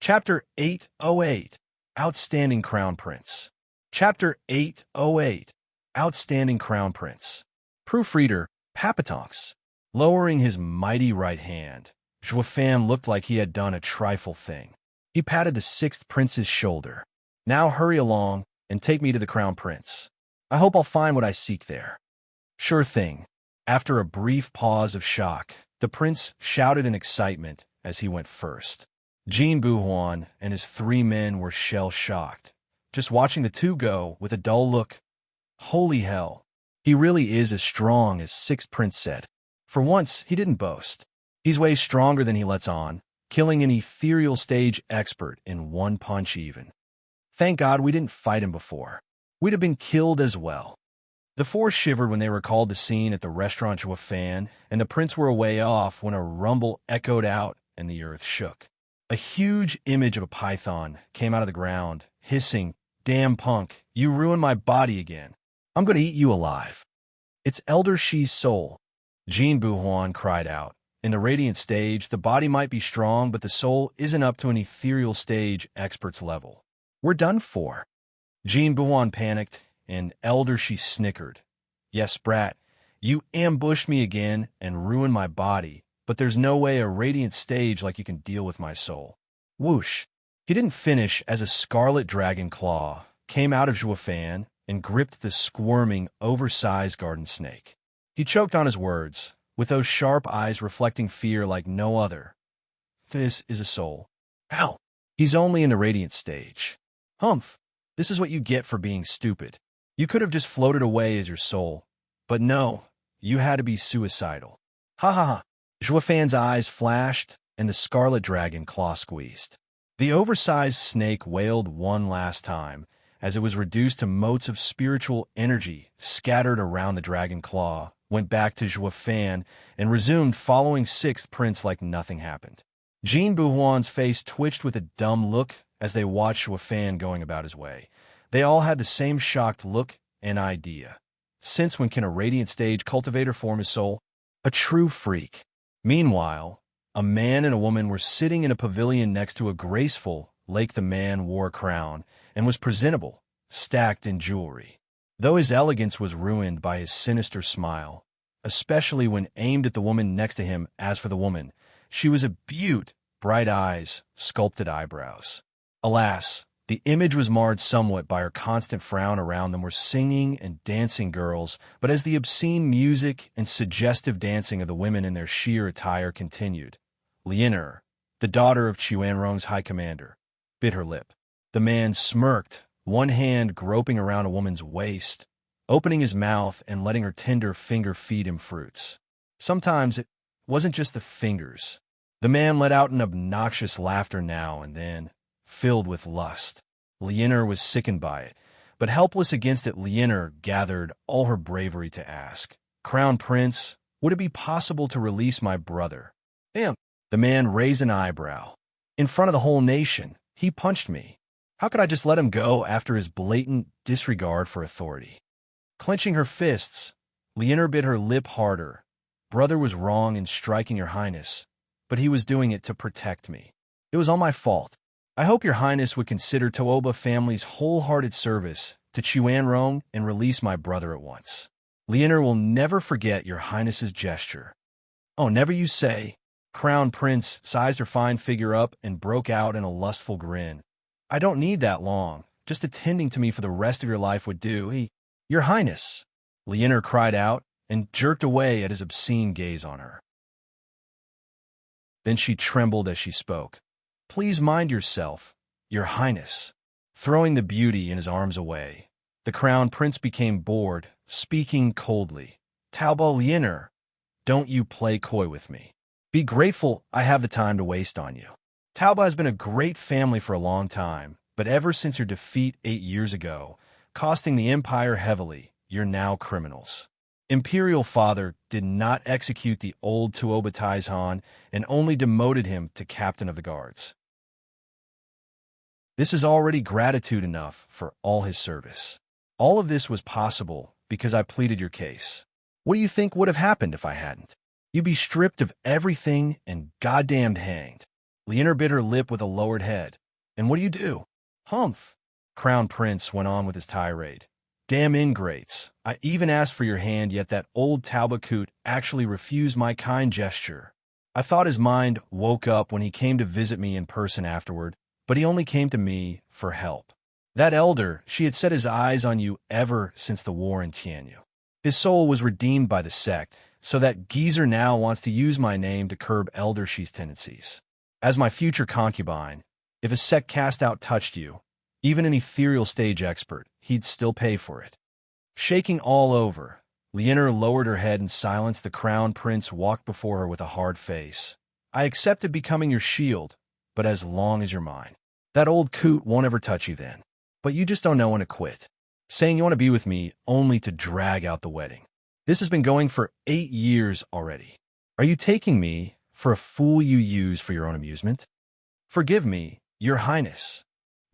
Chapter 808. Outstanding Crown Prince. Chapter 808. Outstanding Crown Prince. Proofreader, Papatonks. Lowering his mighty right hand, Zhuo Fan looked like he had done a trifle thing. He patted the sixth prince's shoulder. Now hurry along and take me to the Crown Prince. I hope I'll find what I seek there. Sure thing. After a brief pause of shock, the prince shouted in excitement as he went first. Jin Buhuan and his 3 men were shell-shocked, just watching the two go with a dull look. Holy hell, he really is as strong as Sixth Prince said. For once, he didn't boast. He's way stronger than he lets on, killing an ethereal stage expert in one punch even. Thank God we didn't fight him before. We'd have been killed as well. The 4 shivered when they recalled the scene at the restaurant. Zhuo Fan and the prince were a way off when a rumble echoed out and the earth shook. A huge image of a python came out of the ground, hissing, "Damn punk, you ruined my body again. I'm going to eat you alive." It's Elder Shi's soul. Jin Buhuan cried out. In the radiant stage, the body might be strong, but the soul isn't up to an ethereal stage expert's level. We're done for. Jin Buhuan panicked, and Elder Shi snickered. Yes, brat, you ambushed me again and ruined my body, but there's no way a radiant stage like you can deal with my soul. Whoosh. He didn't finish as a scarlet dragon claw came out of Zhuo Fan and gripped the squirming, oversized garden snake. He choked on his words, with those sharp eyes reflecting fear like no other. This is a soul. Ow! He's only in the radiant stage. Humph! This is what you get for being stupid. You could have just floated away as your soul. But no, you had to be suicidal. Ha ha ha! Zhuo Fan's eyes flashed, and the scarlet dragon claw squeezed. The oversized snake wailed one last time, as it was reduced to motes of spiritual energy scattered around the dragon claw, went back to Zhuo Fan, and resumed following Sixth Prince like nothing happened. Jin Buhuan's face twitched with a dumb look as they watched Zhuo Fan going about his way. They all had the same shocked look and idea. Since when can a radiant stage cultivator form his soul? A true freak. Meanwhile, a man and a woman were sitting in a pavilion next to a graceful lake. The man wore a crown and was presentable, stacked in jewelry, though his elegance was ruined by his sinister smile, especially when aimed at the woman next to him. As for the woman, she was a beaut, bright eyes, sculpted eyebrows. Alas, the image was marred somewhat by her constant frown. Around them were singing and dancing girls, but as the obscene music and suggestive dancing of the women in their sheer attire continued, Lianer, the daughter of Chuanrong's high commander, bit her lip. The man smirked, one hand groping around a woman's waist, opening his mouth and letting her tender finger feed him fruits. Sometimes it wasn't just the fingers. The man let out an obnoxious laughter now and then, filled with lust. Lianer was sickened by it, but helpless against it. Lianer gathered all her bravery to ask, "Crown Prince, would it be possible to release my brother?" Damn! The man raised an eyebrow. In front of the whole nation, he punched me. How could I just let him go after his blatant disregard for authority? Clenching her fists, Lianer bit her lip harder. Brother was wrong in striking your highness, but he was doing it to protect me. It was all my fault. I hope your highness would consider Tooba family's wholehearted service to Chuanrong and release my brother at once. Lianer will never forget your highness's gesture. Oh, never you say. Crown Prince sized her fine figure up and broke out in a lustful grin. I don't need that long. Just attending to me for the rest of your life would do. Your Highness, Leonor cried out and jerked away at his obscene gaze on her. Then she trembled as she spoke. Please mind yourself, Your Highness. Throwing the beauty in his arms away, the crown prince became bored, speaking coldly. Tauba Leonor, don't you play coy with me. Be grateful I have the time to waste on you. Tauba has been a great family for a long time, but ever since your defeat 8 years ago, costing the Empire heavily, you're now criminals. Imperial Father did not execute the old Tuoba Taizhan and only demoted him to captain of the guards. This is already gratitude enough for all his service. All of this was possible because I pleaded your case. What do you think would have happened if I hadn't? You'd be stripped of everything and goddamned hanged. Leonor bit her lip with a lowered head. And what do you do? Humph! Crown Prince went on with his tirade. Damn ingrates. I even asked for your hand, yet that old Tauba coot actually refused my kind gesture. I thought his mind woke up when he came to visit me in person afterward, but he only came to me for help. That elder, she had set his eyes on you ever since the war in Tianyu. His soul was redeemed by the sect, so that geezer now wants to use my name to curb elder she's tendencies. As my future concubine, if a sect cast out touched you, even an ethereal stage expert, he'd still pay for it. Shaking all over, Leonor lowered her head in silence. The crown prince walked before her with a hard face. I accepted becoming your shield, but as long as you're mine. That old coot won't ever touch you then. But you just don't know when to quit. Saying you want to be with me only to drag out the wedding. This has been going for 8 years already. Are you taking me for a fool you use for your own amusement? Forgive me, Your Highness.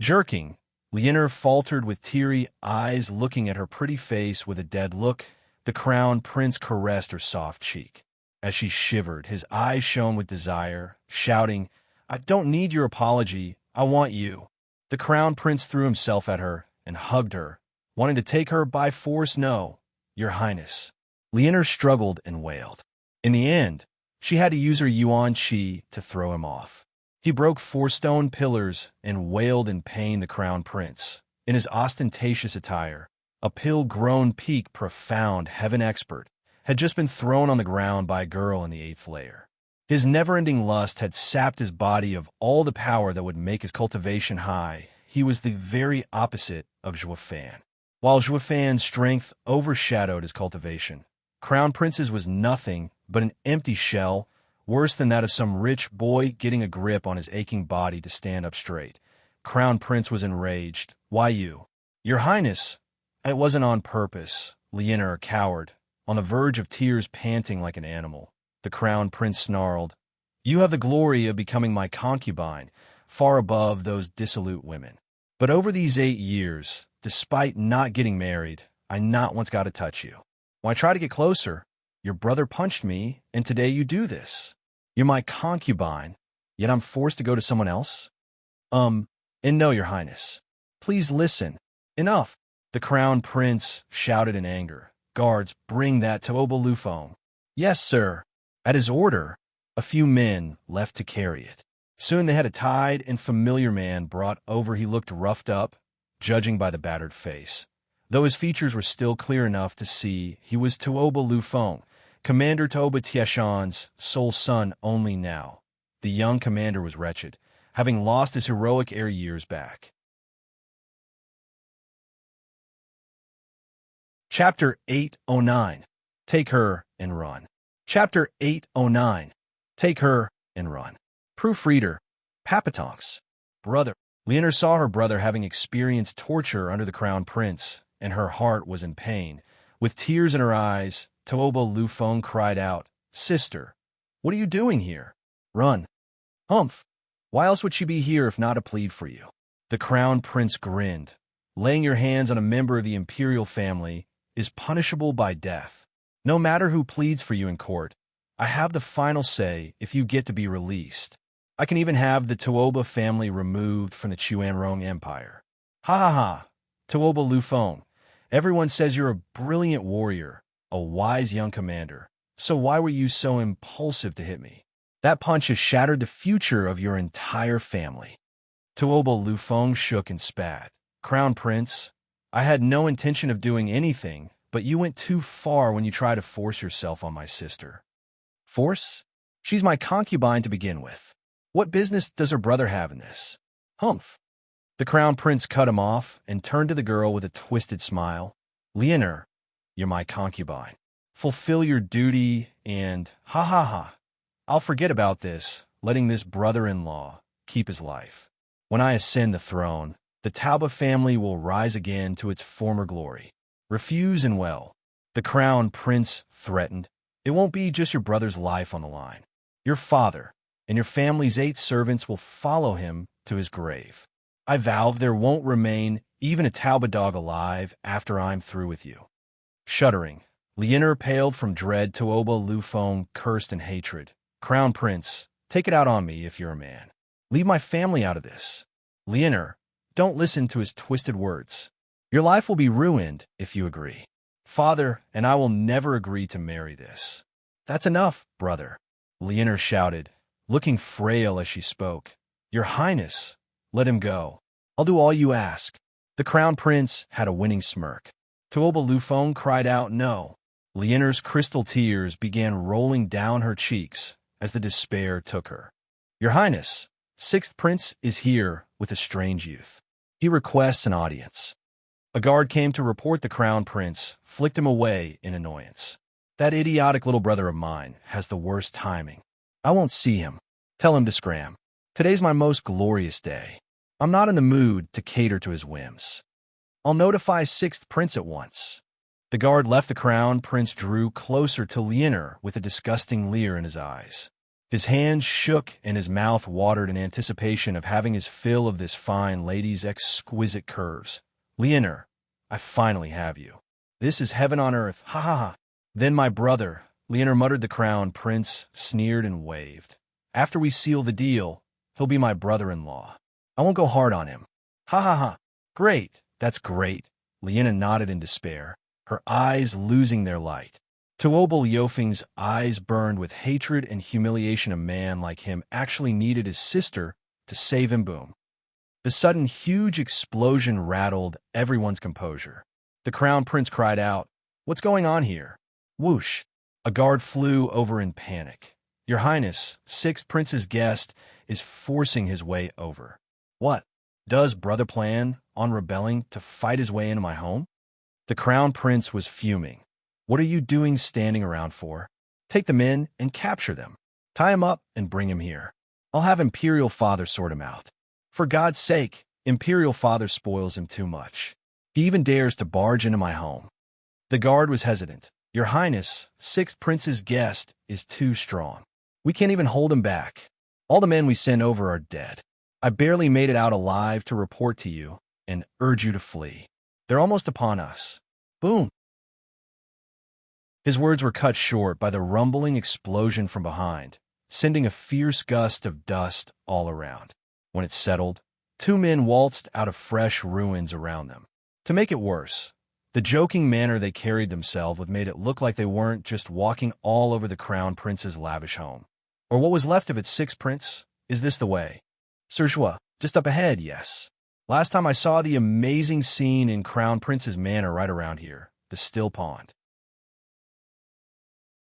Jerking, Leonor faltered with teary eyes, looking at her pretty face with a dead look. The crown prince caressed her soft cheek. As she shivered, his eyes shone with desire, shouting, I don't need your apology, I want you. The crown prince threw himself at her and hugged her, wanting to take her by force. No, Your Highness. Leonor struggled and wailed. In the end, she had to use her yuan qi to throw him off. He broke 4 stone pillars and wailed in pain. The crown prince, in his ostentatious attire, a pill-grown peak profound heaven expert, had just been thrown on the ground by a girl in the 8th layer. His never-ending lust had sapped his body of all the power that would make his cultivation high. He was the very opposite of Zhuofan. While Zhuofan's strength overshadowed his cultivation, Crown Prince's was nothing but an empty shell, worse than that of some rich boy getting a grip on his aching body to stand up straight. Crown Prince was enraged. Why you? Your Highness, it wasn't on purpose. Leonor, a coward, on the verge of tears, panting like an animal. The Crown Prince snarled, You have the glory of becoming my concubine, far above those dissolute women. But over these 8 years, despite not getting married, I not once got to touch you. When I tried to get closer, your brother punched me, and today you do this. You're my concubine, yet I'm forced to go to someone else? And no, Your Highness. Please listen. Enough. The Crown Prince shouted in anger. Guards, bring that to Obalufong. Yes, sir. At his order, a few men left to carry it. Soon they had a tied and familiar man brought over. He looked roughed up, judging by the battered face. Though his features were still clear enough to see, he was Tuoba Lufeng, Commander Tuoba Tieshan's sole son only now. The young commander was wretched, having lost his heroic heir years back. Chapter 809. Take her and run. Chapter 809. Take her and run. Proofreader, Papatonks. Brother. Leonor saw her brother having experienced torture under the Crown Prince, and her heart was in pain. With tears in her eyes, Tuoba Lufeng cried out, Sister, what are you doing here? Run. Humph. Why else would she be here if not to plead for you? The Crown Prince grinned. Laying your hands on a member of the imperial family is punishable by death. No matter who pleads for you in court, I have the final say if you get to be released. I can even have the Tuoba family removed from the Chuanrong Empire. Ha ha ha. Tuoba Lufeng, everyone says you're a brilliant warrior, a wise young commander. So why were you so impulsive to hit me? That punch has shattered the future of your entire family. Tuoba Lufeng shook and spat. Crown Prince, I had no intention of doing anything, but you went too far when you tried to force yourself on my sister. Force? She's my concubine to begin with. What business does her brother have in this? Humph. The Crown Prince cut him off and turned to the girl with a twisted smile. Leonor, you're my concubine. Fulfill your duty and ha ha ha. I'll forget about this, letting this brother-in-law keep his life. When I ascend the throne, the Tauba family will rise again to its former glory. Refuse and well. The Crown Prince threatened. It won't be just your brother's life on the line. Your father and your family's 8 servants will follow him to his grave. I vow there won't remain even a Tauba dog alive after I'm through with you. Shuddering, Leonor paled from dread. Tuoba Lufeng cursed in hatred. Crown Prince, take it out on me if you're a man. Leave my family out of this. Leonor, don't listen to his twisted words. Your life will be ruined if you agree. Father and I will never agree to marry this. That's enough, brother, Leonor shouted, looking frail as she spoke. Your Highness, let him go. I'll do all you ask. The Crown Prince had a winning smirk. Tuoba Lufeng cried out no. Leonor's crystal tears began rolling down her cheeks as the despair took her. Your Highness, 6th Prince is here with a strange youth. He requests an audience. A guard came to report the Crown Prince, flicked him away in annoyance. That idiotic little brother of mine has the worst timing. I won't see him. Tell him to scram. Today's my most glorious day. I'm not in the mood to cater to his whims. I'll notify 6th Prince at once. The guard left. The Crown Prince drew closer to Leonor with a disgusting leer in his eyes. His hands shook and his mouth watered in anticipation of having his fill of this fine lady's exquisite curves. Leonor, I finally have you. This is heaven on earth, ha ha ha. Then my brother, Leonor muttered. The Crown Prince sneered and waved. After we seal the deal, he'll be my brother-in-law. I won't go hard on him. Ha ha ha. Great, that's great. Leonor nodded in despair, her eyes losing their light. Tuoba Lufeng's eyes burned with hatred and humiliation. A man like him actually needed his sister to save him. Boom. The sudden huge explosion rattled everyone's composure. The Crown Prince cried out, "What's going on here?" Whoosh! A guard flew over in panic. Your Highness, 6th Prince's guest is forcing his way over. What? Does brother plan on rebelling to fight his way into my home? The Crown Prince was fuming. What are you doing standing around for? Take them in and capture them. Tie him up and bring him here. I'll have Imperial Father sort him out. For God's sake, Imperial Father spoils him too much. He even dares to barge into my home. The guard was hesitant. Your Highness, 6th Prince's guest is too strong. We can't even hold him back. All the men we sent over are dead. I barely made it out alive to report to you and urge you to flee. They're almost upon us. Boom. His words were cut short by the rumbling explosion from behind, sending a fierce gust of dust all around. When it settled, 2 men waltzed out of fresh ruins around them. To make it worse, the joking manner they carried themselves with made it look like they weren't just walking all over the Crown Prince's lavish home. Or what was left of it. 6th Prince, is this the way? Sir Joie, just up ahead, yes. Last time I saw the amazing scene in Crown Prince's manor right around here, the still pond.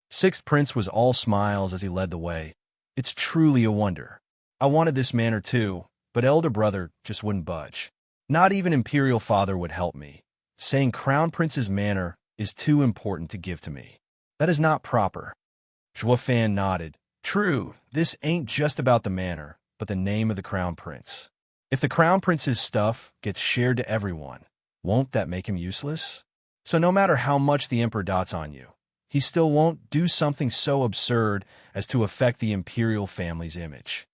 6th Prince was all smiles as he led the way. It's truly a wonder. I wanted this manor too, but elder brother just wouldn't budge. Not even Imperial Father would help me, saying Crown Prince's manor is too important to give to me. That is not proper. Joifan nodded. True, this ain't just about the manor, but the name of the Crown Prince. If the Crown Prince's stuff gets shared to everyone, won't that make him useless? So no matter how much the Emperor dots on you, he still won't do something so absurd as to affect the Imperial family's image.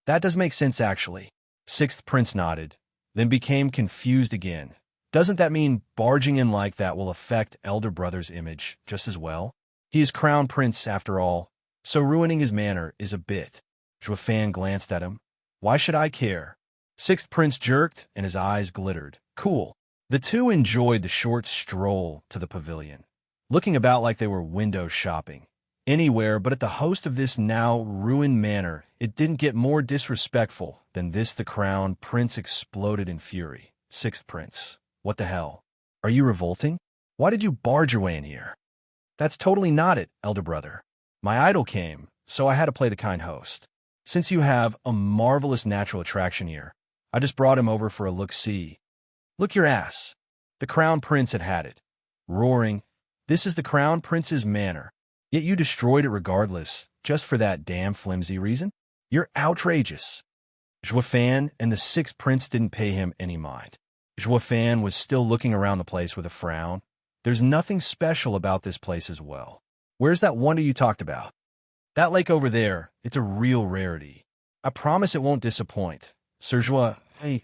That does make sense, actually. 6th Prince nodded, then became confused again. Doesn't that mean barging in like that will affect elder brother's image just as well? He is Crown Prince after all, so ruining his manor is a bit. Joifan glanced at him. Why should I care? 6th Prince jerked, and his eyes glittered. Cool. The two enjoyed the short stroll to the pavilion, looking about like they were window shopping, Anywhere but at the host of this now ruined manor, it didn't get more disrespectful than this. The crown prince exploded in fury. Sixth prince. What the hell? Are you revolting? Why did you barge your way in here? That's totally not it, elder brother. My idol came, so I had to play the kind host. Since you have a marvelous natural attraction here, I just brought him over for a look-see. Look your ass. The crown prince had it. Roaring, this is the crown prince's manor. Yet you destroyed it regardless, just for that damn flimsy reason? You're outrageous. Juefan and the sixth prince didn't pay him any mind. Juefan was still looking around the place with a frown. There's nothing special about this place as well. Where's that wonder you talked about? That lake over there, it's a real rarity. I promise it won't disappoint. Sir Jua, hey.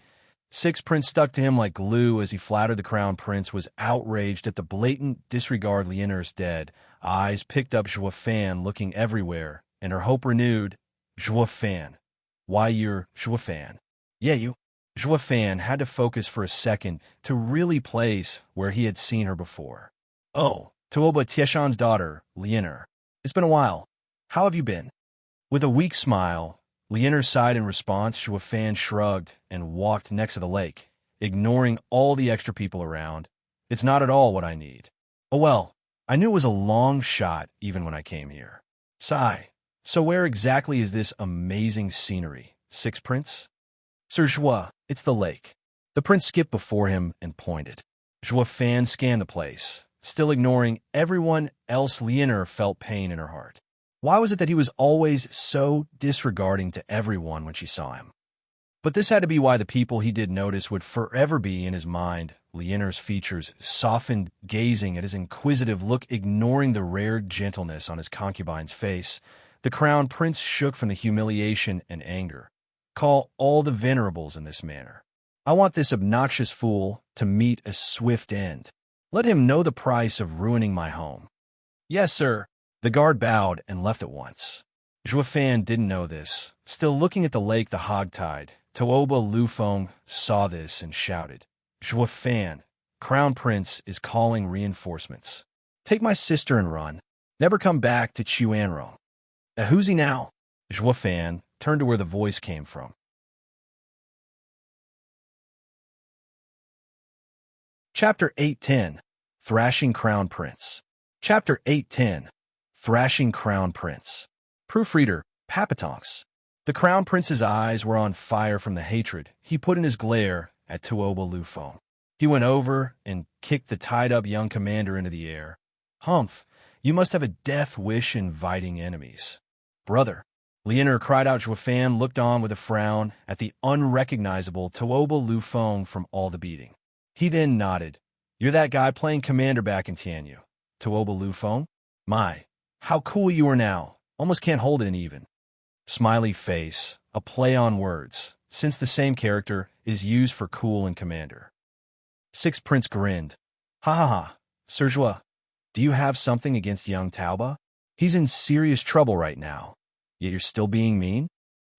Sixth prince stuck to him like glue as he flattered. The crown prince was outraged at the blatant disregard. Lienar's dead eyes picked up Juefan, looking everywhere, and her hope renewed. Juefan. Why, you're Juefan. Yeah, you. Juefan had to focus for a second to really place where he had seen her before. Oh, Tuoba Tieshan's daughter, Lienar. It's been a while. How have you been? With a weak smile, Lienar sighed in response. Juefan shrugged and walked next to the lake, ignoring all the extra people around. It's not at all what I need. Oh well, I knew it was a long shot even when I came here. Sigh. So where exactly is this amazing scenery? Sixth prince? Sir Jua, it's the lake. The prince skipped before him and pointed. Juefan scanned the place, still ignoring everyone else. Lienar felt pain in her heart. Why was it that he was always so disregarding to everyone when she saw him? But this had to be why the people he did notice would forever be in his mind. Lienar's features softened, gazing at his inquisitive look, ignoring the rare gentleness on his concubine's face. The crown prince shook from the humiliation and anger. Call all the venerables in this manner. I want this obnoxious fool to meet a swift end. Let him know the price of ruining my home. Yes, sir. The guard bowed and left at once. Juefan didn't know this. Still looking at the lake, the hogtide, Tuoba Lufeng saw this and shouted, Juefan, Crown Prince is calling reinforcements. Take my sister and run. Never come back to Chuanro. Who's he now? Juefan turned to where the voice came from. Chapter 810, Thrashing Crown Prince. Chapter 810, Thrashing Crown Prince. Proofreader, Papatonks. The Crown Prince's eyes were on fire from the hatred he put in his glare at Tuoba Lufeng. He went over and kicked the tied-up young commander into the air. Humph, you must have a death wish inviting enemies. Brother. Lienar cried out. Juefan looked on with a frown at the unrecognizable Tuoba Lufeng from all the beating. He then nodded. You're that guy playing commander back in Tianyu. Tuoba Lufeng? My, how cool you are now. Almost can't hold it in even. Smiley face, a play on words, since the same character is used for cool and commander. Sixth Prince grinned. Ha ha ha, Sir Jua, do you have something against young Tauba? He's in serious trouble right now. Yet you're still being mean?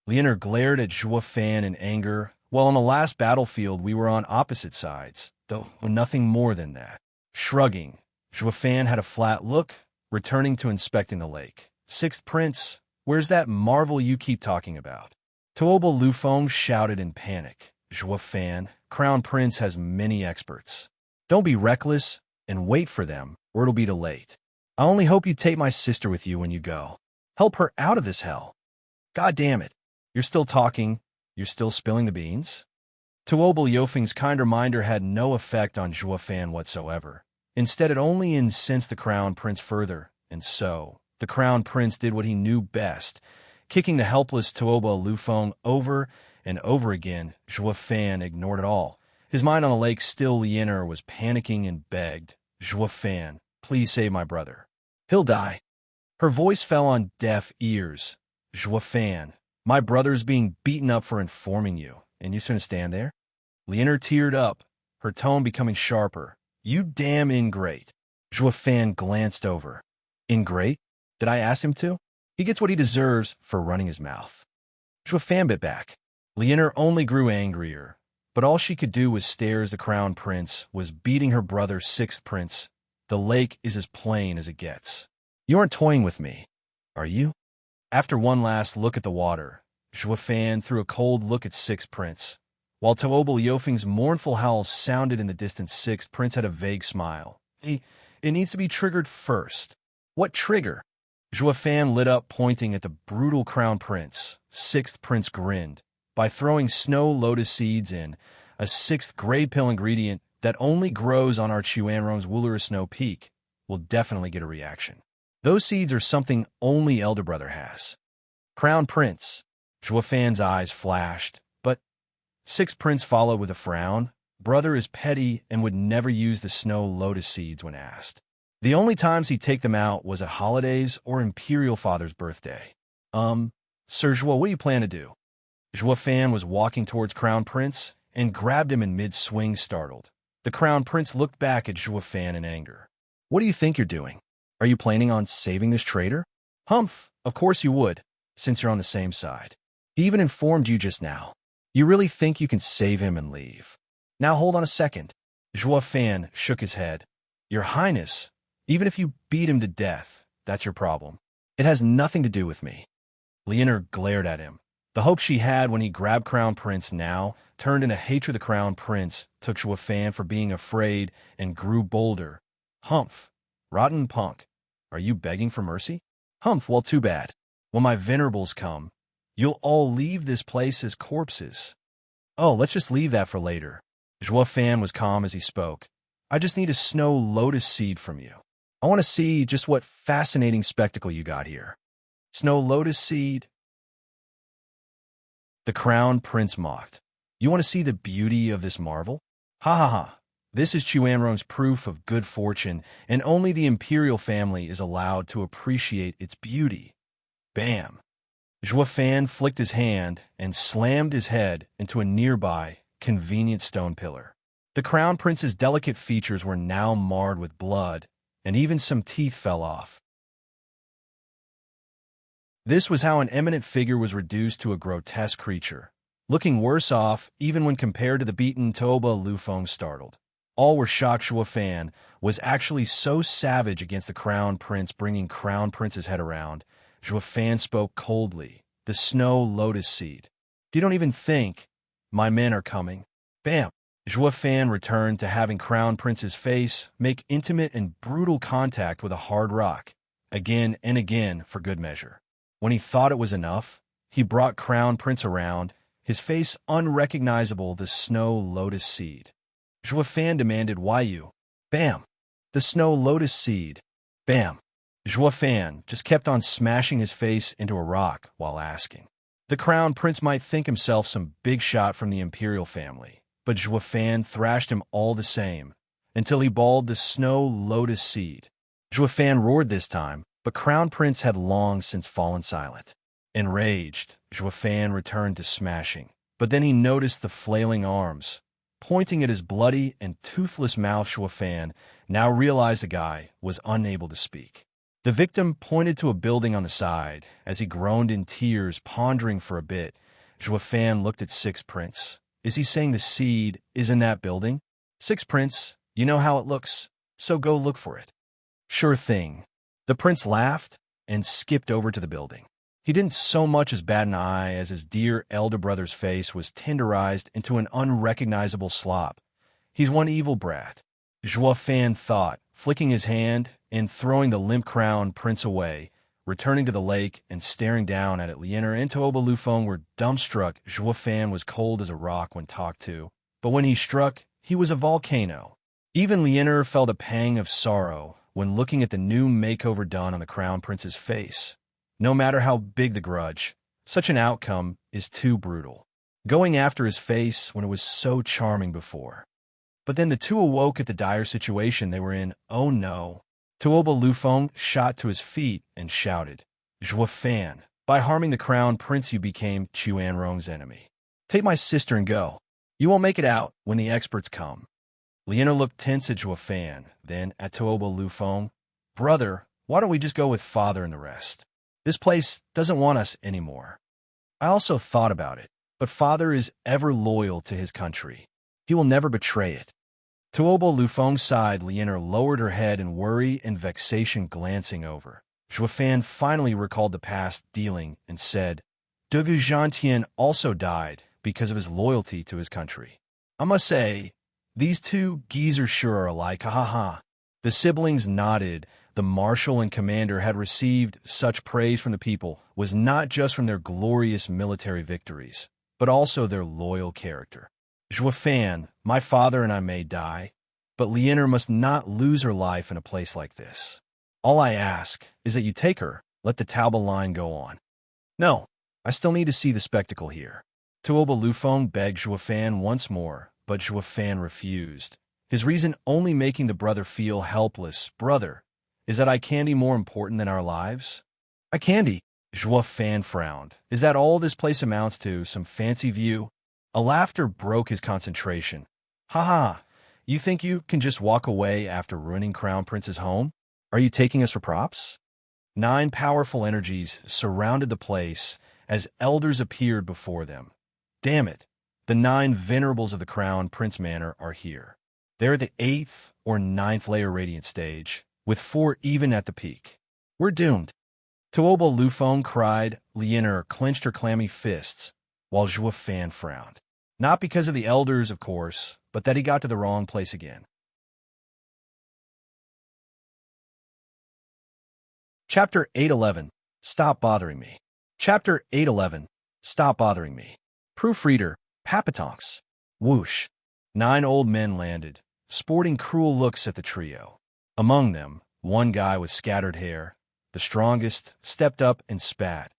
Lienar glared at Juefan in anger. Well, on the last battlefield, we were on opposite sides, though nothing more than that. Shrugging, Juefan had a flat look, returning to inspecting the lake. Sixth Prince, where's that marvel you keep talking about? Tuoba Lufeng shouted in panic. Juefan, Crown Prince has many experts. Don't be reckless and wait for them, or it'll be too late. I only hope you take my sister with you when you go. Help her out of this hell. God damn it. You're still talking. You're still spilling the beans? Tuoba Lufeng's kind reminder had no effect on Juefan whatsoever. Instead, it only incensed the Crown Prince further, and so the Crown Prince did what he knew best, kicking the helpless Tuoba Lufeng over and over again. Juefan ignored it all. His mind on the lake still. Lienar was panicking and begged, Juefan, please save my brother. He'll die. Her voice fell on deaf ears. Juefan, my brother's being beaten up for informing you, and you're going to stand there? Lienar teared up, her tone becoming sharper. You damn ingrate. Juefan glanced over. Ingrate? Did I ask him to? He gets what he deserves for running his mouth. Juefan bit back. Lienar only grew angrier, but all she could do was stare as the Crown Prince was beating her brother. Sixth Prince. The lake is as plain as it gets. You aren't toying with me. Are you? After one last look at the water, Zhuofan threw a cold look at Sixth Prince. While Toobal Yofeng's mournful howls sounded in the distance, Sixth Prince had a vague smile. It needs to be triggered first. What trigger? Zhuofan lit up, pointing at the brutal Crown Prince. Sixth Prince grinned. By throwing snow lotus seeds in, a sixth gray pill ingredient that only grows on our Chuanrong's Wooler Snow Peak, will definitely get a reaction. Those seeds are something only Elder Brother has. Crown Prince. Zhuofan's eyes flashed, but Sixth Prince followed with a frown. Brother is petty and would never use the snow lotus seeds when asked. The only times he'd take them out was at holidays or Imperial Father's birthday. Sir Zhuo, what do you plan to do? Zhuofan was walking towards Crown Prince and grabbed him in mid-swing, startled. The Crown Prince looked back at Zhuofan in anger. What do you think you're doing? Are you planning on saving this traitor? Humph, of course you would, since you're on the same side. He even informed you just now. You really think you can save him and leave? Now hold on a second. Zhuofan shook his head. Your Highness, even if you beat him to death, that's your problem. It has nothing to do with me. Leonor glared at him. The hope she had when he grabbed Crown Prince now turned into hatred. The Crown Prince took Zhuofan for being afraid and grew bolder. Humph, rotten punk. Are you begging for mercy? Humph, well, too bad. When my venerables come, you'll all leave this place as corpses. Oh, let's just leave that for later. Zhuofan was calm as he spoke. I just need a snow lotus seed from you. I want to see just what fascinating spectacle you got here. Snow lotus seed? The Crown Prince mocked. You want to see the beauty of this marvel? Ha ha ha. This is Chuanrong's proof of good fortune, and only the imperial family is allowed to appreciate its beauty. Bam! Zhuofan flicked his hand and slammed his head into a nearby, convenient stone pillar. The Crown Prince's delicate features were now marred with blood, and even some teeth fell off. This was how an eminent figure was reduced to a grotesque creature, looking worse off even when compared to the beaten Toba Lufeng. Startled. All were shocked. Zhuofan was actually so savage against the Crown Prince, bringing Crown Prince's head around. Zhuofan spoke coldly. The snow lotus seed. You don't even think my men are coming? Bam! Zhuofan returned to having Crown Prince's face make intimate and brutal contact with a hard rock, again and again for good measure. When he thought it was enough, he brought Crown Prince around, his face unrecognizable, the snow lotus seed. Zhuofan demanded, why you? Bam! The snow lotus seed. Bam! Zhuofan just kept on smashing his face into a rock while asking. The Crown Prince might think himself some big shot from the imperial family, but Zhuofan thrashed him all the same, until he bawled the snow lotus seed. Zhuofan roared this time, but Crown Prince had long since fallen silent. Enraged, Zhuofan returned to smashing, but then he noticed the flailing arms. Pointing at his bloody and toothless mouth, Zhuofan now realized the guy was unable to speak. The victim pointed to a building on the side. As he groaned in tears, pondering for a bit, Zhuofan looked at Sixth Prince. Is he saying the seed is in that building? Sixth Prince, you know how it looks, so go look for it. Sure thing. The prince laughed and skipped over to the building. He didn't so much as bat an eye as his dear elder brother's face was tenderized into an unrecognizable slop. He's one evil brat, Zhuofan thought, flicking his hand and throwing the limp Crown Prince away. Returning to the lake and staring down at it, Leonor and Toba Lufeng were dumbstruck. Zhuofan was cold as a rock when talked to, but when he struck, he was a volcano. Even Leonor felt a pang of sorrow when looking at the new makeover done on the Crown Prince's face. No matter how big the grudge, such an outcome is too brutal. Going after his face when it was so charming before. But then the two awoke at the dire situation they were in. Oh no. Toba Lufeng shot to his feet and shouted, Zhuofan, by harming the Crown Prince you became Chuanrong's enemy. Take my sister and go. You won't make it out when the experts come. Leonor looked tense at Zhuofan, then at Toba Lufeng. Brother, why don't we just go with father and the rest? This place doesn't want us anymore. I also thought about it, but father is ever loyal to his country. He will never betray it. Toba Lufeng sighed. Leonor lowered her head in worry and vexation, glancing over. Fan finally recalled the past dealing and said, Dugu Zhantian also died because of his loyalty to his country. I must say, these two geezers sure are alike, ha ha ha. The siblings nodded. The marshal and commander had received such praise from the people was not just from their glorious military victories, but also their loyal character. Fan, my father and I may die, but Lianer must not lose her life in a place like this. All I ask is that you take her, let the Tauba line go on. No, I still need to see the spectacle here. Tuoba Lufeng begged Fan once more, but Fan refused. His reason only making the brother feel helpless. Brother, is that Candy more important than our lives? Candy? Fan frowned. Is that all this place amounts to, some fancy view? A laughter broke his concentration. Ha ha, you think you can just walk away after ruining Crown Prince's home? Are you taking us for props? 9 powerful energies surrounded the place as elders appeared before them. Damn it, the 9 venerables of the Crown Prince Manor are here. They're the 8th or 9th layer radiant stage, with 4 even at the peak. We're doomed. Tuoba Lufeng cried. Lianer clenched her clammy fists, while Fan frowned. Not because of the elders, of course, but that he got to the wrong place again. Chapter 811. Stop Bothering Me. Chapter 811. Stop Bothering Me. Proofreader, Papatonks. Whoosh. 9 old men landed, sporting cruel looks at the trio. Among them, one guy with scattered hair, the strongest, stepped up and spat.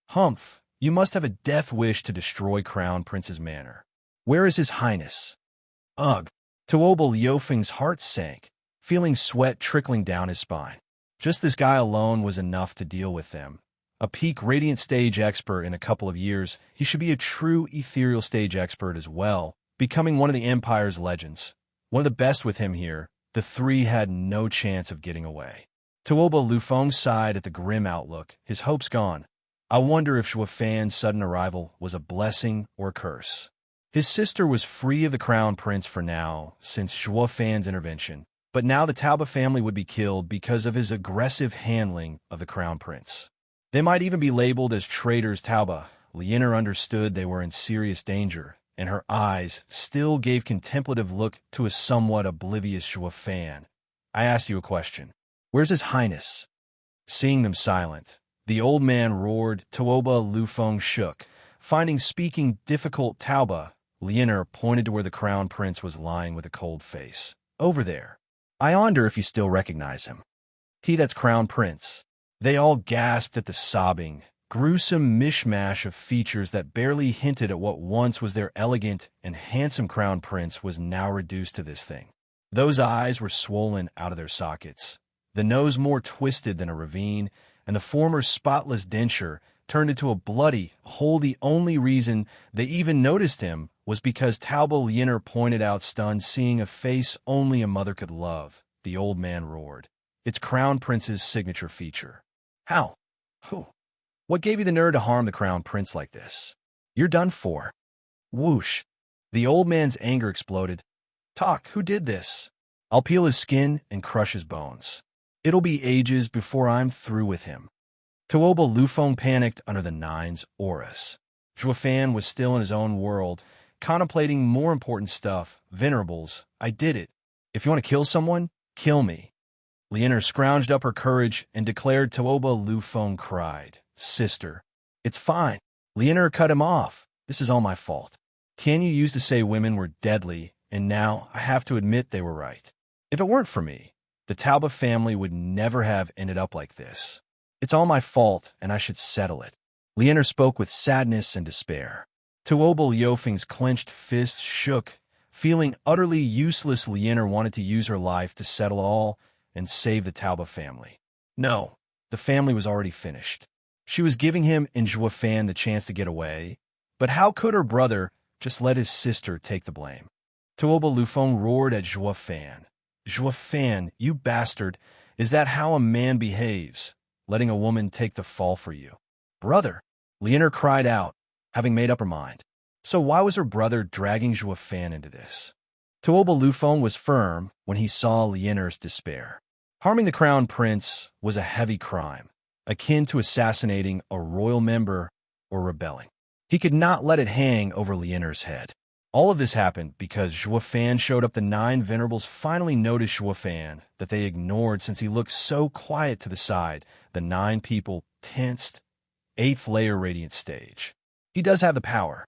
Humph, you must have a death wish to destroy Crown Prince's manor. Where is His Highness? Ugh. Tuoba Liufeng's heart sank, feeling sweat trickling down his spine. Just this guy alone was enough to deal with them. A peak radiant stage expert in a couple of years, he should be a true ethereal stage expert as well, becoming one of the Empire's legends. One of the best with him here, the 3 had no chance of getting away. Tuoba Lufeng sighed at the grim outlook, his hopes gone. I wonder if Fan's sudden arrival was a blessing or a curse. His sister was free of the Crown Prince for now, since Fan's intervention, but now the Tauba family would be killed because of his aggressive handling of the Crown Prince. They might even be labeled as traitors. Tauba. Lianer understood they were in serious danger, and her eyes still gave contemplative look to a somewhat oblivious Fan. I asked you a question. Where's His Highness? Seeing them silent, the old man roared. Tuoba Lufeng shook. Finding speaking difficult, Tauba, Lianer pointed to where the Crown Prince was lying with a cold face. Over there. I wonder if you still recognize him. That's Crown Prince. They all gasped at the sobbing, gruesome mishmash of features that barely hinted at what once was their elegant and handsome Crown Prince was now reduced to this thing. Those eyes were swollen out of their sockets, the nose more twisted than a ravine, and the former spotless denture turned into a bloody hole. The only reason they even noticed him was because Tauba Lianer pointed out, stunned, seeing a face only a mother could love. The old man roared. It's Crown Prince's signature feature. How? Who? What gave you the nerve to harm the Crown Prince like this? You're done for. Whoosh. The old man's anger exploded. Talk, who did this? I'll peel his skin and crush his bones. It'll be ages before I'm through with him. Tuoba Lufeng panicked under the 9's auras. Fan was still in his own world, contemplating more important stuff. Venerables, I did it. If you want to kill someone, kill me. Lianer scrounged up her courage and declared. Tuoba Lufeng cried. Sister, it's fine. Lianer cut him off. This is all my fault. Tianyu used to say women were deadly, and now I have to admit they were right. If it weren't for me, the Tauba family would never have ended up like this. It's all my fault, and I should settle it. Lianer spoke with sadness and despair. Tuoba Liufeng's clenched fists shook. Feeling utterly useless, Lianer wanted to use her life to settle all and save the Tauba family. No, the family was already finished. She was giving him and Fan the chance to get away, but how could her brother just let his sister take the blame? Tuoba Lufeng roared at Fan. Fan, you bastard, is that how a man behaves, letting a woman take the fall for you? Brother, Lianer cried out, having made up her mind. So why was her brother dragging Fan into this? Tuoba Lufeng was firm when he saw Lianer's despair. Harming the Crown Prince was a heavy crime, akin to assassinating a royal member or rebelling. He could not let it hang over Lianer's head. All of this happened because Zhuofan showed up. The 9 venerables finally noticed Zhuofan that they ignored since he looked so quiet to the side. The 9 people tensed. 8th layer radiant stage. He does have the power.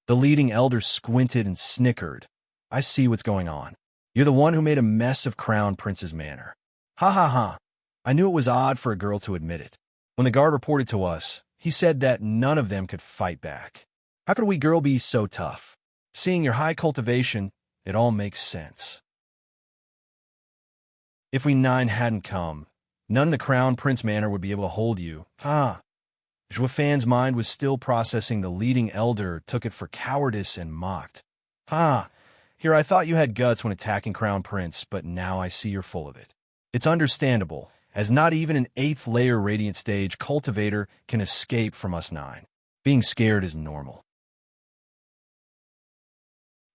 The leading elder squinted and snickered. I see what's going on. You're the one who made a mess of Crown Prince's manor. Ha ha ha. I knew it was odd for a girl to admit it. When the guard reported to us, he said that none of them could fight back. How could a wee girl be so tough? Seeing your high cultivation, it all makes sense. If we 9 hadn't come, none of the Crown Prince manor would be able to hold you. Ah. Zhuofan's mind was still processing. The leading elder took it for cowardice and mocked. Ha! Here I thought you had guts when attacking Crown Prince, but now I see you're full of it. It's understandable, as not even an 8th layer radiant stage cultivator can escape from us 9. Being scared is normal.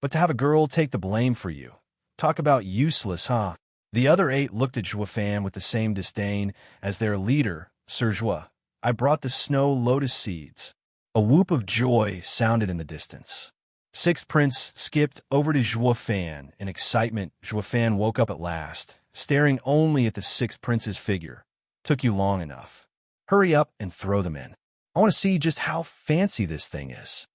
But to have a girl take the blame for you, talk about useless, huh? The other 8 looked at Zhuofan with the same disdain as their leader, Sir Zhuo. I brought the snow lotus seeds. A whoop of joy sounded in the distance. 6th Prince skipped over to Zhuofan. In excitement, Zhuofan woke up at last, staring only at the 6th Prince's figure. Took you long enough. Hurry up and throw them in. I want to see just how fancy this thing is.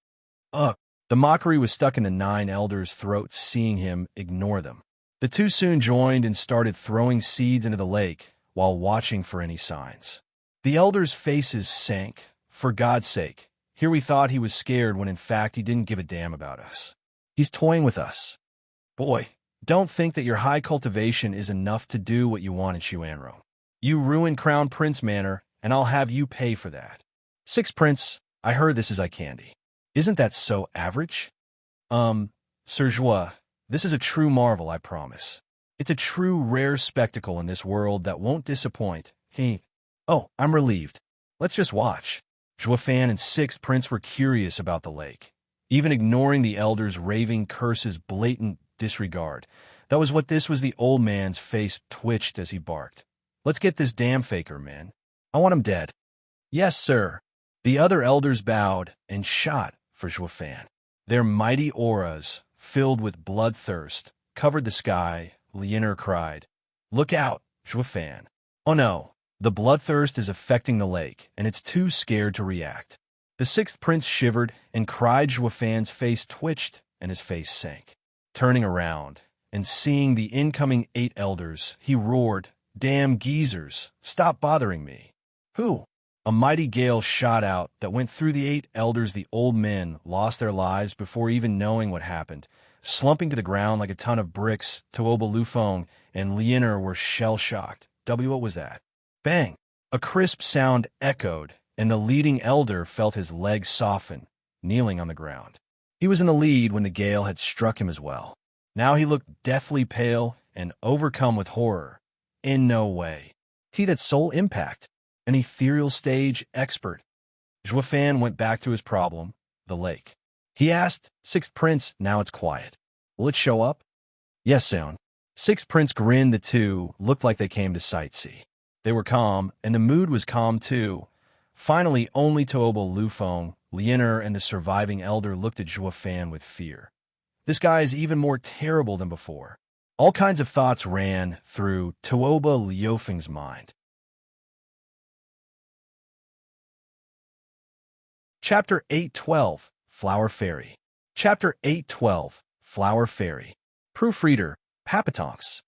Ugh. The mockery was stuck in the 9 elders' throats. Seeing him ignore them, the 2 soon joined and started throwing seeds into the lake while watching for any signs. The elders' faces sank. For God's sake, here we thought he was scared when in fact he didn't give a damn about us. He's toying with us. Boy, don't think that your high cultivation is enough to do what you want in Xuanrong. You ruined Crown Prince Manor, and I'll have you pay for that. 6th Prince, I heard this is eye candy. Isn't that so average? Sir Zhuo, this is a true marvel, I promise. It's a true rare spectacle in this world that won't disappoint. Oh, I'm relieved. Let's just watch. Zhuofan and 6th Prince were curious about the lake, even ignoring the elders' raving curses, blatant disregard. That was what this was. The old man's face twitched as he barked. Let's get this damn faker, man. I want him dead. Yes, sir. The other elders bowed and shot for Zhuofan. Their mighty auras, filled with bloodthirst, covered the sky. Lianer cried, "Look out, Zhuofan." Oh no. The bloodthirst is affecting the lake, and it's too scared to react. The 6th Prince shivered and cried. Zhuofan's face twitched, and his face sank. Turning around and seeing the incoming 8 elders, he roared, "Damn geezers, stop bothering me." Who? A mighty gale shot out that went through the 8 elders. The old men lost their lives before even knowing what happened, slumping to the ground like a ton of bricks. Tuoba Lufeng and Lianer were shell-shocked. What was that? Bang! A crisp sound echoed, and the leading elder felt his legs soften, kneeling on the ground. He was in the lead when the gale had struck him as well. Now he looked deathly pale and overcome with horror. In no way. That soul impact. An ethereal stage expert. Zhuofan went back to his problem, the lake. He asked, 6th Prince, now it's quiet. Will it show up? Yes, soon. 6th Prince grinned. The 2 looked like they came to sightsee. They were calm, and the mood was calm too. Finally, only Tuoba Lufeng, Lianer, and the surviving elder looked at Zhuofan with fear. This guy is even more terrible than before. All kinds of thoughts ran through Tuoba Lufeng's mind. Chapter 812, Flower Fairy. Chapter 812, Flower Fairy. Proofreader, Papatonks.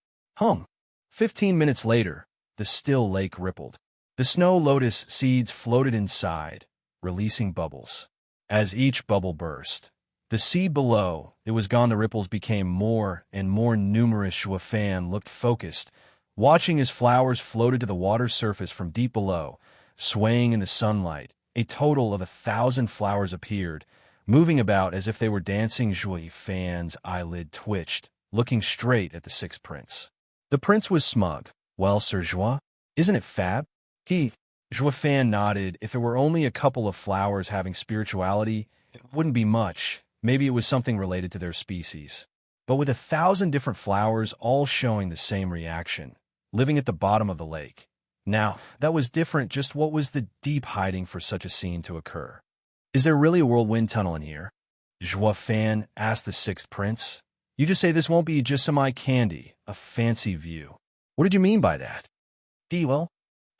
15 minutes later, the still lake rippled. The snow lotus seeds floated inside, releasing bubbles. As each bubble burst, the seed below, it was gone. The ripples became more and more numerous. Zhuofan looked focused, watching as flowers floated to the water surface from deep below, swaying in the sunlight. A total of 1,000 flowers appeared, moving about as if they were dancing. Zhuofan's eyelid twitched, looking straight at the 6th Prince. The prince was smug. Well, Sir Zhuo, isn't it fab? Zhuofan nodded. If it were only a couple of flowers having spirituality, it wouldn't be much. Maybe it was something related to their species. But with 1,000 different flowers all showing the same reaction, living at the bottom of the lake, Now, that was different. Just what was the deep hiding for such a scene to occur? Is there really a whirlwind tunnel in here? Joie Fan asked the sixth prince. You just say this won't be just some eye candy, a fancy view. What did you mean by that? Well,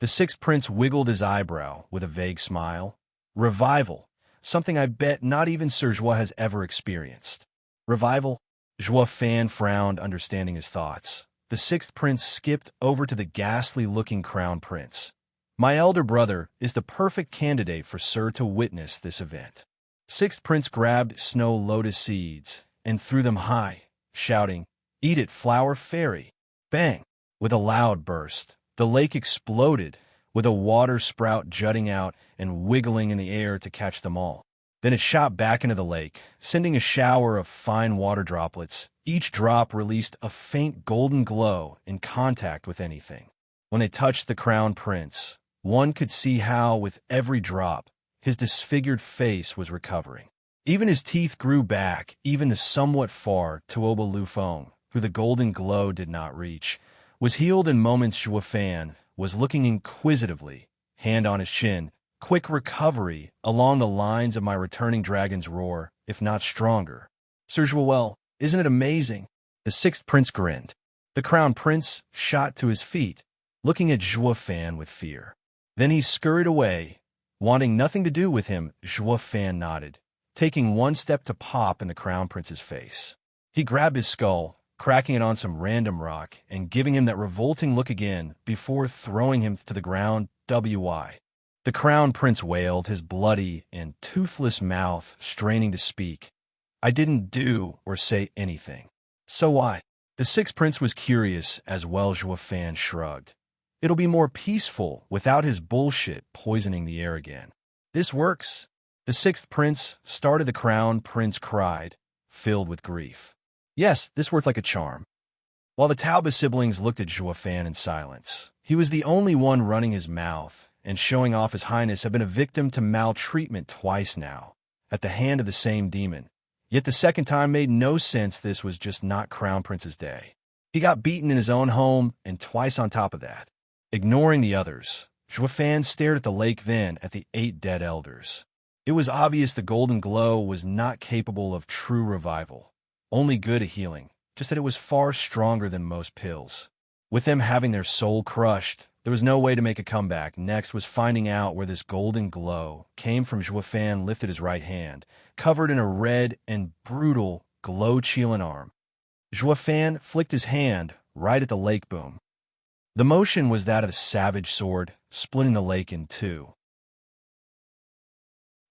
the sixth prince wiggled his eyebrow with a vague smile. Revival, something I bet not even Sir Joie has ever experienced. Revival? Joie Fan frowned, understanding his thoughts. The sixth prince skipped over to the ghastly-looking crown prince. My elder brother is the perfect candidate for Sir to witness this event. Sixth prince grabbed snow lotus seeds and threw them high, shouting, Eat it, flower fairy! Bang! With a loud burst, the lake exploded, with a water sprout jutting out and wiggling in the air to catch them all. Then it shot back into the lake, sending a shower of fine water droplets. Each drop released a faint golden glow in contact with anything. When they touched the crown prince, one could see how, with every drop, his disfigured face was recovering. Even his teeth grew back, even the somewhat far Tuoba Lufeng, who the golden glow did not reach, was healed in moments. Joie Fan was looking inquisitively, hand on his chin. Quick recovery along the lines of my returning dragon's roar, if not stronger. Sir Joel, isn't it amazing? The sixth prince grinned. The crown prince shot to his feet, looking at Joie Fan with fear. Then he scurried away, wanting nothing to do with him. Joie Fan nodded, taking one step to pop in the crown prince's face. He grabbed his skull, cracking it on some random rock, and giving him that revolting look again before throwing him to the ground. W.I. The crown prince wailed, his bloody and toothless mouth straining to speak. I didn't do or say anything. So why? The sixth prince was curious as well. Joie Fan shrugged. It'll be more peaceful without his bullshit poisoning the air again. This works. The sixth prince started. The crown prince cried, filled with grief. Yes, this worked like a charm. While the Tauba siblings looked at Joie Fan in silence, he was the only one running his mouth and showing off. His Highness had been a victim to maltreatment twice now, at the hand of the same demon. Yet the second time made no sense. This was just not Crown Prince's day. He got beaten in his own home, and twice on top of that. Ignoring the others, Joie Fan stared at the lake, then at the 8 dead elders. It was obvious the golden glow was not capable of true revival, only good at healing, just that it was far stronger than most pills. With them having their soul crushed, there was no way to make a comeback. Next was finding out where this golden glow came from. Joie Fan lifted his right hand, covered in a red and brutal glow-chilling arm. Joie Fan flicked his hand right at the lake boom. The motion was that of a savage sword, splitting the lake in two.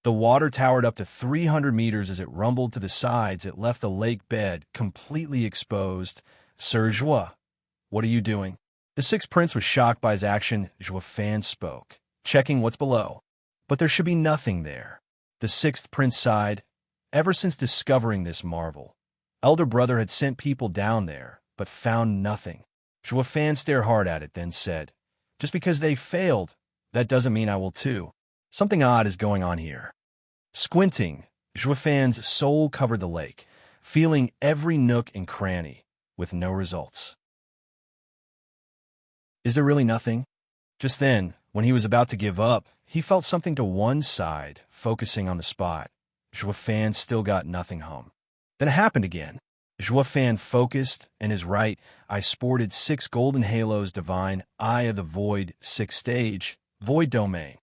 The water towered up to 300 meters as it rumbled to the sides. It left the lake bed completely exposed. Sir Joie, what are you doing? The sixth prince was shocked by his action. Joie Fan spoke, checking what's below. But there should be nothing there. The sixth prince sighed. Ever since discovering this marvel, elder brother had sent people down there, but found nothing. Joie Fan stared hard at it, then said, Just because they failed, that doesn't mean I will too. Something odd is going on here. Squinting, Joie Fan's soul covered the lake, feeling every nook and cranny, with no results. Is there really nothing? Just then, when he was about to give up, he felt something to one side, focusing on the spot. Joie Fan still got nothing home. Then it happened again. Joie Fan focused, and his right eye sported 6 golden halos. Divine Eye of the Void, 6th stage, Void Domain.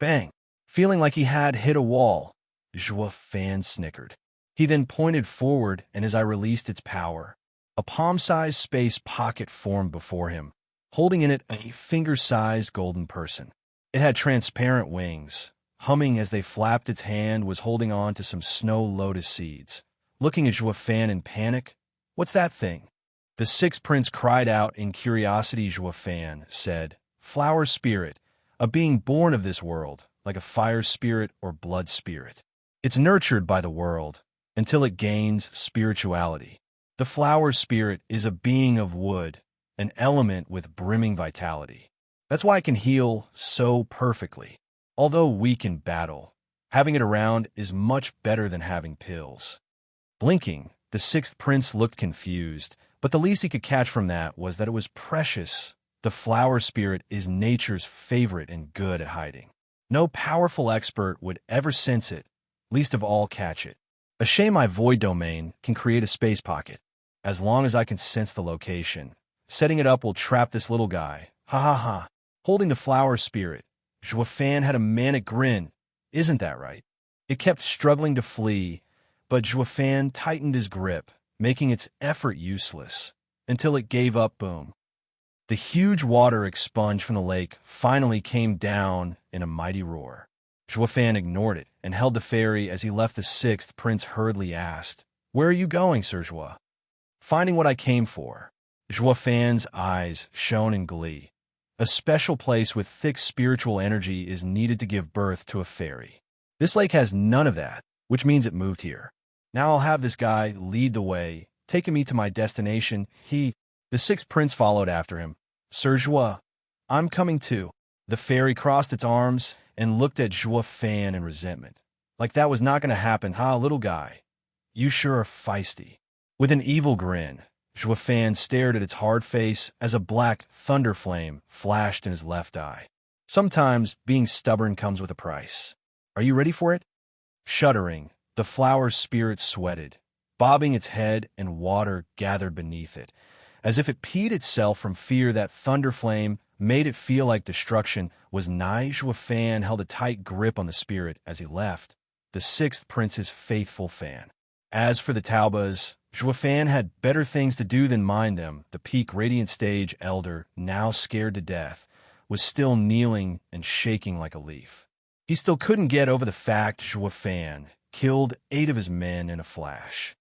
Bang! Feeling like he had hit a wall, Joie Fan snickered. He then pointed forward, and his eye released its power. A palm-sized space pocket formed before him, holding in it a finger-sized golden person. It had transparent wings. Humming as they flapped, its hand was holding on to some snow lotus seeds. Looking at Joie Fan in panic, "What's that thing?" The sixth prince cried out in curiosity. Joie Fan said, "Flower spirit, a being born of this world, like a fire spirit or blood spirit. It's nurtured by the world until it gains spirituality. The flower spirit is a being of wood, an element with brimming vitality. That's why it can heal so perfectly. Although weak in battle, having it around is much better than having pills." Blinking, the sixth prince looked confused, but the least he could catch from that was that it was precious The flower spirit is nature's favorite and good at hiding. No powerful expert would ever sense it, least of all catch it. A shame my void domain can create a space pocket. As long as I can sense the location, setting it up will trap this little guy. Ha ha ha. Holding the flower spirit, Juefan had a manic grin. Isn't that right? It kept struggling to flee, but Juefan tightened his grip, making its effort useless, until it gave up. Boom. The huge water expunged from the lake finally came down in a mighty roar. Juefan ignored it and held the fairy as he left. The sixth prince hurriedly asked, "Where are you going, Sir Jua?" "Finding what I came for." Juefan's eyes shone in glee. A special place with thick spiritual energy is needed to give birth to a fairy. This lake has none of that, which means it moved here. Now I'll have this guy lead the way, taking me to my destination. The sixth prince followed after him. "Sir Jua, I'm coming too." The fairy crossed its arms and looked at Juefan in resentment. Like that was not going to happen, huh, little guy? You sure are feisty. With an evil grin, Juefan stared at its hard face as a black thunder flame flashed in his left eye. Sometimes being stubborn comes with a price. Are you ready for it? Shuddering, the flower's spirit sweated, bobbing its head, and water gathered beneath it. As if it peed itself from fear, that thunder flame made it feel like destruction was nigh. Juefan held a tight grip on the spirit as he left, the sixth prince's faithful fan. As for the Taubas, Juefan had better things to do than mind them. The peak radiant stage elder, now scared to death, was still kneeling and shaking like a leaf. He still couldn't get over the fact Juefan killed 8 of his men in a flash.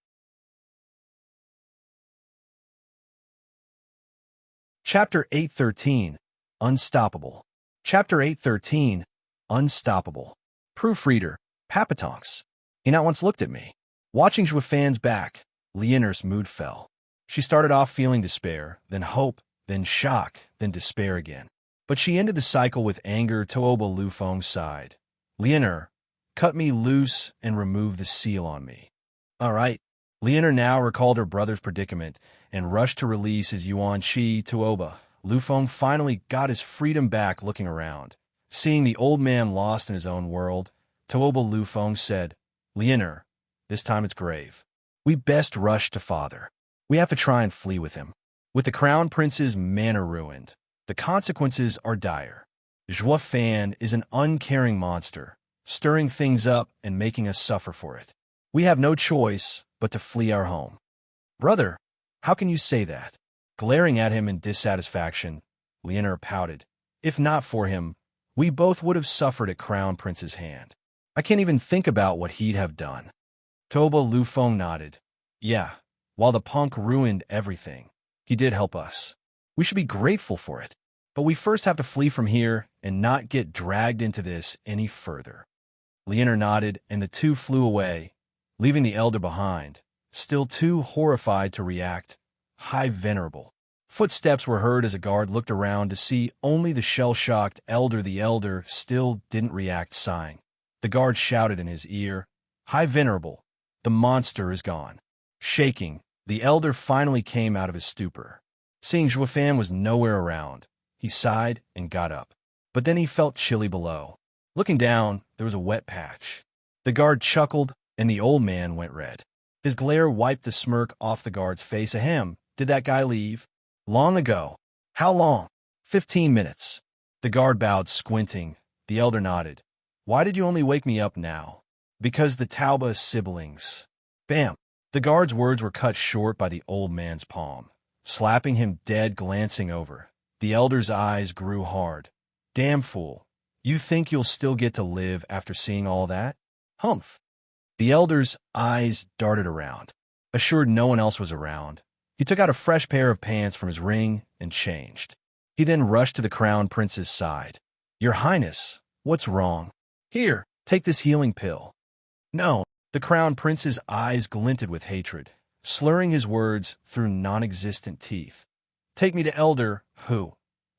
Chapter 813, Unstoppable. Chapter 813, Unstoppable. Proofreader, Papatonks. He not once looked at me. Watching Juefan's back, Lianer's mood fell. She started off feeling despair, then hope, then shock, then despair again. But she ended the cycle with anger. Tooba Lufeng sighed. "Lianer, cut me loose and remove the seal on me." "All right." Lianer now recalled her brother's predicament and rushed to release his yuan qi. Tooba Lufeng finally got his freedom back. Looking around, seeing the old man lost in his own world, Tooba Lufeng said, "Lianer, this time it's grave. We best rush to father. We have to try and flee with him. With the crown prince's manor ruined, the consequences are dire. Juefan is an uncaring monster, stirring things up and making us suffer for it. We have no choice but to flee our home." "Brother, how can you say that?" Glaring at him in dissatisfaction, Lianer pouted. "If not for him, we both would have suffered at Crown Prince's hand. I can't even think about what he'd have done." Tooba Lufeng nodded. "Yeah, while the punk ruined everything, he did help us. We should be grateful for it. But we first have to flee from here and not get dragged into this any further." Lianer nodded, and the two flew away, leaving the elder behind, still too horrified to react. High Venerable. Footsteps were heard as a guard looked around to see only the shell-shocked elder. The elder still didn't react, sighing. The guard shouted in his ear, "High Venerable, the monster is gone." Shaking, the elder finally came out of his stupor. Seeing Juefan was nowhere around, he sighed and got up. But then he felt chilly below. Looking down, there was a wet patch. The guard chuckled, and the old man went red. His glare wiped the smirk off the guard's face. "Ahem, did that guy leave?" "Long ago." "How long?" 15 minutes. The guard bowed, squinting. The elder nodded. "Why did you only wake me up now?" "Because the Tauba siblings." Bam! The guard's words were cut short by the old man's palm, slapping him dead. Glancing over, the elder's eyes grew hard. "Damn fool. You think you'll still get to live after seeing all that?" "Humph." The elder's eyes darted around. Assured no one else was around, he took out a fresh pair of pants from his ring and changed. He then rushed to the crown prince's side. "Your Highness, what's wrong?" "Here, take this healing pill." "No." The crown prince's eyes glinted with hatred, slurring his words through non-existent teeth. "Take me to Elder who?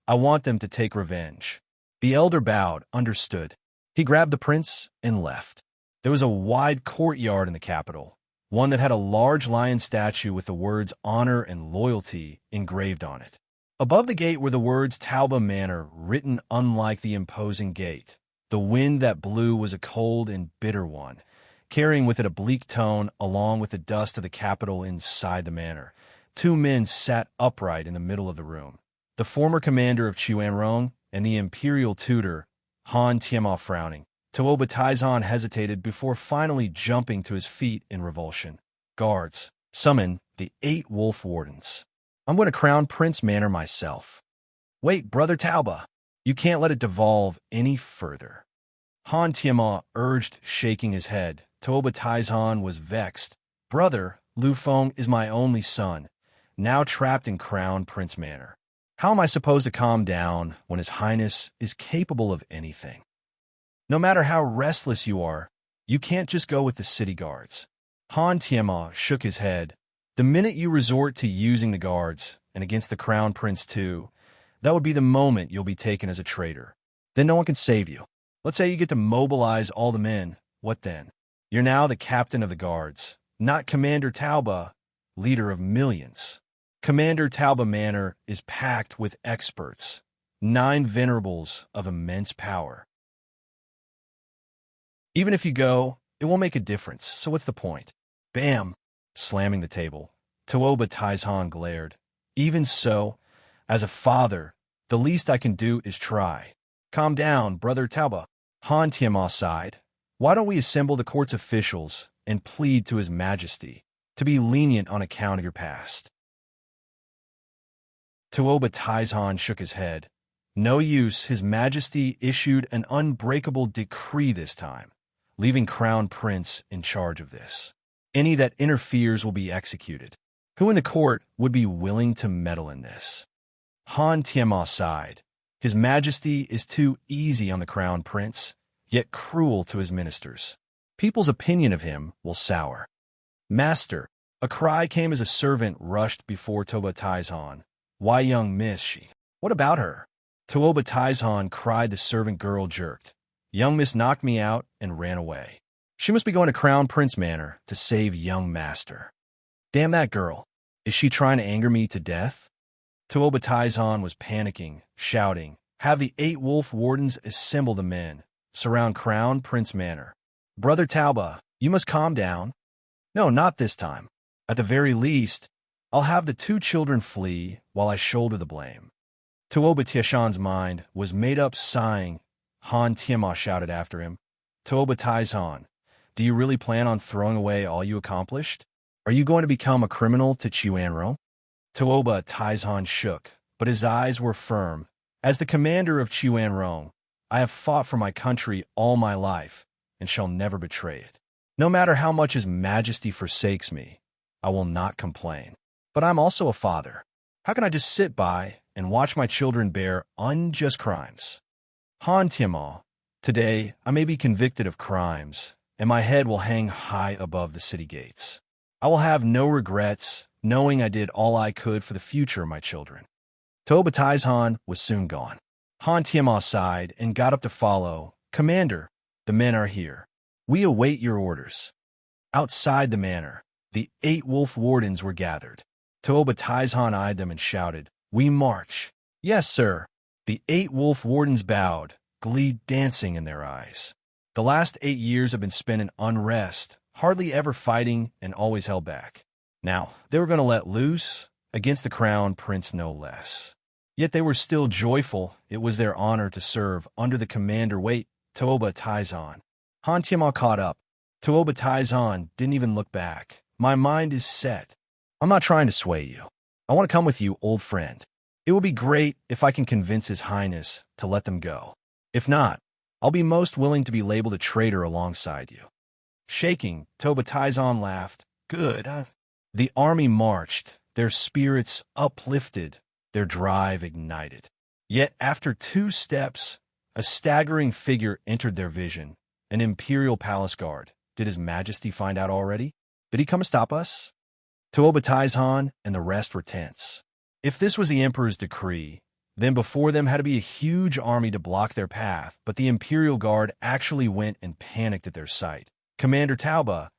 I want them to take revenge." The elder bowed, understood. He grabbed the prince and left. There was a wide courtyard in the capital, one that had a large lion statue with the words honor and loyalty engraved on it. Above the gate were the words Tauba Manor, written unlike the imposing gate. The wind that blew was a cold and bitter one, carrying with it a bleak tone along with the dust of the capital inside the manor. Two men sat upright in the middle of the room. The former commander of Chuanrong and the imperial tutor, Han Tianma, frowning. Tooba Taizan hesitated before finally jumping to his feet in revulsion. Guards, summon the 8 wolf wardens. I'm going to crown Prince Manor myself. Wait, Brother Tauba, you can't let it devolve any further. Han Tianma urged, shaking his head. Tooba Taizan was vexed. Brother, Lu Feng is my only son, now trapped in Crown Prince Manor. How am I supposed to calm down when His Highness is capable of anything? No matter how restless you are, you can't just go with the city guards. Han Tianma shook his head. The minute you resort to using the guards, and against the Crown Prince too, that would be the moment you'll be taken as a traitor. Then no one can save you. Let's say you get to mobilize all the men. What then? You're now the captain of the guards, not Commander Tauba, leader of millions. Commander Tauba Manor is packed with experts, 9 venerables of immense power. Even if you go, it won't make a difference, so what's the point? Bam! Slamming the table. Tooba Taizhan glared. Even so, as a father, the least I can do is try. Calm down, Brother Tauba. Han Tianma sighed. Why don't we assemble the court's officials and plead to His Majesty to be lenient on account of your past? Tooba Taizhan shook his head. No use, His Majesty issued an unbreakable decree this time, leaving Crown Prince in charge of this. Any that interferes will be executed. Who in the court would be willing to meddle in this? Han Tianma sighed. His Majesty is too easy on the Crown Prince, yet cruel to his ministers. People's opinion of him will sour. Master, a cry came as a servant rushed before Tooba Taizhan. Why, young miss, she? What about her? Tooba Taizhan cried. The servant girl jerked. Young miss knocked me out and ran away. She must be going to Crown Prince Manor to save young master. Damn that girl. Is she trying to anger me to death? Tooba Taizhan was panicking, shouting, have the 8 wolf wardens assemble the men. Surround Crown Prince Manor. Brother Tauba, you must calm down. No, not this time. At the very least, I'll have the 2 children flee while I shoulder the blame. Tooba Tiashan's mind was made up, sighing. Han Tianma shouted after him. Tooba Taizhan, do you really plan on throwing away all you accomplished? Are you going to become a criminal to Chuanrong? Tooba Taizhan shook, but his eyes were firm. As the commander of Chuanrong, I have fought for my country all my life, and shall never betray it. No matter how much His Majesty forsakes me, I will not complain. But I'm also a father. How can I just sit by and watch my children bear unjust crimes? Han Tianma, today I may be convicted of crimes, and my head will hang high above the city gates. I will have no regrets, knowing I did all I could for the future of my children. Tooba Taizhan was soon gone. Han Tianma sighed and got up to follow. Commander, the men are here. We await your orders. Outside the manor, the 8 wolf wardens were gathered. Tooba Taizhan eyed them and shouted, we march. Yes, sir. The 8 wolf wardens bowed, glee dancing in their eyes. The last 8 years have been spent in unrest, hardly ever fighting and always held back. Now, they were going to let loose, against the Crown Prince no less. Yet they were still joyful. It was their honor to serve under the commander. Wait, Tooba Taizhan. Han Tianma caught up. Tooba Taizhan didn't even look back. My mind is set. I'm not trying to sway you. I want to come with you, old friend. It will be great if I can convince His Highness to let them go. If not, I'll be most willing to be labeled a traitor alongside you. Shaking, Tooba Taizhan laughed. Good. The army marched, their spirits uplifted, their drive ignited. Yet after 2 steps, a staggering figure entered their vision, an imperial palace guard. Did His Majesty find out already? Did he come to stop us? Tooba Taizhan and the rest were tense. If this was the emperor's decree, then before them had to be a huge army to block their path, but the imperial guard actually went and panicked at their sight. Commander Tauba,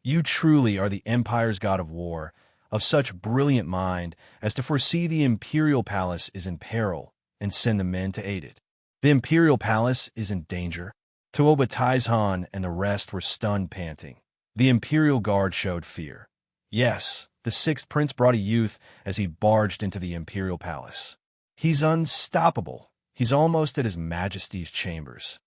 you truly are the empire's god of war, of such brilliant mind as to foresee the imperial palace is in peril and send the men to aid it. The imperial palace is in danger. Tuoba Taizhan and the rest were stunned, panting. The imperial guard showed fear. Yes, the sixth prince brought a youth as he barged into the imperial palace. He's unstoppable. He's almost at His Majesty's chambers.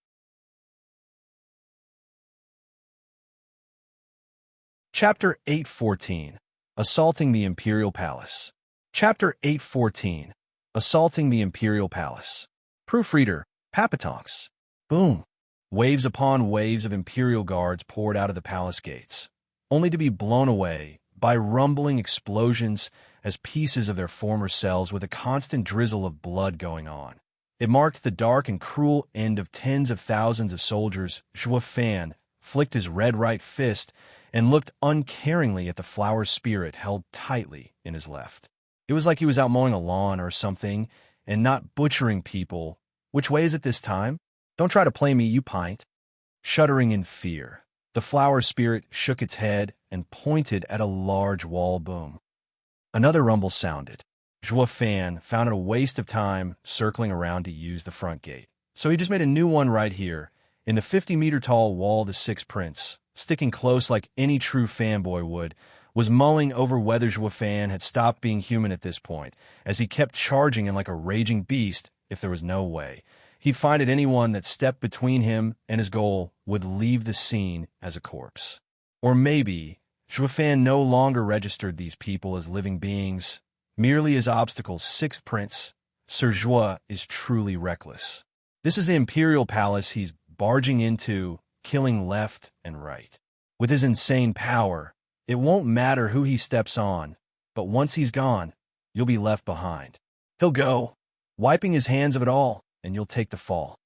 Chapter 814. Assaulting the Imperial Palace. Chapter 814. Assaulting the Imperial Palace. Proofreader, Papatonks. Boom. Waves upon waves of Imperial guards poured out of the palace gates, only to be blown away by rumbling explosions as pieces of their former selves with a constant drizzle of blood going on. It marked the dark and cruel end of tens of thousands of soldiers. Zhuo Fan flicked his red right fist and looked uncaringly at the flower spirit held tightly in his left. It was like he was out mowing a lawn or something and not butchering people. Which way is it this time? Don't try to play me, you pint. Shuddering in fear, the flower spirit shook its head and pointed at a large wall. Boom. Another rumble sounded. Zhuo Fan found it a waste of time circling around to use the front gate, so he just made a new one right here, in the 50-meter-tall wall. The sixth prince, sticking close like any true fanboy would, was mulling over whether Zhuo Fan had stopped being human at this point, as he kept charging in like a raging beast. If there was no way he'd find it, anyone that stepped between him and his goal would leave the scene as a corpse. Or maybe Zhuo Fan no longer registered these people as living beings, merely as obstacles. Sixth prince, Sir Zhuo, is truly reckless. This is the imperial palace he's barging into, killing left and right. With his insane power, it won't matter who he steps on, but once he's gone, you'll be left behind. He'll go, wiping his hands of it all, and you'll take the fall.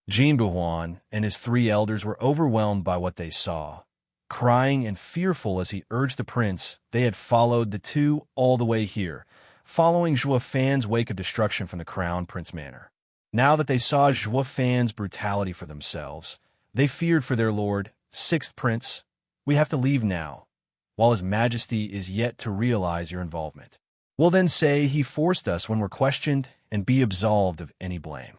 Jin Buhuan and his three elders were overwhelmed by what they saw, crying and fearful as he urged the prince. They had followed the two all the way here, following Zhuo Fan's wake of destruction from the Crown Prince Manor. Now that they saw Zhuo Fan's brutality for themselves, they feared for their lord. Sixth prince, we have to leave now, while His Majesty is yet to realize your involvement. We'll then say he forced us when we're questioned and be absolved of any blame.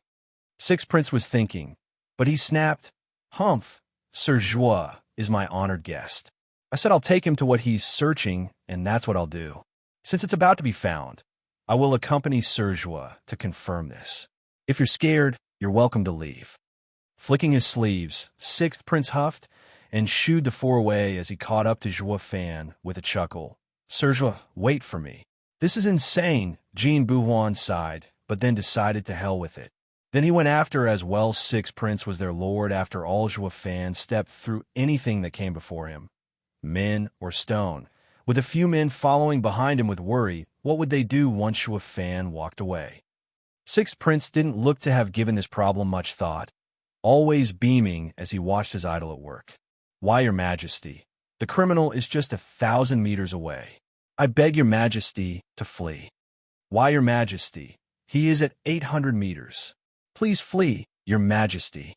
Sixth prince was thinking, but he snapped, Humph, Sir Zhuo is my honored guest. I said I'll take him to what he's searching, and that's what I'll do. Since it's about to be found, I will accompany Sir Zhuo to confirm this. If you're scared, you're welcome to leave. Flicking his sleeves, sixth prince huffed and shooed the four away as he caught up to Zhuo Fan with a chuckle. Sir Zhuo, wait for me. This is insane, Jin Buhuan sighed, but then decided to hell with it. Then he went after as well. Sixth prince was their lord. After all, Zhuo Fan stepped through anything that came before him, men or stone. With a few men following behind him with worry, what would they do once Zhuo Fan walked away? Sixth prince didn't look to have given this problem much thought, always beaming as he watched his idol at work. Why, Your Majesty, the criminal is just 1,000 meters away. I beg Your Majesty to flee. Why, Your Majesty, he is at 800 meters. Please flee, Your Majesty.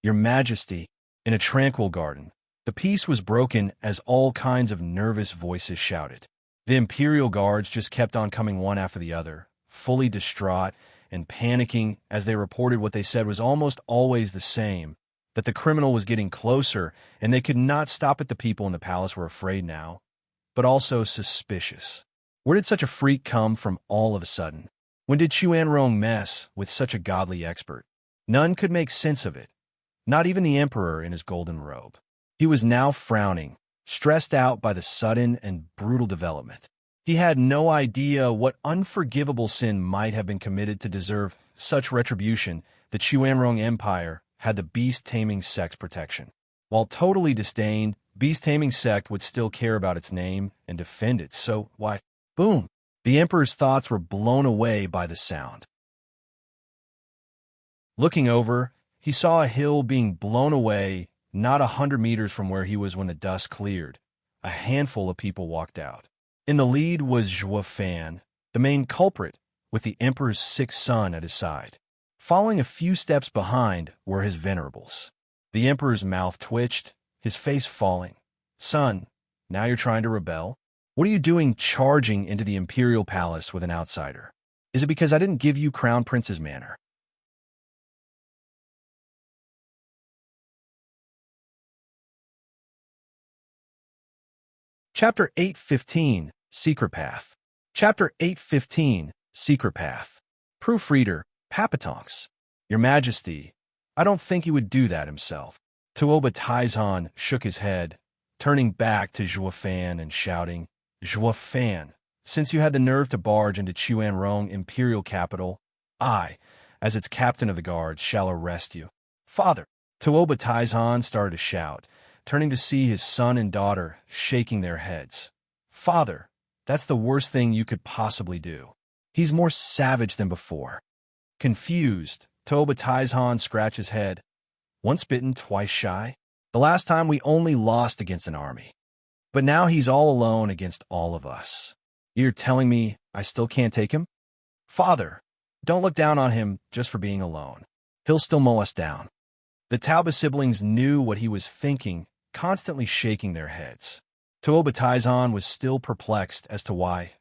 Your Majesty, in a tranquil garden. The peace was broken as all kinds of nervous voices shouted. The imperial guards just kept on coming one after the other, fully distraught and panicking as they reported what they said was almost always the same, that the criminal was getting closer and they could not stop it. The people in the palace were afraid now, but also suspicious. Where did such a freak come from all of a sudden? When did Chuanrong mess with such a godly expert? None could make sense of it, not even the emperor in his golden robe. He was now frowning, stressed out by the sudden and brutal development. He had no idea what unforgivable sin might have been committed to deserve such retribution. The Chuanrong Empire had the beast-taming sect's protection. While totally disdained, beast-taming sect would still care about its name and defend it, so why? Boom! The emperor's thoughts were blown away by the sound. Looking over, he saw a hill being blown away, not 100 meters from where he was when the dust cleared. A handful of people walked out. In the lead was Zhuo Fan, the main culprit, with the emperor's sixth son at his side. Following a few steps behind were his venerables. The emperor's mouth twitched, his face falling. Son, now you're trying to rebel? What are you doing charging into the imperial palace with an outsider? Is it because I didn't give you Crown Prince's manner? Chapter 8:15, Secret Path. Chapter 8:15, Secret Path. Proofreader, Papatonks. Your Majesty, I don't think he would do that himself. Tuoba Taizhan shook his head, turning back to Zhuofan and shouting, Zhuofan, since you had the nerve to barge into Chuanrong imperial capital, I, as its captain of the guards, shall arrest you. Father! Tuoba Taizhan started to shout, turning to see his son and daughter shaking their heads. Father, that's the worst thing you could possibly do. He's more savage than before. Confused, Tuoba Taizhan scratched his head. Once bitten, twice shy? The last time we only lost against an army. But now he's all alone against all of us. You're telling me I still can't take him? Father, don't look down on him just for being alone. He'll still mow us down. The Tauba siblings knew what he was thinking, constantly shaking their heads. Tuoba Taizhan was still perplexed as to why,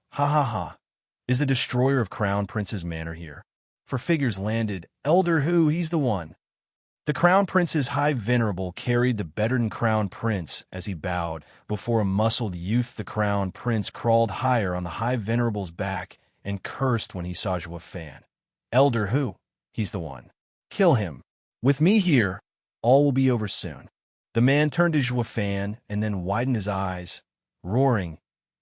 is the destroyer of Crown Prince's manor here? For figures landed, Elder Who, he's the one. The Crown Prince's High Venerable carried the better-than Crown Prince as he bowed. Before a muscled youth, the Crown Prince crawled higher on the High Venerable's back and cursed when he saw Zhuofan. Elder Who, he's the one. Kill him. With me here, all will be over soon. The man turned to Zhuofan and then widened his eyes, roaring,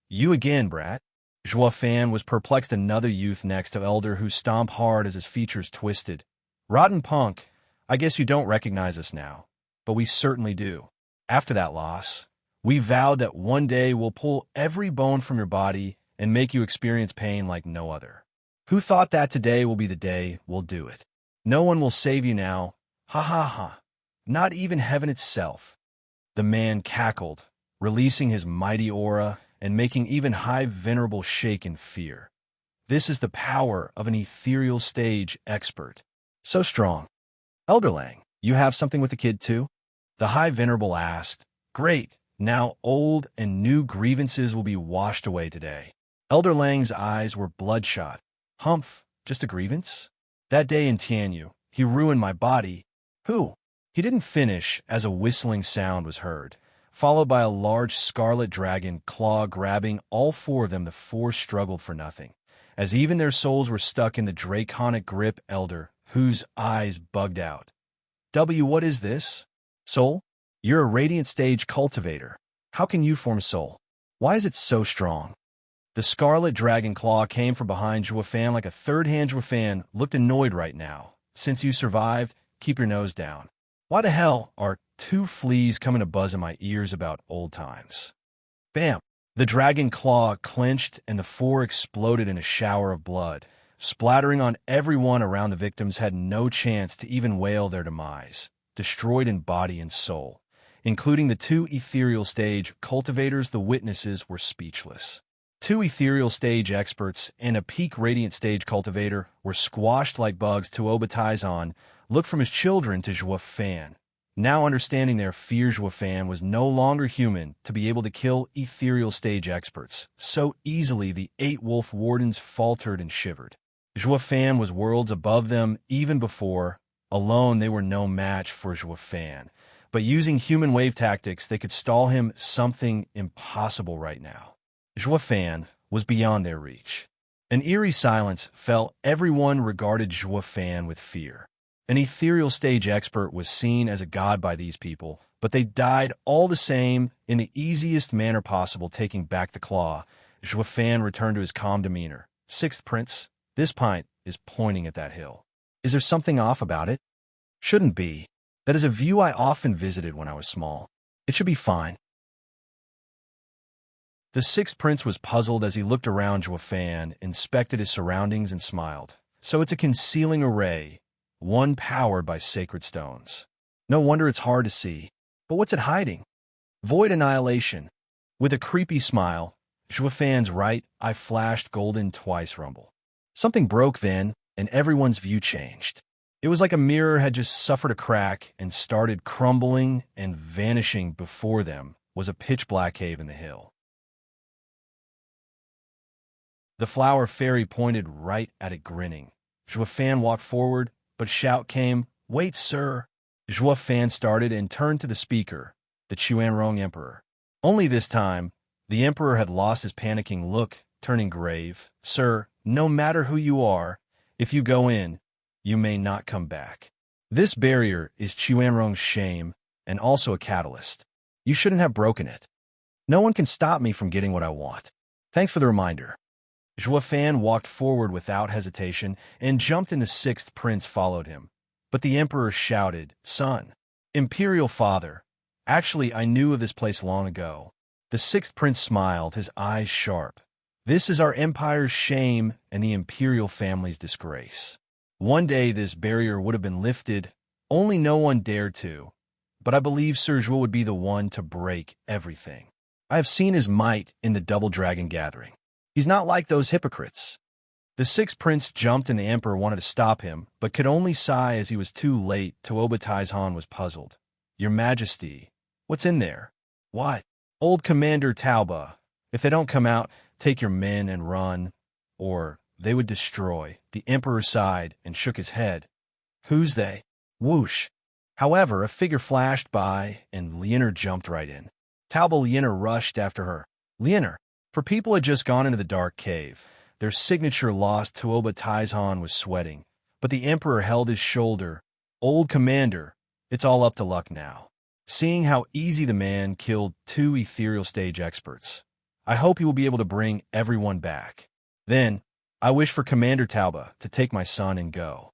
You again, brat. Zhuofan was perplexed. Another youth next to Elder Who stomped hard as his features twisted. Rotten punk, I guess you don't recognize us now, but we certainly do. After that loss, we vowed that one day we'll pull every bone from your body and make you experience pain like no other. Who thought that today will be the day we'll do it? No one will save you now. Not even heaven itself. The man cackled, releasing his mighty aura and making even High Venerable shake in fear. This is the power of an ethereal stage expert. So strong. Elder Lang, you have something with the kid too? The High Venerable asked. Great, now old and new grievances will be washed away today. Elder Lang's eyes were bloodshot. Humph, just a grievance? That day in Tianyu, he ruined my body. Who? He didn't finish as a whistling sound was heard, followed by a large scarlet dragon claw grabbing all four of them. The four struggled for nothing, as even their souls were stuck in the draconic grip. Elder Whose eyes bugged out. What is this? Soul? You're a radiant stage cultivator. How can you form soul? Why is it so strong? The scarlet dragon claw came from behind Zhuofan like a third hand. Zhuofan looked annoyed right now. Since you survived, keep your nose down. Why the hell are two fleas coming to buzz in my ears about old times? Bam! The dragon claw clenched and the four exploded in a shower of blood. Splattering on everyone around. The victims had no chance to even wail their demise, destroyed in body and soul, including the two ethereal stage cultivators. The witnesses were speechless. Two ethereal stage experts and a peak radiant stage cultivator were squashed like bugs. Tuoba Taizhan looked from his children to Zhuofan. Now understanding their fear, Zhuofan was no longer human to be able to kill ethereal stage experts so easily. The 8 wolf wardens faltered and shivered. Zhuofan was worlds above them even before. Alone, they were no match for Zhuofan. But using human wave tactics, they could stall him. Something impossible right now. Zhuofan was beyond their reach. An eerie silence fell. Everyone regarded Zhuofan with fear. An ethereal stage expert was seen as a god by these people, but they died all the same in the easiest manner possible. Taking back the claw, Zhuofan returned to his calm demeanor. Sixth Prince, this pint is pointing at that hill. Is there something off about it? Shouldn't be. That is a view I often visited when I was small. It should be fine. The sixth prince was puzzled as he looked around. Zhuofan inspected his surroundings and smiled. So it's a concealing array, one powered by sacred stones. No wonder it's hard to see. But what's it hiding? Void annihilation. With a creepy smile, Zhuofan's right eye flashed golden twice rumble. Something broke then, and everyone's view changed. It was like a mirror had just suffered a crack and started crumbling, and vanishing before them was a pitch-black cave in the hill. The flower fairy pointed right at it, grinning. Zhua Fan walked forward, but a shout came, "Wait, sir!" Zhua Fan started and turned to the speaker, the Chuanrong Emperor. Only this time, the Emperor had lost his panicking look, turning grave. "Sir, no matter who you are, if you go in, you may not come back. This barrier is Chuanrong's shame and also a catalyst. You shouldn't have broken it. No one can stop me from getting what I want. Thanks for the reminder." Zhua Fan walked forward without hesitation and jumped in. The sixth prince followed him. But the emperor shouted, "Son, imperial father, actually I knew of this place long ago." The sixth prince smiled, his eyes sharp. "This is our empire's shame and the imperial family's disgrace. One day this barrier would have been lifted, only no one dared to. But I believe Sir Zhua would be the one to break everything. I have seen his might in the Double Dragon Gathering. He's not like those hypocrites." The sixth prince jumped and the emperor wanted to stop him, but could only sigh as he was too late. Tuoba Taizhan was puzzled. "Your Majesty, what's in there?" "What?" "Old Commander Tauba. If they don't come out, take your men and run, or they would destroy." The emperor sighed and shook his head. "Who's they?" Whoosh. However, a figure flashed by, and Lianer jumped right in. Tauba Lianer rushed after her. Lianer, for people had just gone into the dark cave. Their signature lost. Tuoba Taizhan was sweating, but the emperor held his shoulder. "Old Commander, it's all up to luck now." Seeing how easy the man killed 2 ethereal stage experts, "I hope he will be able to bring everyone back. Then, I wish for Commander Tauba to take my son and go."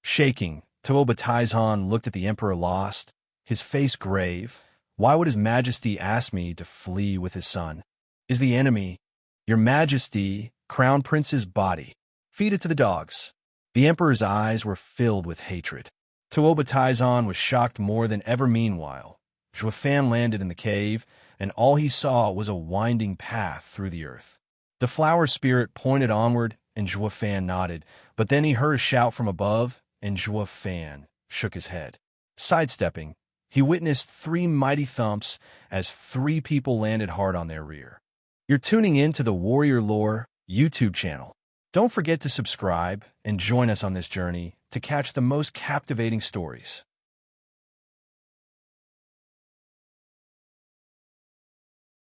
Shaking, Tuoba Taizhan looked at the emperor, lost, his face grave. "Why would his majesty ask me to flee with his son? Is the enemy, your majesty, Crown Prince's body? Feed it to the dogs." The emperor's eyes were filled with hatred. Tuoba Taizhan was shocked more than ever. Meanwhile, Zhua Fan landed in the cave, and all he saw was a winding path through the earth. The flower spirit pointed onward, and Zhua Fan nodded, but then he heard a shout from above, and Zhua Fan shook his head. Sidestepping, he witnessed 3 mighty thumps as 3 people landed hard on their rear. You're tuning in to the Warrior Lore YouTube channel. Don't forget to subscribe and join us on this journey to catch the most captivating stories.